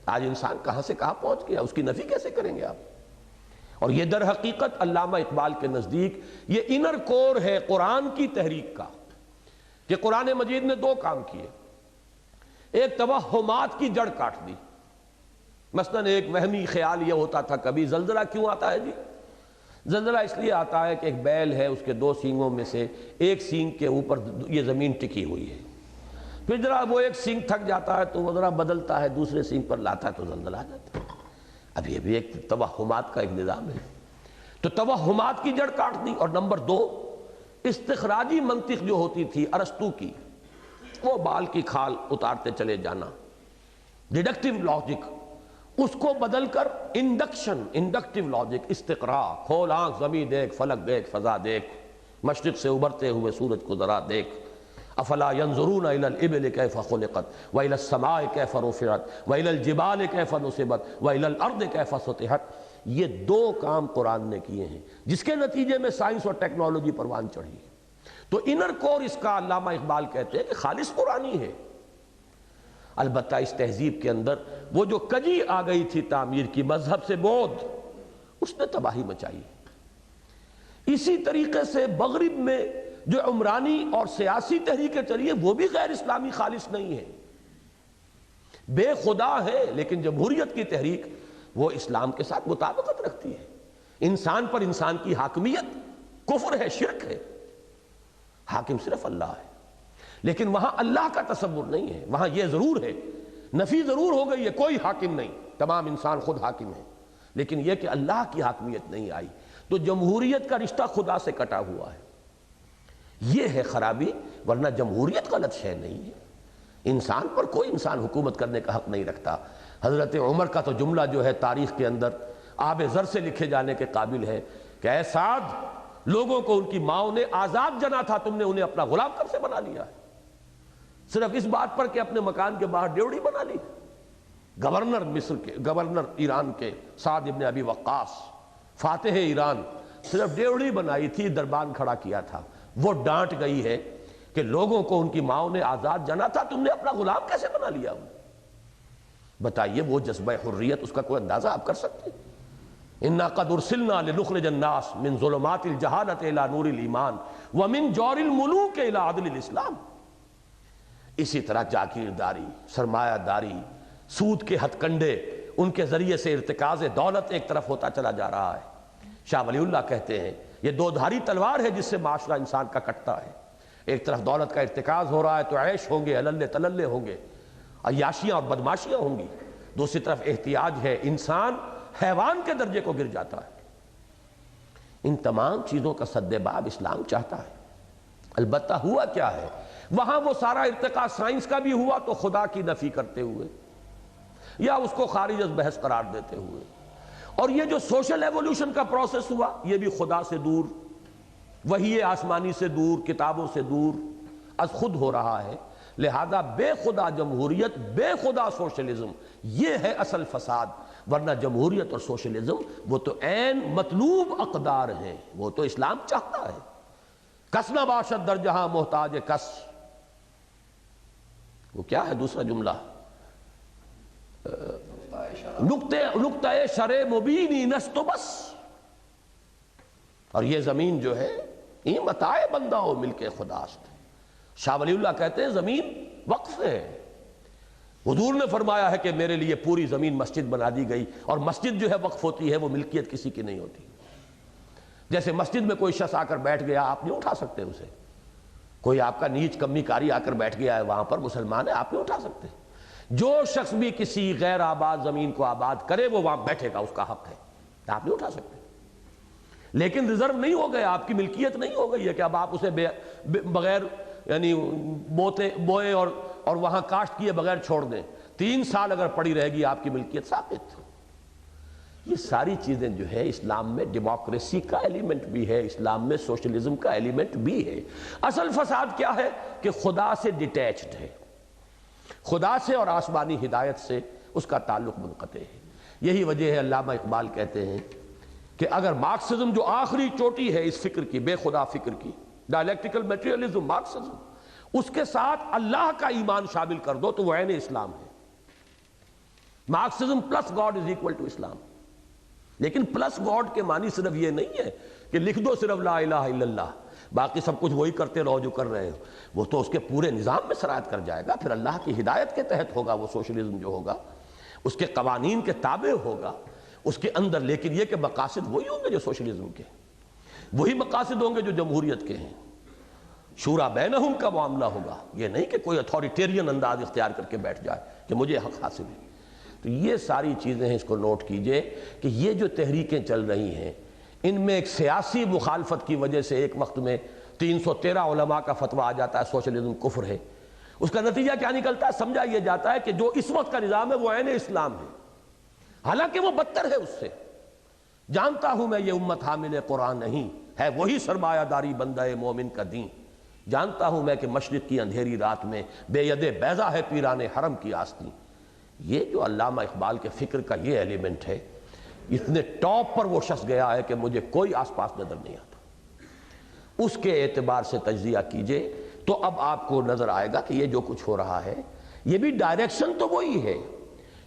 آج انسان کہاں سے کہاں پہنچ گیا، اس کی نفی کیسے کریں گے آپ؟ اور یہ در حقیقت علامہ اقبال کے نزدیک یہ انر کور ہے قرآن کی تحریک کا، کہ قرآن مجید نے دو کام کیے، ایک توہمات کی جڑ کاٹ دی۔ مثلا ایک وہمی خیال یہ ہوتا تھا کبھی زلزلہ کیوں آتا ہے جی؟ زلزلہ اس لیے آتا ہے کہ ایک بیل ہے، اس کے دو سینگوں میں سے ایک سینگ کے اوپر یہ زمین ٹکی ہوئی ہے، پھر ذرا وہ ایک سینگ تھک جاتا ہے تو وہ ذرا بدلتا ہے، دوسرے سینگ پر لاتا ہے تو زلزلہ آ جاتا ہے۔ اب یہ بھی ایک توہمات کا ایک نظام ہے، تو توہمات کی جڑ کاٹ دی۔ اور نمبر دو، استخراجی منطق جو ہوتی تھی ارسطو کی، وہ بال کی کھال اتارتے چلے جانا، ڈیڈکٹیو لاجک، اس کو بدل کر انڈکٹیو لاجک، استقراء، کھول آنکھ زمین دیکھ، فلک دیکھ، فضا دیکھ، مشرق سے ابھرتے ہوئے سورج کو ذرا دیکھ، افلا ينظرون الى الابل كيف خلقت والى السماء كيف رفعت والى الجبال كيف نصبت والى الارض كيف سطحت۔ یہ دو کام قرآن نے کیے ہیں جس کے نتیجے میں سائنس اور ٹیکنالوجی پروان چڑھی۔ تو انر کور اس کا علامہ اقبال کہتے ہیں کہ خالص قرآنی ہے، البتہ اس تہذیب کے اندر وہ جو کجی آ گئی تھی تعمیر کی، مذہب سے بود، اس نے تباہی مچائی۔ اسی طریقے سے مغرب میں جو عمرانی اور سیاسی تحریکیں چلی ہیں وہ بھی غیر اسلامی خالص نہیں ہے، بے خدا ہے، لیکن جمہوریت کی تحریک وہ اسلام کے ساتھ مطابقت رکھتی ہے۔ انسان پر انسان کی حاکمیت کفر ہے، شرک ہے، حاکم صرف اللہ ہے، لیکن وہاں اللہ کا تصور نہیں ہے، وہاں یہ ضرور ہے، نفی ضرور ہو گئی ہے، کوئی حاکم نہیں، تمام انسان خود حاکم ہے، لیکن یہ کہ اللہ کی حاکمیت نہیں آئی، تو جمہوریت کا رشتہ خدا سے کٹا ہوا ہے۔ یہ ہے خرابی، ورنہ جمہوریت غلط شے نہیں ہے، انسان پر کوئی انسان حکومت کرنے کا حق نہیں رکھتا۔ حضرت عمر کا تو جملہ جو ہے تاریخ کے اندر آب زر سے لکھے جانے کے قابل ہے کہ اے سعد، لوگوں کو ان کی ماؤں نے آزاد جنا تھا، تم نے انہیں اپنا غلام کب سے بنا لیا ہے؟ صرف اس بات پر کہ اپنے مکان کے باہر ڈیوڑی بنا لی۔ گورنر ایران کے سعد ابن ابی وقاص، فاتح ایران، صرف ڈیوڑی بنائی تھی، دربان کھڑا کیا تھا، وہ ڈانٹ گئی ہے کہ لوگوں کو ان کی ماؤں نے آزاد جنا تھا، تم نے اپنا غلام کیسے بنا لیا؟ بتائیے وہ جذبہ حریت، اس کا کوئی اندازہ آپ کر سکتے ہیں؟ اِنَّا قَدْ أُرْسِلْنَا لِنُخْرِجَ النَّاسَ مِنْ ظُلُمَاتِ الْجَهَالَةِ إِلَى نُورِ الْإِيمَانِ وَمِنْ جَوْرِ الْمُلُوكِ إِلَى عَدْلِ الْإِسْلَامِ۔ اسی طرح جاگیرداری، سرمایہ داری، سود کے ہتھ کنڈے، ان کے ذریعے سے ارتکاز دولت ایک طرف ہوتا چلا جا رہا ہے۔ شاہ ولی اللہ کہتے ہیں یہ دو دھاری تلوار ہے جس سے معاشرہ انسان کا کٹتا ہے، ایک طرف دولت کا ارتکاز ہو رہا ہے تو عیش ہوں گے، عللے تللے ہوں گے، عیاشیاں اور بدماشیاں ہوں گی، دوسری طرف احتیاج ہے، انسان حیوان کے درجے کو گر جاتا ہے۔ ان تمام چیزوں کا سد باب اسلام چاہتا ہے، البتہ ہوا کیا ہے؟ وہاں وہ سارا ارتقاء سائنس کا بھی ہوا تو خدا کی نفی کرتے ہوئے یا اس کو خارج از بحث قرار دیتے ہوئے، اور یہ جو سوشل ایوولوشن کا پروسیس ہوا یہ بھی خدا سے دور، وحی آسمانی سے دور، کتابوں سے دور از خود ہو رہا ہے۔ لہذا بے خدا جمہوریت، بے خدا سوشلزم، یہ ہے اصل فساد، ورنہ جمہوریت اور سوشلزم وہ تو عین مطلوب اقدار ہیں، وہ تو اسلام چاہتا ہے۔ کس نہ باشد در جہاں محتاج کس، وہ کیا ہے دوسرا جملہ؟ نقطہ شرع مبینی نست و بس. اور یہ زمین جو ہے یہ متاع بندہ ہو ملک خداست. شاہ ولی اللہ کہتے ہیں زمین وقف ہے. حضور نے فرمایا ہے کہ میرے لیے پوری زمین مسجد بنا دی گئی، اور مسجد جو ہے وقف ہوتی ہے، وہ ملکیت کسی کی نہیں ہوتی. جیسے مسجد میں کوئی شخص آ کر بیٹھ گیا، آپ نہیں اٹھا سکتے اسے. کوئی آپ کا نیچ کمی کاری آ کر بیٹھ گیا ہے وہاں پر، مسلمان ہے، آپ نہیں اٹھا سکتے. جو شخص بھی کسی غیر آباد زمین کو آباد کرے وہ وہاں بیٹھے گا، اس کا حق ہے، آپ نہیں اٹھا سکتے. لیکن ریزرو نہیں ہو گیا، آپ کی ملکیت نہیں ہو گئی ہے کہ اب آپ اسے بغیر یعنی بوئے اور وہاں کاشت کیے بغیر چھوڑ دیں. 3 سال اگر پڑی رہے گی آپ کی ملکیت ثابت. یہ ساری چیزیں جو ہے اسلام میں ڈیموکریسی کا ایلیمنٹ بھی ہے، اسلام میں سوشلزم کا ایلیمنٹ بھی ہے. اصل فساد کیا ہے کہ خدا سے ڈیٹیچڈ ہے، خدا سے اور آسمانی ہدایت سے اس کا تعلق منقطع ہے. یہی وجہ ہے علامہ اقبال کہتے ہیں کہ اگر مارکسزم جو آخری چوٹی ہے اس فکر کی، بے خدا فکر کی، ڈائلیکٹیکل میٹریلزم مارکسزم، اس کے ساتھ اللہ کا ایمان شامل کر دو تو وہ عین اسلام ہے. Marxism plus God is equal to Islam. لیکن پلس گاڈ کے معنی صرف یہ نہیں ہے کہ لکھ دو صرف لا الہ الا اللہ، باقی سب کچھ وہی کرتے رہو جو کر رہے ہو. وہ تو اس کے پورے نظام میں سرایت کر جائے گا، پھر اللہ کی ہدایت کے تحت ہوگا وہ سوشلزم جو ہوگا، اس کے قوانین کے تابع ہوگا اس کے اندر. لیکن یہ کہ مقاصد وہی ہوں گے جو سوشلزم کے، وہی مقاصد ہوں گے جو جمہوریت کے ہیں. شورا بینہم کا معاملہ ہوگا، یہ نہیں کہ کوئی اتھارٹیرین انداز اختیار کر کے بیٹھ جائے کہ مجھے حق حاصل ہے. تو یہ ساری چیزیں ہیں، اس کو نوٹ کیجئے کہ یہ جو تحریکیں چل رہی ہیں ان میں ایک سیاسی مخالفت کی وجہ سے ایک وقت میں 313 علماء کا فتویٰ آ جاتا ہے سوشلزم کفر ہے. اس کا نتیجہ کیا نکلتا ہے؟ سمجھا یہ جاتا ہے کہ جو اس وقت کا نظام ہے وہ عین اسلام ہے، حالانکہ وہ بدتر ہے اس سے. جانتا ہوں میں یہ امت حامل قرآن نہیں ہے، وہی سرمایہ داری بندہ مومن کا دین. جانتا ہوں میں کہ مشرق کی اندھیری رات میں بے ید بیضا ہے پیران حرم کی آستین. یہ جو علامہ اقبال کے فکر کا یہ ایلیمنٹ ہے، اتنے ٹاپ پر وہ شخص گیا ہے کہ مجھے کوئی آس پاس نظر نہیں آتا. اس کے اعتبار سے تجزیہ کیجئے تو اب آپ کو نظر آئے گا کہ یہ جو کچھ ہو رہا ہے یہ بھی ڈائریکشن تو وہی ہے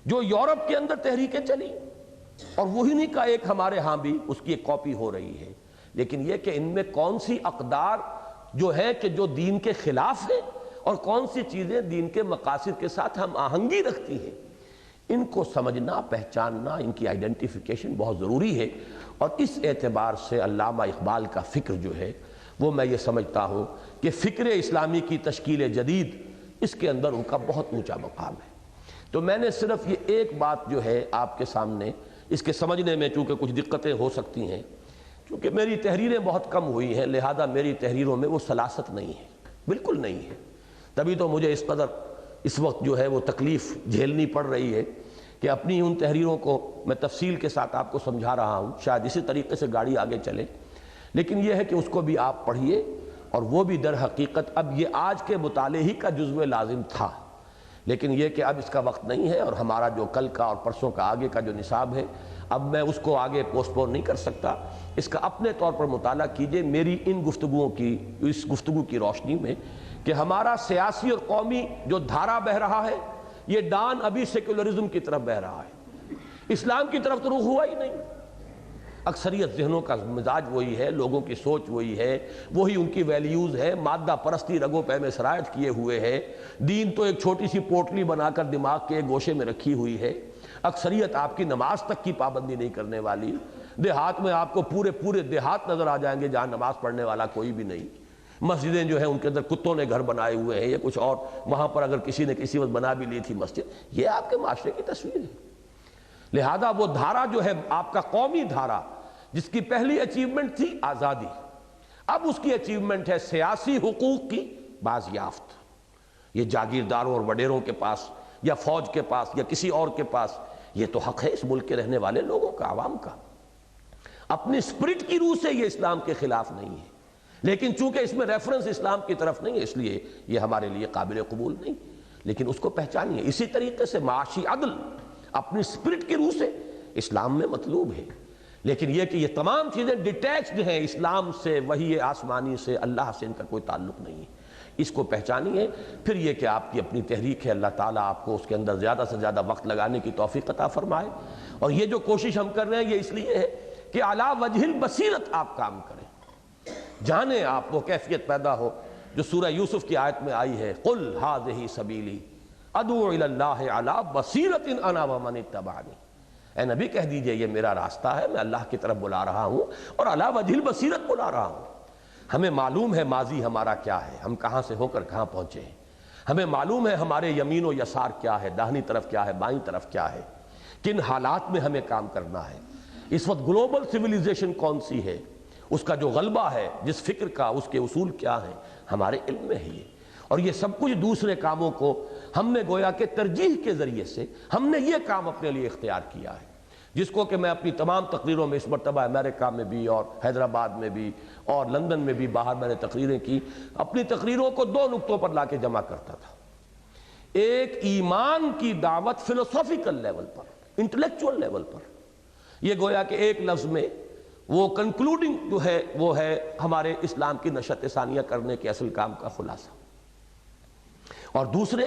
جو یورپ کے اندر تحریکیں چلی، اور وہی نہیں کا ایک ہمارے ہاں بھی اس کی ایک کاپی ہو رہی ہے. لیکن یہ کہ ان میں کون سی اقدار جو ہے کہ جو دین کے خلاف ہے اور کون سی چیزیں دین کے مقاصد کے ساتھ ہم آہنگی رکھتی ہیں، ان کو سمجھنا، پہچاننا، ان کی آئیڈینٹیفیکیشن بہت ضروری ہے. اور اس اعتبار سے علامہ اقبال کا فکر جو ہے وہ میں یہ سمجھتا ہوں کہ فکر اسلامی کی تشکیل جدید، اس کے اندر ان کا بہت اونچا مقام ہے. تو میں نے صرف یہ ایک بات جو ہے آپ کے سامنے، اس کے سمجھنے میں چونکہ کچھ دقتیں ہو سکتی ہیں، کیونکہ میری تحریریں بہت کم ہوئی ہیں، لہذا میری تحریروں میں وہ سلاست نہیں ہے، بالکل نہیں ہے. تبھی تو مجھے اس قدر اس وقت جو ہے وہ تکلیف جھیلنی پڑ رہی ہے کہ اپنی ان تحریروں کو میں تفصیل کے ساتھ آپ کو سمجھا رہا ہوں. شاید اسی طریقے سے گاڑی آگے چلے، لیکن یہ ہے کہ اس کو بھی آپ پڑھیے، اور وہ بھی در حقیقت اب یہ آج کے مطالعے ہی کا جزو لازم تھا. لیکن یہ کہ اب اس کا وقت نہیں ہے، اور ہمارا جو کل کا اور پرسوں کا آگے کا جو نصاب ہے اب میں اس کو آگے پوسٹ پون نہیں کر سکتا. اس کا اپنے طور پر مطالعہ کیجئے میری ان گفتگوؤں کی، اس گفتگو کی روشنی میں، کہ ہمارا سیاسی اور قومی جو دھارا بہ رہا ہے یہ ڈان ابھی سیکولرزم کی طرف بہ رہا ہے، اسلام کی طرف تو رخ ہوا ہی نہیں. اکثریت ذہنوں کا مزاج وہی ہے، لوگوں کی سوچ وہی ہے، وہی ان کی ویلیوز ہے، مادہ پرستی رگوں پہ میں سرایت کیے ہوئے ہے. دین تو ایک چھوٹی سی پوٹلی بنا کر دماغ کے گوشے میں رکھی ہوئی ہے. اکثریت آپ کی نماز تک کی پابندی نہیں کرنے والی. دیہات میں آپ کو پورے دیہات نظر آ جائیں گے جہاں نماز پڑھنے والا کوئی بھی نہیں. مسجدیں جو ہیں ان کے اندر کتوں نے گھر بنائے ہوئے ہیں یا کچھ اور، وہاں پر اگر کسی نے کسی وقت بنا بھی لی تھی مسجد. یہ آپ کے معاشرے کی تصویر ہے. لہذا وہ دھارا جو ہے آپ کا قومی دھارا، جس کی پہلی اچیومنٹ تھی آزادی، اب اس کی اچیومنٹ ہے سیاسی حقوق کی بازیافت. یہ جاگیرداروں اور وڈیروں کے پاس یا فوج کے پاس یا کسی اور کے پاس یہ تو حق ہے اس ملک کے رہنے والے لوگوں کا، عوام کا. اپنی اسپرٹ کی روح سے یہ اسلام کے خلاف نہیں ہے، لیکن چونکہ اس میں ریفرنس اسلام کی طرف نہیں ہے اس لیے یہ ہمارے لیے قابل قبول نہیں. لیکن اس کو پہچانیے. اسی طریقے سے معاشی عدل اپنی اسپرٹ کی روح سے اسلام میں مطلوب ہے، لیکن یہ کہ یہ تمام چیزیں ڈیٹیچڈ ہیں اسلام سے، وحی آسمانی سے، اللہ سے ان کا کوئی تعلق نہیں ہے. اس کو پہچانیے. پھر یہ کہ آپ کی اپنی تحریک ہے، اللہ تعالیٰ آپ کو اس کے اندر زیادہ سے زیادہ وقت لگانے کی توفیق عطا فرمائے. اور یہ جو کوشش ہم کر رہے ہیں یہ اس لیے ہے کہ علی وجہ البصیرت آپ کام کریں، جانیں آپ وہ کیفیت پیدا ہو جو سورہ یوسف کی آیت میں آئی ہے، قل ھذہ سبیلی ادعو الی اللہ علی بصیرۃ انا ومن اتبعنی. اے نبی کہہ دیجئے یہ میرا راستہ ہے، میں اللہ کی طرف بلا رہا ہوں اور علی وجہ البصیرت بلا رہا ہوں. ہمیں معلوم ہے ماضی ہمارا کیا ہے، ہم کہاں سے ہو کر کہاں پہنچے ہیں. ہمیں معلوم ہے ہمارے یمین و یسار کیا ہے، داہنی طرف کیا ہے، بائیں طرف کیا ہے، کن حالات میں ہمیں کام کرنا ہے. اس وقت گلوبل سویلائزیشن کون سی ہے، اس کا جو غلبہ ہے، جس فکر کا، اس کے اصول کیا ہیں، ہمارے علم میں ہے یہ. اور یہ سب کچھ دوسرے کاموں کو ہم نے گویا کہ ترجیح کے ذریعے سے ہم نے یہ کام اپنے لیے اختیار کیا ہے، جس کو کہ میں اپنی تمام تقریروں میں اس مرتبہ امریکہ میں بھی اور حیدرآباد میں بھی اور لندن میں بھی باہر میں نے تقریریں کی. اپنی تقریروں کو دو نقطوں پر لا کے جمع کرتا تھا. ایک ایمان کی دعوت فلسافیکل لیول پر، انٹلیکچول لیول پر، یہ گویا کہ ایک لفظ میں وہ کنکلوڈنگ جو ہے وہ ہے ہمارے اسلام کی نشت ثانیہ کرنے کے اصل کام کا خلاصہ. اور دوسرے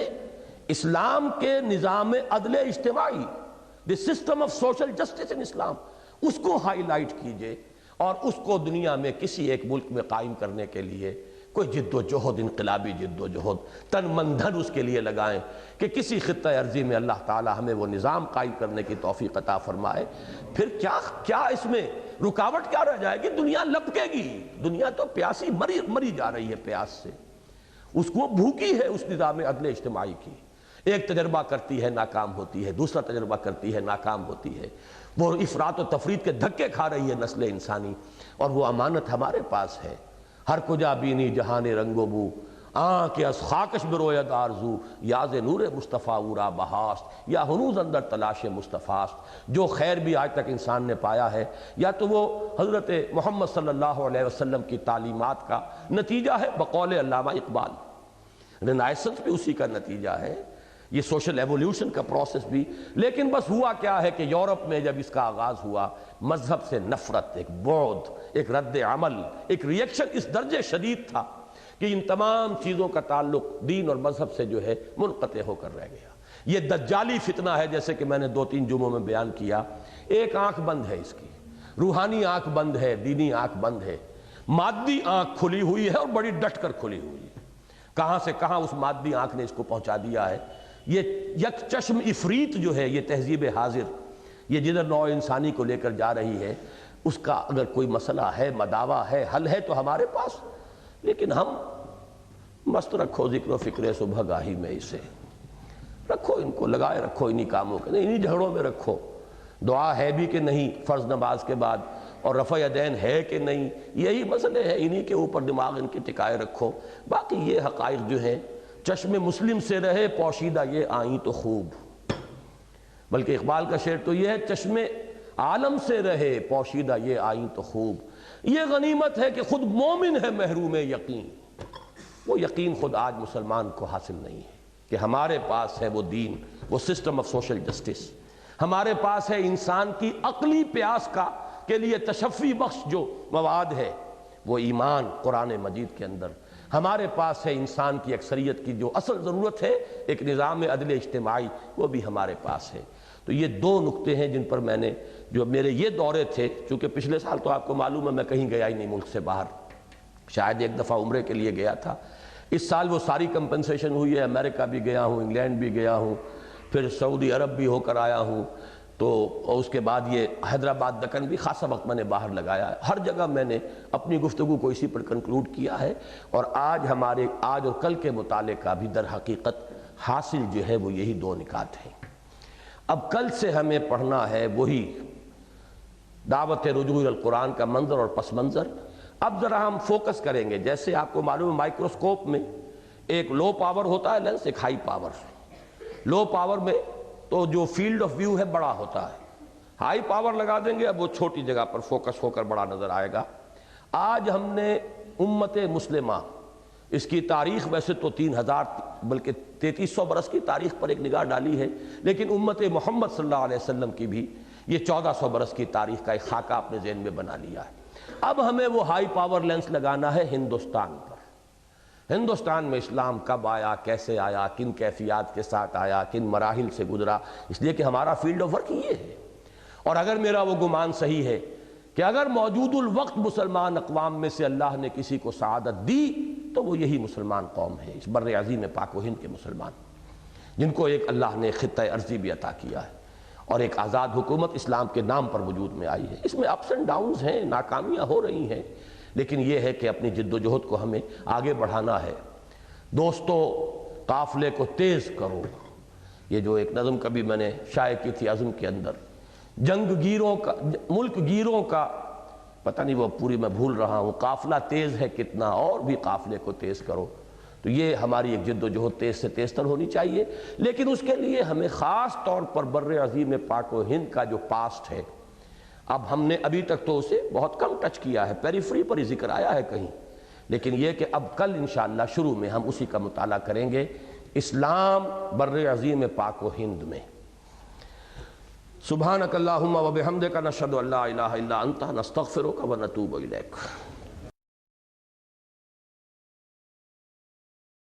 اسلام کے نظام عدل اجتماعی، the system of social justice in Islam, اس کو ہائی لائٹ کیجئے اور اس کو دنیا میں کسی ایک ملک میں قائم کرنے کے لیے کوئی جد و جہد، انقلابی جد و جہد، تن من دھن اس کے لیے لگائیں کہ کسی خطہ ارضی میں اللہ تعالی ہمیں وہ نظام قائم کرنے کی توفیق عطا فرمائے. پھر کیا اس میں رکاوٹ کیا رہ جائے گی؟ دنیا لپکے گی. دنیا تو پیاسی مری جا رہی ہے پیاس سے، اس کو بھوکی ہے اس نظام عدل اجتماعی کی. ایک تجربہ کرتی ہے ناکام ہوتی ہے، دوسرا تجربہ کرتی ہے ناکام ہوتی ہے. وہ افراط و تفریط کے دھکے کھا رہی ہے نسل انسانی، اور وہ امانت ہمارے پاس ہے. ہر کجا بینی جہان رنگ و بو، آنکھ از خاکش بروید آرزو، یاز نور مصطفیٰ اورا بہاست، یا ہنوز اندر تلاش مصطفیٰست. جو خیر بھی آج تک انسان نے پایا ہے یا تو وہ حضرت محمد صلی اللہ علیہ وسلم کی تعلیمات کا نتیجہ ہے، بقول علامہ اقبال. رینائسنس بھی اسی کا نتیجہ ہے، یہ سوشل ایولیوشن کا پروسیس بھی. لیکن بس ہوا کیا ہے کہ یورپ میں جب اس کا آغاز ہوا، مذہب سے نفرت، ایک بعد، ایک رد عمل، ایک ریئیکشن اس درجے شدید تھا کہ ان تمام چیزوں کا تعلق دین اور مذہب سے جو ہے منقطع ہو کر رہ گیا. یہ دجالی فتنہ ہے، جیسے کہ میں نے 2-3 جمعوں میں بیان کیا. ایک آنکھ بند ہے اس کی، روحانی آنکھ بند ہے، دینی آنکھ بند ہے. مادی آنکھ کھلی ہوئی ہے اور بڑی ڈٹ کر کھلی ہوئی ہے. کہاں سے کہاں اس مادی آنکھ نے اس کو پہنچا دیا ہے. یہ یک چشم افریت جو ہے، یہ تہذیب حاضر، یہ جدھر نوع انسانی کو لے کر جا رہی ہے، اس کا اگر کوئی مسئلہ ہے، مداوع ہے، حل ہے تو ہمارے پاس. لیکن ہم مست رکھو ذکر و فکر صبح گاہی میں، اسے رکھو، ان کو لگائے رکھو انہی کاموں کے، انہی جھگڑوں میں رکھو. دعا ہے بھی کہ نہیں فرض نماز کے بعد، اور رفع یدین ہے کہ نہیں، یہی مسئلے ہیں، انہی کے اوپر دماغ ان کے ٹکائے رکھو. باقی یہ حقائق جو ہیں، چشم مسلم سے رہے پوشیدہ یہ آئیں تو خوب. بلکہ اقبال کا شعر تو یہ ہے، چشم عالم سے رہے پوشیدہ یہ آئیں تو خوب. یہ غنیمت ہے کہ خود مومن ہے محروم یقین. وہ یقین خود آج مسلمان کو حاصل نہیں ہے کہ ہمارے پاس ہے وہ دین، وہ سسٹم آف سوشل جسٹس. ہمارے پاس ہے انسان کی عقلی پیاس کا کے لیے تشفی بخش جو مواد ہے، وہ ایمان قرآن مجید کے اندر. ہمارے پاس ہے انسان کی اکثریت کی جو اصل ضرورت ہے، ایک نظام عدل اجتماعی، وہ بھی ہمارے پاس ہے. تو یہ 2 نقطے ہیں جن پر میں نے، جو میرے یہ دورے تھے، چونکہ پچھلے سال تو آپ کو معلوم ہے میں کہیں گیا ہی نہیں ملک سے باہر، شاید ایک دفعہ عمرے کے لیے گیا تھا. اس سال وہ ساری کمپنسیشن ہوئی ہے، امریکہ بھی گیا ہوں، انگلینڈ بھی گیا ہوں، پھر سعودی عرب بھی ہو کر آیا ہوں. تو اس کے بعد یہ حیدرآباد دکن بھی خاصا وقت میں نے باہر لگایا ہے. ہر جگہ میں نے اپنی گفتگو کو اسی پر کنکلوڈ کیا ہے. اور آج اور کل کے مطالعے کا بھی در حقیقت حاصل جو ہے وہ یہی 2 نکات ہیں. اب کل سے ہمیں پڑھنا ہے وہی دعوت رجوع القرآن کا منظر اور پس منظر. اب ذرا ہم فوکس کریں گے. جیسے آپ کو معلوم ہے مائکروسکوپ میں ایک لو پاور ہوتا ہے لینس، ایک ہائی پاور. لو پاور میں تو جو فیلڈ آف ویو ہے بڑا ہوتا ہے، ہائی پاور لگا دیں گے اب وہ چھوٹی جگہ پر فوکس ہو کر بڑا نظر آئے گا. آج ہم نے امت مسلمہ، اس کی تاریخ ویسے تو 3000 بلکہ 3300 برس کی تاریخ پر ایک نگاہ ڈالی ہے، لیکن امت محمد صلی اللہ علیہ وسلم کی بھی یہ 1400 برس کی تاریخ کا ایک خاکہ اپنے ذہن میں بنا لیا ہے. اب ہمیں وہ ہائی پاور لینس لگانا ہے ہندوستان پر. ہندوستان میں اسلام کب آیا، کیسے آیا، کن کیفیات کے ساتھ آیا، کن مراحل سے گزرا، اس لیے کہ ہمارا فیلڈ آف ورک یہ ہے۔ اور اگر میرا وہ گمان صحیح ہے کہ اگر موجود الوقت مسلمان اقوام میں سے اللہ نے کسی کو سعادت دی تو وہ یہی مسلمان قوم ہے، اس بر عظیم پاک و ہند کے مسلمان، جن کو ایک اللہ نے خطہ ارضی بھی عطا کیا ہے اور ایک آزاد حکومت اسلام کے نام پر وجود میں آئی ہے۔ اس میں اپس اینڈ ڈاؤنز ہیں، ناکامیاں ہو رہی ہیں، لیکن یہ ہے کہ اپنی جد و جہد کو ہمیں آگے بڑھانا ہے۔ دوستو، قافلے کو تیز کرو، یہ جو ایک نظم کبھی میں نے شائع کی تھی عزم کے اندر، جنگ گیروں کا، ملک گیروں کا، پتہ نہیں وہ پوری میں بھول رہا ہوں، قافلہ تیز ہے کتنا اور بھی قافلے کو تیز کرو۔ تو یہ ہماری ایک جد و جہد تیز سے تیز تر ہونی چاہیے، لیکن اس کے لیے ہمیں خاص طور پر بر عظیم پاک و ہند کا جو پاسٹ ہے، اب ہم نے ابھی تک تو اسے بہت کم ٹچ کیا ہے، پیریفری پر ہی ذکر آیا ہے کہیں، لیکن یہ کہ اب کل انشاءاللہ شروع میں ہم اسی کا مطالعہ کریں گے، اسلام بر عظیم پاک و ہند میں۔ سبحانک اللہم و بحمدک نشہد ان لا الہ الا انت نستغفرک و نتوب الیک۔